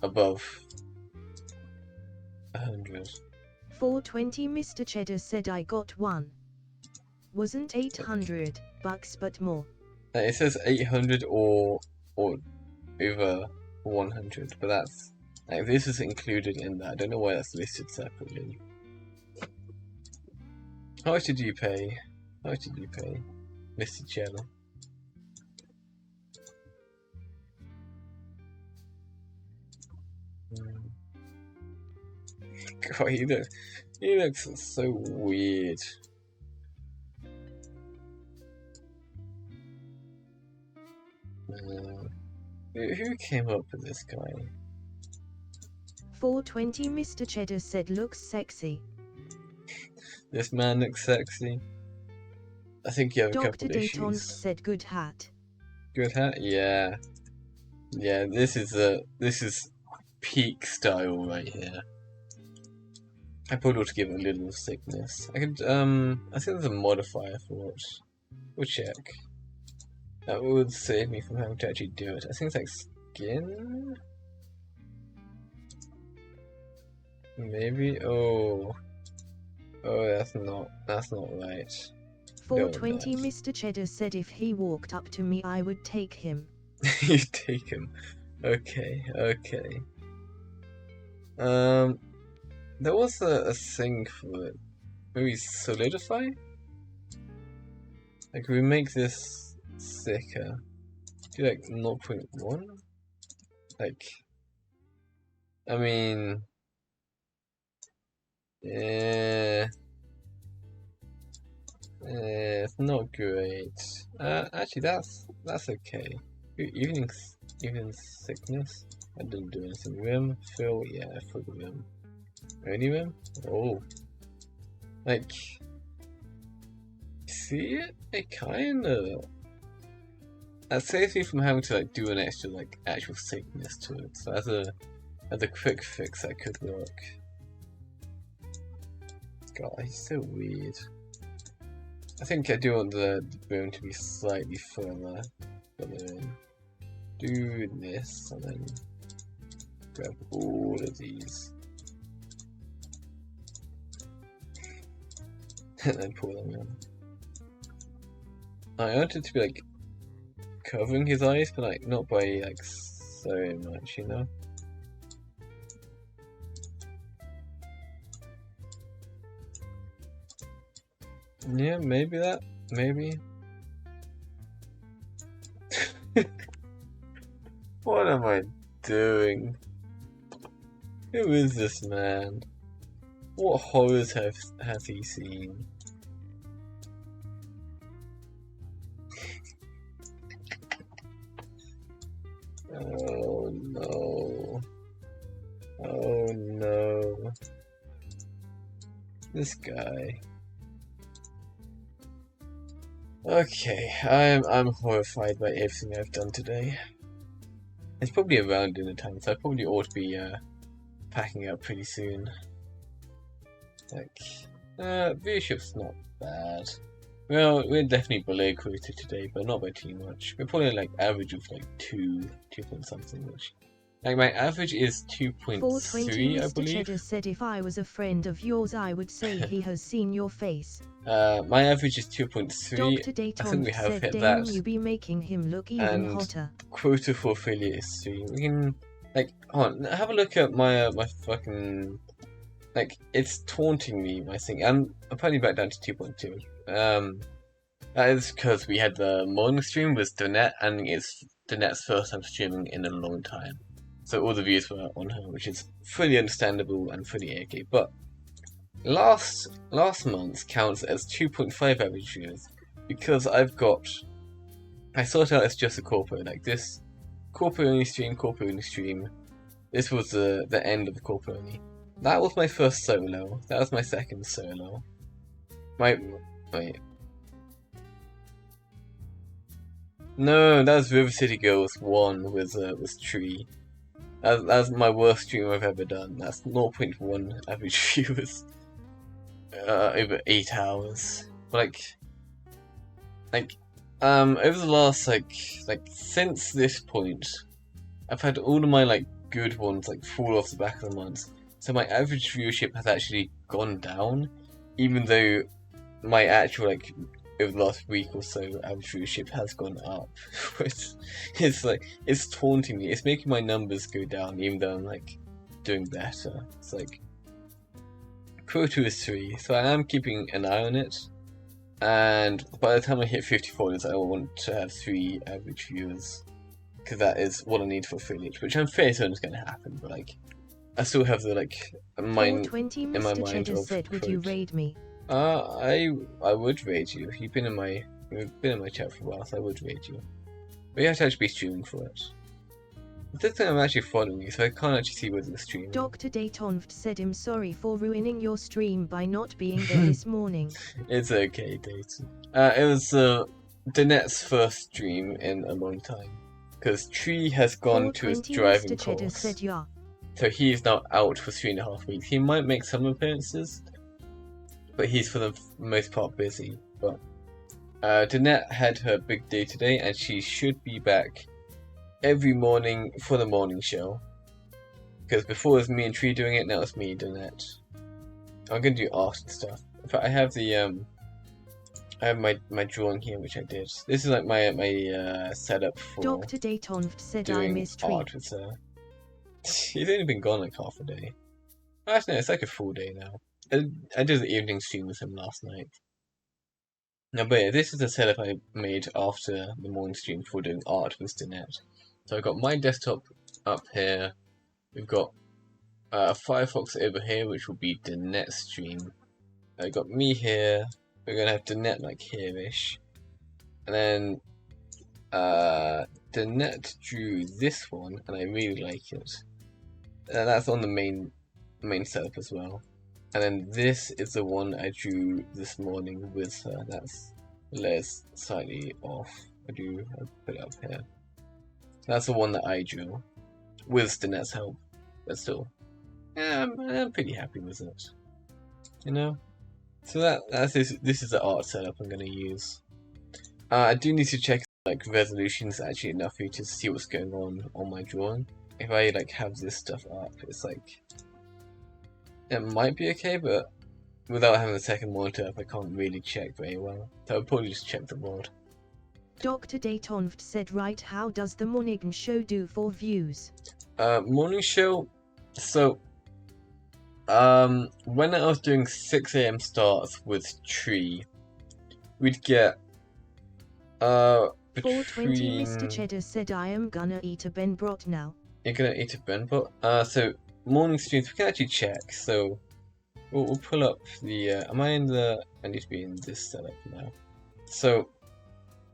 above 100. 420 Mr. Cheddar said I got one. Wasn't 800 bucks but more. It says 800 or over 100, but that's like this is included in that. I don't know why that's listed separately. How much did you pay? How much did you pay, Mr. Cheddar? God, he looks so weird. Who came up with this guy? 420 Mr. Cheddar said looks sexy. This man looks sexy. I think you have a couple Dr. of Dayton issues. said good hat. Good hat? Yeah. Yeah, this is peak style right here. I probably ought to give it a little thickness. I could I think there's a modifier for it. We'll check. That would save me from having to actually do it. I think it's like skin? Maybe? Oh, that's not right. 420 Mr. Cheddar said if he walked up to me I would take him. You take him. Okay. There was a thing for it. Maybe solidify? Like we make this thicker. Do like 0.1? Like, I mean, yeah, it's not great. Actually, that's okay. Even thickness. I didn't do anything. Rim, fill, yeah, for the rim. Only rim? Oh, like see it? It kinda... That saves me from having to like do an extra like actual thickness to it. So as a quick fix that could work. God, he's so weird. I think I do want the bone to be slightly further in. Do this and then grab all of these. And then pull them in. I want it to be like covering his eyes, but like not by like so much, you know? Yeah, maybe that. Maybe. What am I doing? Who is this man? What horrors has he seen? Oh no. Oh no. This guy. Okay, I'm horrified by everything I've done today. It's probably around dinner time, so I probably ought to be packing up pretty soon. Like, viewership's not bad. Well, we're definitely below quota today, but not by too much. We're probably like average of like 2 point something, which like my average is 2.3, 420 I Mr. believe. Cheddar said if I was a friend of yours I would say he has seen your face. My average is 2.3. Dr. I think Dayton we have said hit damn that. you be making him look even And hotter. quota for affiliate is 3. We can like hold on, have a look at my my fucking like it's taunting me, my thing. I'm putting back down to 2.2. That is because we had the morning stream with Donette, and it's Donette's first time streaming in a long time. So all the views were on her, which is fully understandable and fully okay. But last month counts as 2.5 average views because I sort out it's just a corporate, like this corporate only stream. This was the end of the corporate only. That was my first solo. That was my second solo. Wait. No, that was River City Girls 1 with Tree. That's my worst stream I've ever done. That's 0.1 average viewers. Over 8 hours. Over the last since this point, I've had all of my good ones fall off the back of the month. So my average viewership has actually gone down, even though my actual over the last week or so average viewership has gone up. It's taunting me. It's making my numbers go down, even though I'm doing better. It's quota is 3, so I am keeping an eye on it. And by the time I hit 50 followers, I want to have 3 average viewers, because that is what I need for affiliate, which I'm fairly certain is going to happen. But I still have the mind in my Mr. mind Cheddar of said, would you raid me? I would raid you. You've been in my chat for a while, so I would raid you. But you have to actually be streaming for it. This time I'm actually following you, so I can't actually see whether the stream. Dr. Dayton said I'm sorry for ruining your stream by not being there this morning. It's okay, Dayton. It was Danette's first stream in a long time, because Tree has gone to his driving Mr. Cheddar course. said yeah. So he is now out for 3.5 weeks. He might make some appearances, but he's for the most part busy. But Danette had her big day today, and she should be back every morning for the morning show. Because before it was me and Tree doing it, now it's me and Danette. I'm gonna do art and stuff. In fact, I have the I have my drawing here, which I did. This is my setup for Dr. Dayton said I doing miss Tree. art with her. He's only been gone half a day. Actually, no, it's a full day now. I did the evening stream with him last night. Now, but yeah, this is the setup I made after the morning stream for doing art with Danette. So I've got my desktop up here. We've got Firefox over here, which will be Danette's stream. I've got me here. We're gonna have Danette here-ish. And then Danette drew this one, and I really like it. That's on the main setup as well. And then this is the one I drew this morning with her. Let's slightly off. I put it up here. That's the one that I drew with Stinet's help, but still, yeah, I'm pretty happy with it. You know. So this is the art setup I'm gonna use. I do need to check like resolution's actually enough for you to see what's going on my drawing. If I like have this stuff up, it's like it might be okay, but without having the second monitor up, I can't really check very well. So I'll probably just check the mod. Dr. Daytonft said, right, how does the morning show do for views? Morning show. So, when I was doing 6 AM starts with Tree, we'd get between. 420 Mr. Cheddar said, I am gonna eat a Benbrot now. You're gonna eat a Benbrot? So morning streams we can actually check. So we'll pull up the. Am I in the? I need to be in this setup now. So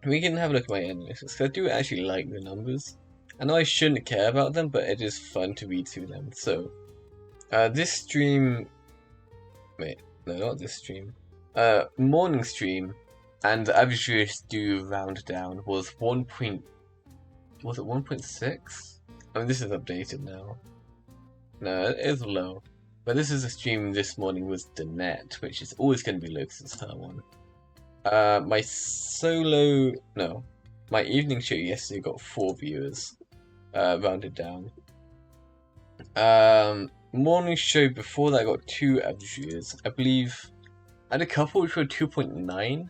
we can have a look at my analytics because I do actually like the numbers. I know I shouldn't care about them, but it is fun to read through them. So this stream. Wait, no, not this stream. Morning stream, and the average viewers do round down was 1. Was it 1.6? I mean, this is updated now. No, it is low. But this is a stream this morning with the net, which is always going to be low because it's her one. My evening show yesterday got 4 viewers, rounded down. Morning show before that got 2 average viewers. I believe I had a couple which were 2.9.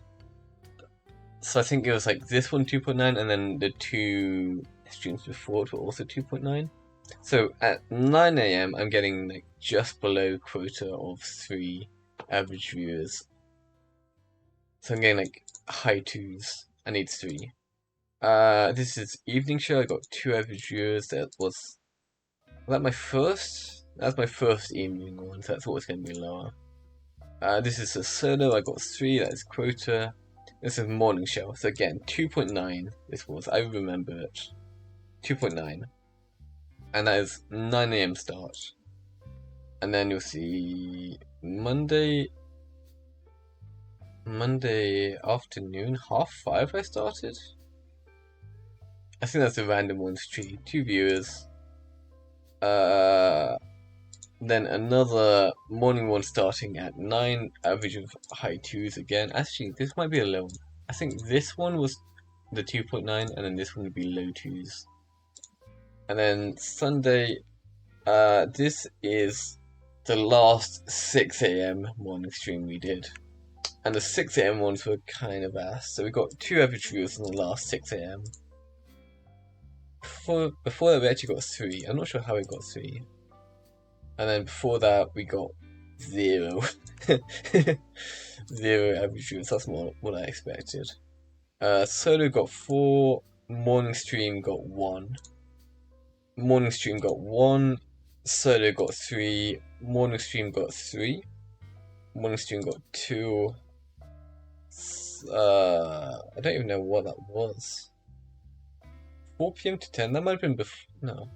So I think it was like this one 2.9, and then the 2 streams before it were also 2.9. So at 9 AM I'm getting like just below quota of 3 average viewers. So I'm getting like high 2s. I need 3. This is evening show. I got 2 average viewers. Was that my first? That's my first evening one, so that's always going to be lower. This is a solo. I got 3. That's quota. This is morning show. So again, 2.9. This was. I remember it. 2.9. And that is 9 AM start. And then you'll see Monday afternoon, 5:30 I started. I think that's a random one stream. 2 viewers. Then another morning one starting at 9, average of high 2s again. Actually, this might be a low one. I think this one was the 2.9, and then this one would be low 2s. And then Sunday, this is the last 6 AM morning stream we did. And the 6 AM ones were kind of ass. So we got 2 average viewers in the last 6 AM. Before that we actually got 3. I'm not sure how we got 3. And then before that we got 0. 0 average viewers. That's more what I expected. Solo got 4. Morning stream got 1. Morning stream got 1. Solo got 3. Morning stream got 3. Morning stream got 2. I don't even know what that was. 4 PM to 10? That might have been before. No.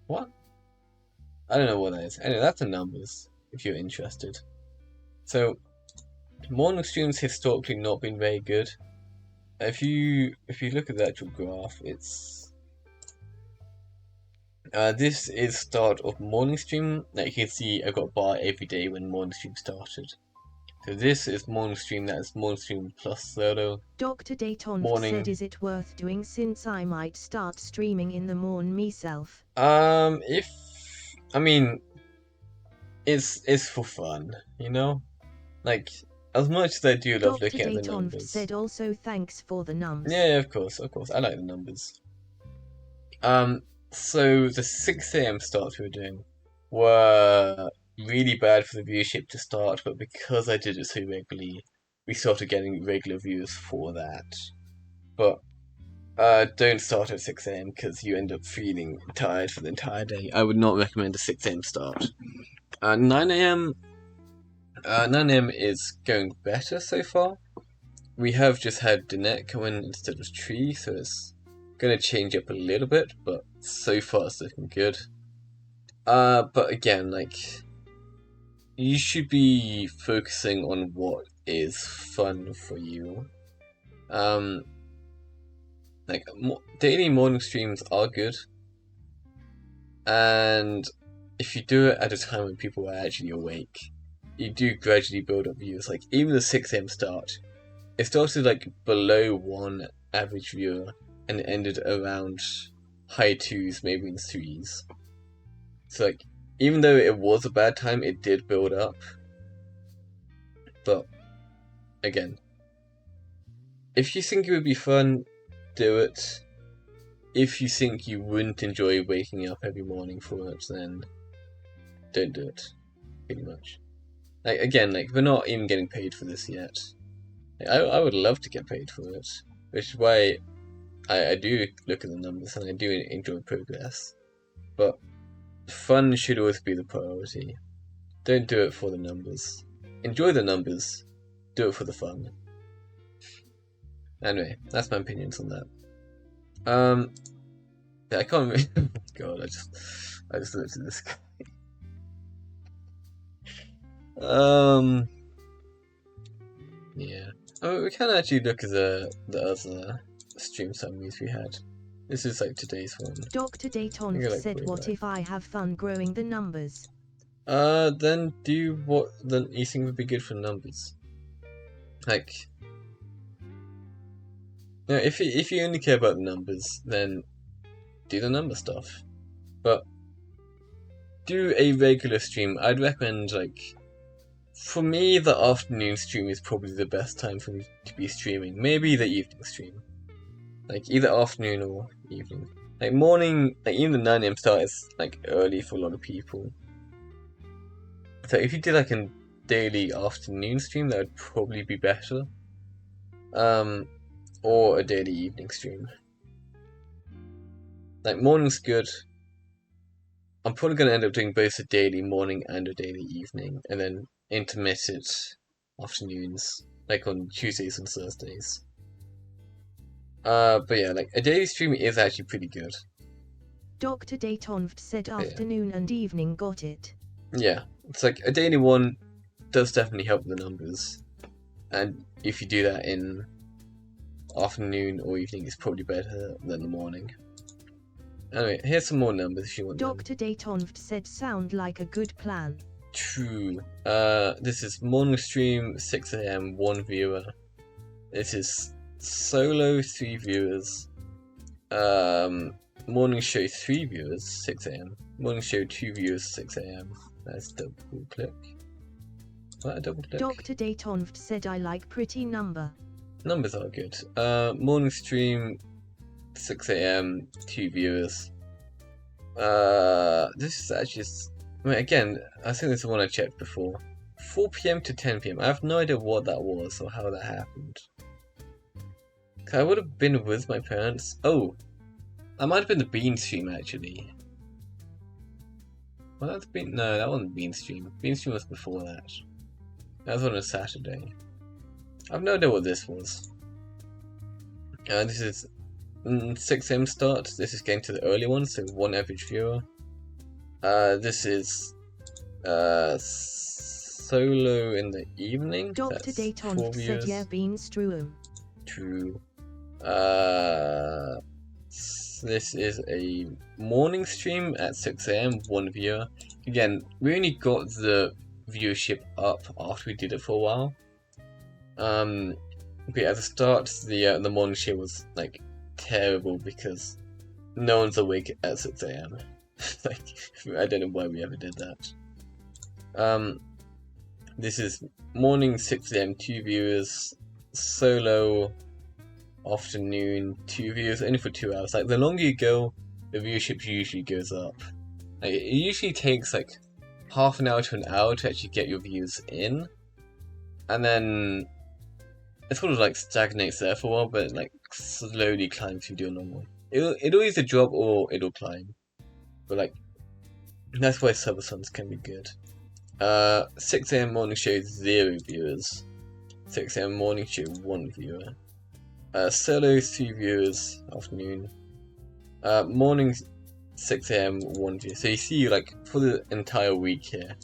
What? I don't know what that is. Anyway, that's the numbers, if you're interested. So, morning streams historically not been very good. If you look at the actual graph, it's this is start of morning stream. Like you can see, I got a bar every day when morning stream started. So this is morning stream. That's morning stream plus solo. Dr. Dayton said, is it worth doing since I might start streaming in the morn myself? It's for fun, you know? Like, as much as I do love looking at the numbers. Dr. Dayton said also thanks for the numbers. Yeah, of course. I like the numbers. So the 6 AM starts we were doing were really bad for the viewership to start, but because I did it so regularly, we started getting regular views for that. But don't start at 6 AM because you end up feeling tired for the entire day. I would not recommend a 6 AM start. 9 AM is going better so far. We have just had Dinette come in instead of Tree, so it's gonna change up a little bit, but so far it's looking good. But again, like, you should be focusing on what is fun for you. Like daily morning streams are good, and if you do it at a time when people are actually awake, you do gradually build up views. Like even the 6 a.m. start, it started like below 1 average viewer and it ended around high 2s, maybe in 3s. So like even though it was a bad time, it did build up. But again, if you think it would be fun, do it. If you think you wouldn't enjoy waking up every morning for it, then don't do it. Pretty much. Like again, like we're not even getting paid for this yet. Like, I would love to get paid for it, which is why I do look at the numbers and I do enjoy progress. But fun should always be the priority. Don't do it for the numbers. Enjoy the numbers. Do it for the fun. Anyway, that's my opinions on that. Yeah, I can't really... God, I just looked at this guy. Yeah. Oh, we can actually look at the other stream summaries we had. This is like today's one. Dr. Dayton said, what if I have fun growing the numbers? Then do what then you think would be good for numbers. Like, you know, if you only care about the numbers, then do the number stuff. But do a regular stream. I'd recommend, like, for me, the afternoon stream is probably the best time for me to be streaming. Maybe the evening stream. Like, either afternoon or evening. Like, morning, like, even the 9 a.m. start is, like, early for a lot of people. So if you did, like, a daily afternoon stream, that would probably be better. Or a daily evening stream. Like, morning's good. I'm probably going to end up doing both a daily morning and a daily evening, and then intermittent afternoons, like on Tuesdays and Thursdays. But yeah, like a daily stream is actually pretty good. Dr. Dayton said afternoon and evening got it. Yeah, it's like a daily one does definitely help the numbers, and if you do that in afternoon or evening, it's probably better than the morning. Anyway, here's some more numbers if you want. Dr. Dayton said sound like a good plan. True. This is morning stream, 6 a.m., 1 viewer. This is solo, 3 viewers. Morning show, 3 viewers, 6 a.m. Morning show, 2 viewers, 6 a.m. That's double click. What, a double click? Dr. Dayton said I like pretty number. Numbers are good. Morning stream, 6 a.m., 2 viewers. This is actually... I mean, again, I think this is the one I checked before. 4 p.m. to 10 p.m. I have no idea what that was or how that happened. I would have been with my parents. Oh, that might have been the Bean stream actually. Well, that's been no, that wasn't Bean stream. Bean stream was before that. That was on a Saturday. I have no idea what this was. This is 6 a.m. start. This is getting to the early one, so 1 average viewer. This is solo in the evening. Dr. Dayton said yeah, Bean stream. True. This is a morning stream at 6 a.m. 1 viewer. Again, we only got the viewership up after we did it for a while. But at the start, the morning show was like terrible because no one's awake at 6 a.m. Like, I don't know why we ever did that. This is morning 6 a.m. 2 viewers, solo afternoon 2 viewers, only for 2 hours. Like, the longer you go, the viewership usually goes up. Like, it usually takes like half an hour to an hour to actually get your views in, and then it sort of like stagnates there for a while, but like slowly climbs if you do a normal. It'll either drop or it'll climb. But like, that's why subathons can be good. 6 a.m. morning show, 0 viewers. 6 a.m. morning show, 1 viewer. Solo, 3 viewers, afternoon. Morning, 6 a.m., 1 viewer. So you see, like, for the entire week here,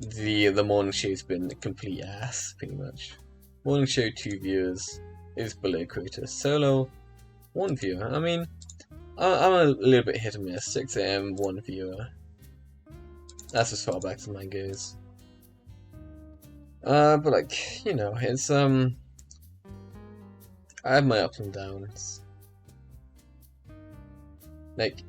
the morning show's been a complete ass, pretty much. Morning show, 2 viewers. is below quota. Solo, 1 viewer. I mean, I'm a little bit hit and miss. 6 AM, 1 viewer. That's as far back as mine goes. But like, you know, it's I have my ups and downs. Like,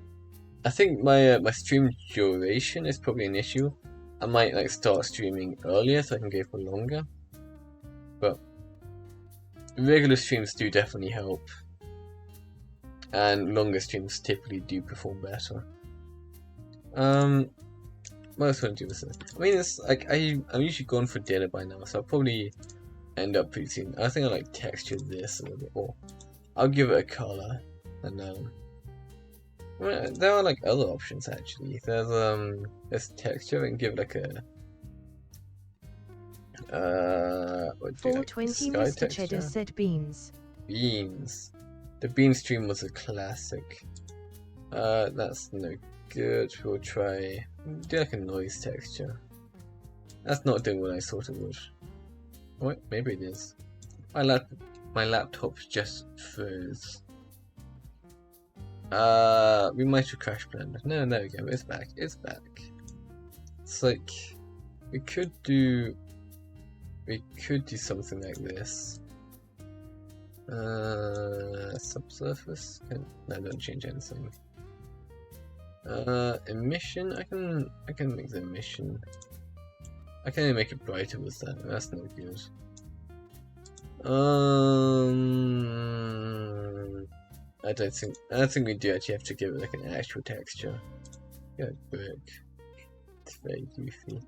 I think my my stream duration is probably an issue. I might like start streaming earlier so I can go for longer. But regular streams do definitely help, and longer streams typically do perform better. What else want to do with this? I mean, it's like I'm usually gone for dinner by now, so I'll probably end up pretty soon. I think I like texture this a little bit more. I'll give it a color, and well, there are like other options actually. There's texture. I can give it like a 420 like Mr. Cheddar said beans. Beans. The bean stream was a classic. That's no good. We'll try do like a noise texture. That's not doing what I thought it would. Oh, wait, maybe it is. My laptop just froze. We might have crash planned. No, there we go. It's back. It's back. It's like we could do something like this. Subsurface. No, don't change anything. Emission. I can make the emission. I can only make it brighter with that. That's no good. I don't think we do actually have to give it like an actual texture. Yeah, brick. It's very goofy.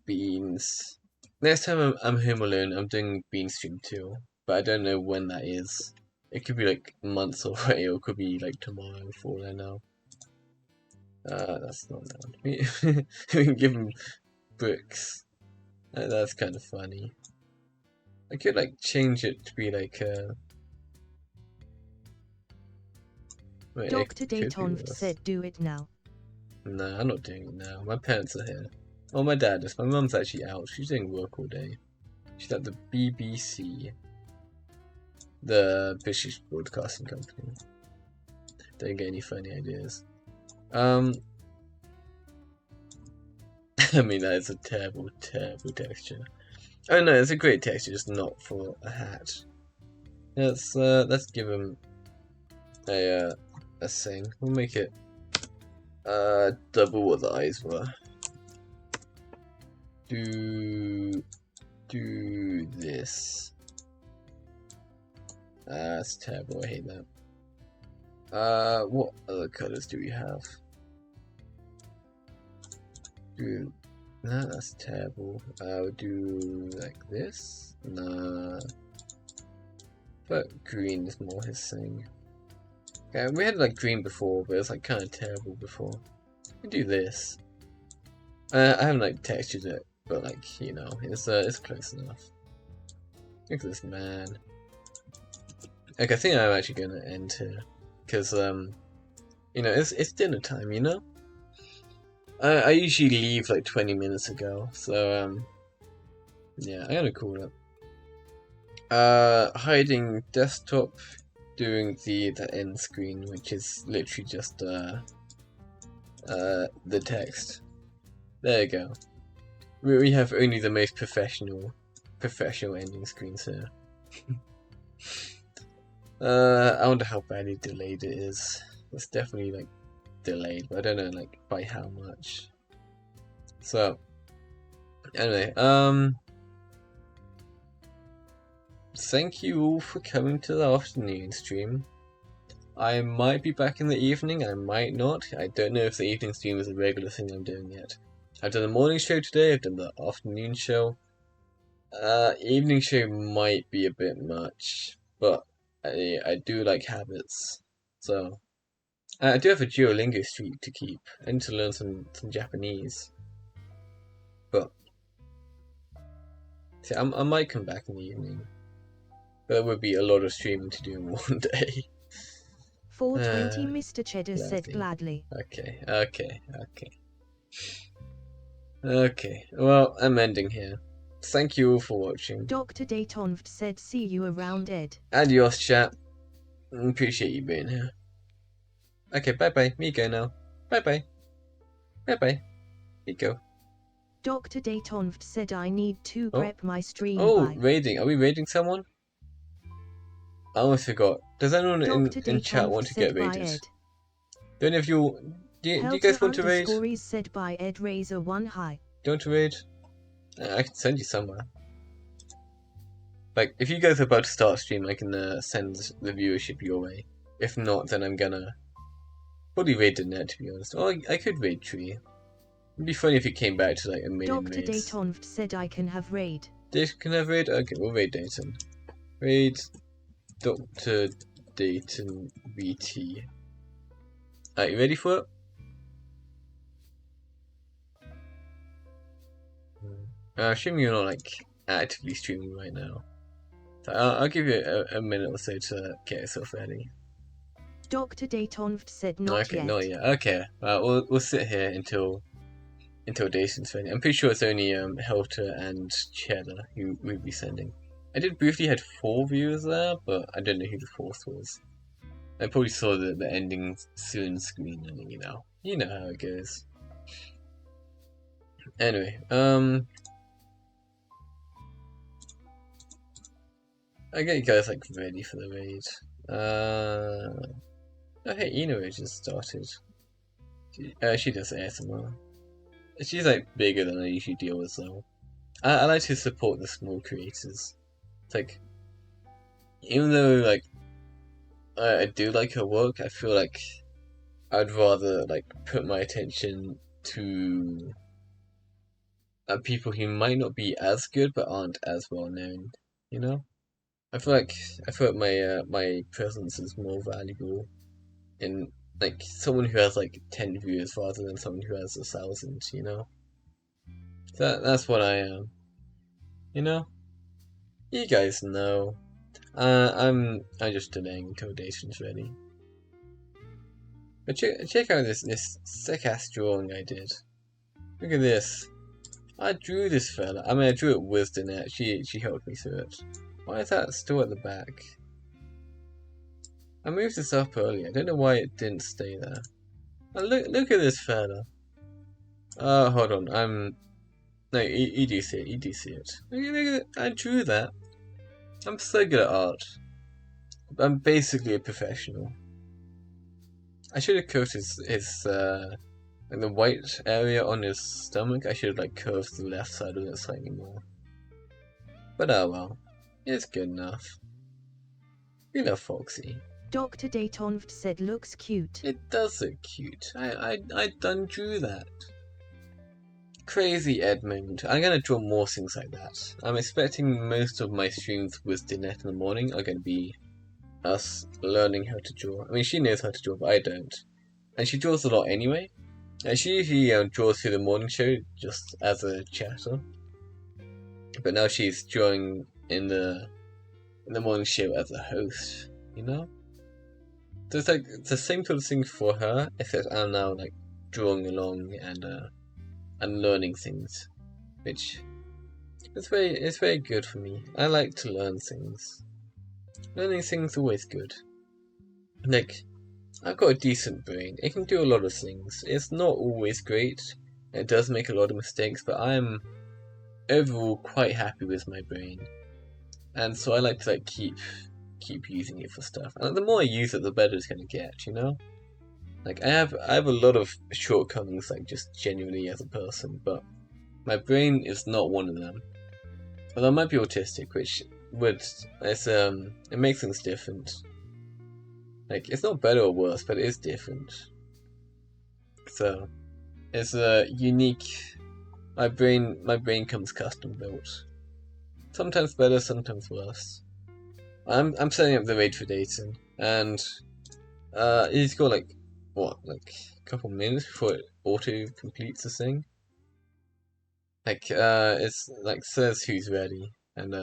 Beans. Next time I'm home alone, I'm doing bean stream too, but I don't know when that is. It could be like months away, or it could be like tomorrow for all I know. That's not loud. We can give him bricks. That's kind of funny. I could like change it to be like wait, Dr. Dayton said do it now. No, I'm not doing it now. My parents are here. Well, my dad is. My mum's actually out. She's doing work all day. She's at the BBC. The British Broadcasting Company. Don't get any funny ideas. I mean, that is a terrible, terrible texture. Oh no, it's a great texture, just not for a hat. Let's give him a thing. We'll make it double what the eyes were. Do this. That's terrible. I hate that. What other colors do we have? That's terrible. We'll do like this. Nah. But green is more his thing. Okay, we had like green before, but it's like kind of terrible before. We do this. I haven't like textured it, but like, you know, it's close enough. Look at this man. Okay, I think I'm actually gonna end here, cause you know, it's dinner time, you know. I usually leave like 20 minutes ago, so yeah, I'm gonna call it. Hiding desktop, doing the end screen, which is literally just the text. There you go. We have only the most professional ending screens here. I wonder how badly delayed it is. It's definitely like delayed, but I don't know like by how much. So anyway, thank you all for coming to the afternoon stream. I might be back in the evening, I might not. I don't know if the evening stream is a regular thing I'm doing yet. I've done the morning show today, I've done the afternoon show. Evening show might be a bit much, but I do like habits. So I do have a Duolingo streak to keep. I need to learn some Japanese. But see, I might come back in the evening. But there would be a lot of streaming to do in one day. 420 Mr. Cheddar said gladly. Okay. Well, I'm ending here. thank you all for watching. Dr. Daytonft said see you around, Ed. Adios, chat. Appreciate you being here. Okay, bye-bye. Me go now. Bye-bye. Bye-bye. Me go. Dr. Daytonft said I need to Oh. prep my stream Oh, by. raiding. Are we raiding someone? I almost forgot. Does anyone in chat want to get raided? Do any of you... Do you guys want to raid? Stories said by Ed Razor 1 high. Do you want to raid? I can send you somewhere. Like, if you guys are about to start a stream, I can send the viewership your way. If not, then I'm gonna probably raid the net, to be honest. Or I could raid Tree. It'd be funny if it came back to like a million Dr. raids. Daytonft said I can have raid. Can I have raid? Okay, we'll raid Dayton. Raid Dr. Dayton VT. Are you ready for it? I assume you're not like actively streaming right now. So I'll give you a minute or so to get yourself ready. Dr. Daytonft said not yet. Not yet. Okay, we'll sit here until Dayton's ready. I'm pretty sure it's only Helter and Cheddar who we'll be sending. I did briefly had 4 viewers there, but I don't know who the 4th was. I probably saw the ending soon screen, and you know how it goes. Anyway, I get you guys like ready for the raid. Oh hey, Ino just started. She does ASMR. She's like bigger than I usually deal with, though. I like to support the small creators. It's like, even though like I do like her work, I feel like I'd rather like put my attention to people who might not be as good but aren't as well known. You know, I feel like my presence is more valuable in like someone who has like 10 viewers rather than someone who has 1,000. You know, that's what I am. You know, you guys know. I'm just delaying until Dayton's ready. But check out this sick ass drawing I did. Look at this. I drew this fella. I mean, I drew it with the net. She helped me through it. Why is that still at the back? I moved this up earlier. I don't know why it didn't stay there. And look at this fella. Hold on. No, you do see it. You do see it. Look at it. I drew that. I'm so good at art. I'm basically a professional. I should have curved his like the white area on his stomach. I should have like curved the left side of it slightly more. But oh well, it's good enough. We love Foxy. Dr. Daytonft said looks cute. It does look cute. I done drew that. Crazy Edmund. I'm gonna draw more things like that. I'm expecting most of my streams with Dinette in the morning are gonna be us learning how to draw. I mean, she knows how to draw, but I don't. And she draws a lot anyway. And she usually draws through the morning show just as a chatter. But now she's drawing in the morning show as a host, you know? So it's like it's the same sort of thing for her, except I'm now like drawing along and learning things, which it's very good for me. I like to learn things. Learning things is always good. Like, I've got a decent brain. It can do a lot of things. It's not always great. It does make a lot of mistakes, but I'm overall quite happy with my brain. And so I like to like keep using it for stuff. And the more I use it, the better it's gonna get, you know? Like I have a lot of shortcomings, like just genuinely as a person, but my brain is not one of them. Although I might be autistic, which it makes things different. Like it's not better or worse, but it is different. So it's a unique. My brain comes custom built. Sometimes better, sometimes worse. I'm setting up the raid for Dayton, and he's got like a couple minutes before it auto completes the thing. Like it's like says who's ready, and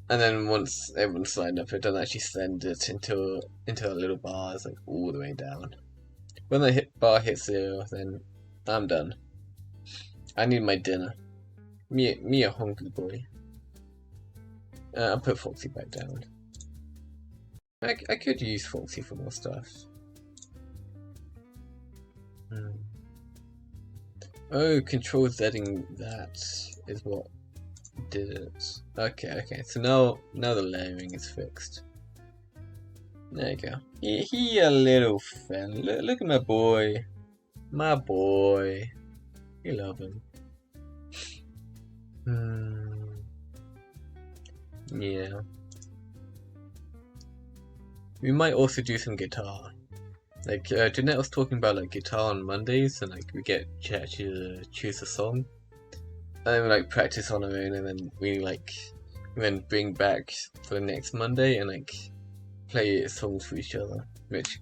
then once everyone's signed up, it doesn't actually send it into a little bar. It's like all the way down. When the bar hits 0, then I'm done. I need my dinner. Me a hungry boy. I'll put Foxy back down. I could use Foxy for more stuff. Oh, control Zing that is what did it. Okay. So now the layering is fixed. There you go. He a little fan. Look at my boy. My boy. You love him. Yeah. We might also do some guitar. Like, Jeanette was talking about like guitar on Mondays, and like we get Chat to choose a song, and then we like practice on our own, and then we then bring back for the next Monday and like play songs for each other. Which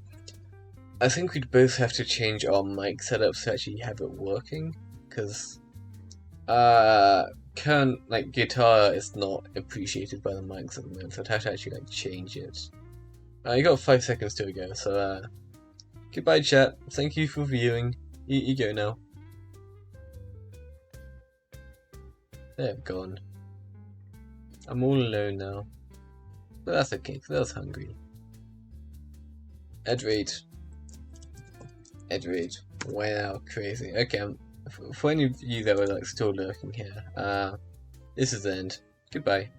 I think we'd both have to change our mic setup to actually have it working, because current like guitar is not appreciated by the mics at the moment, so I'd have to actually like change it. You got 5 seconds to go, so goodbye chat, thank you for viewing, you go now. They're gone. I'm all alone now. But that's okay, because I was hungry. Edward. Wow, crazy. Okay, for any of you that were like still lurking here, this is the end. Goodbye.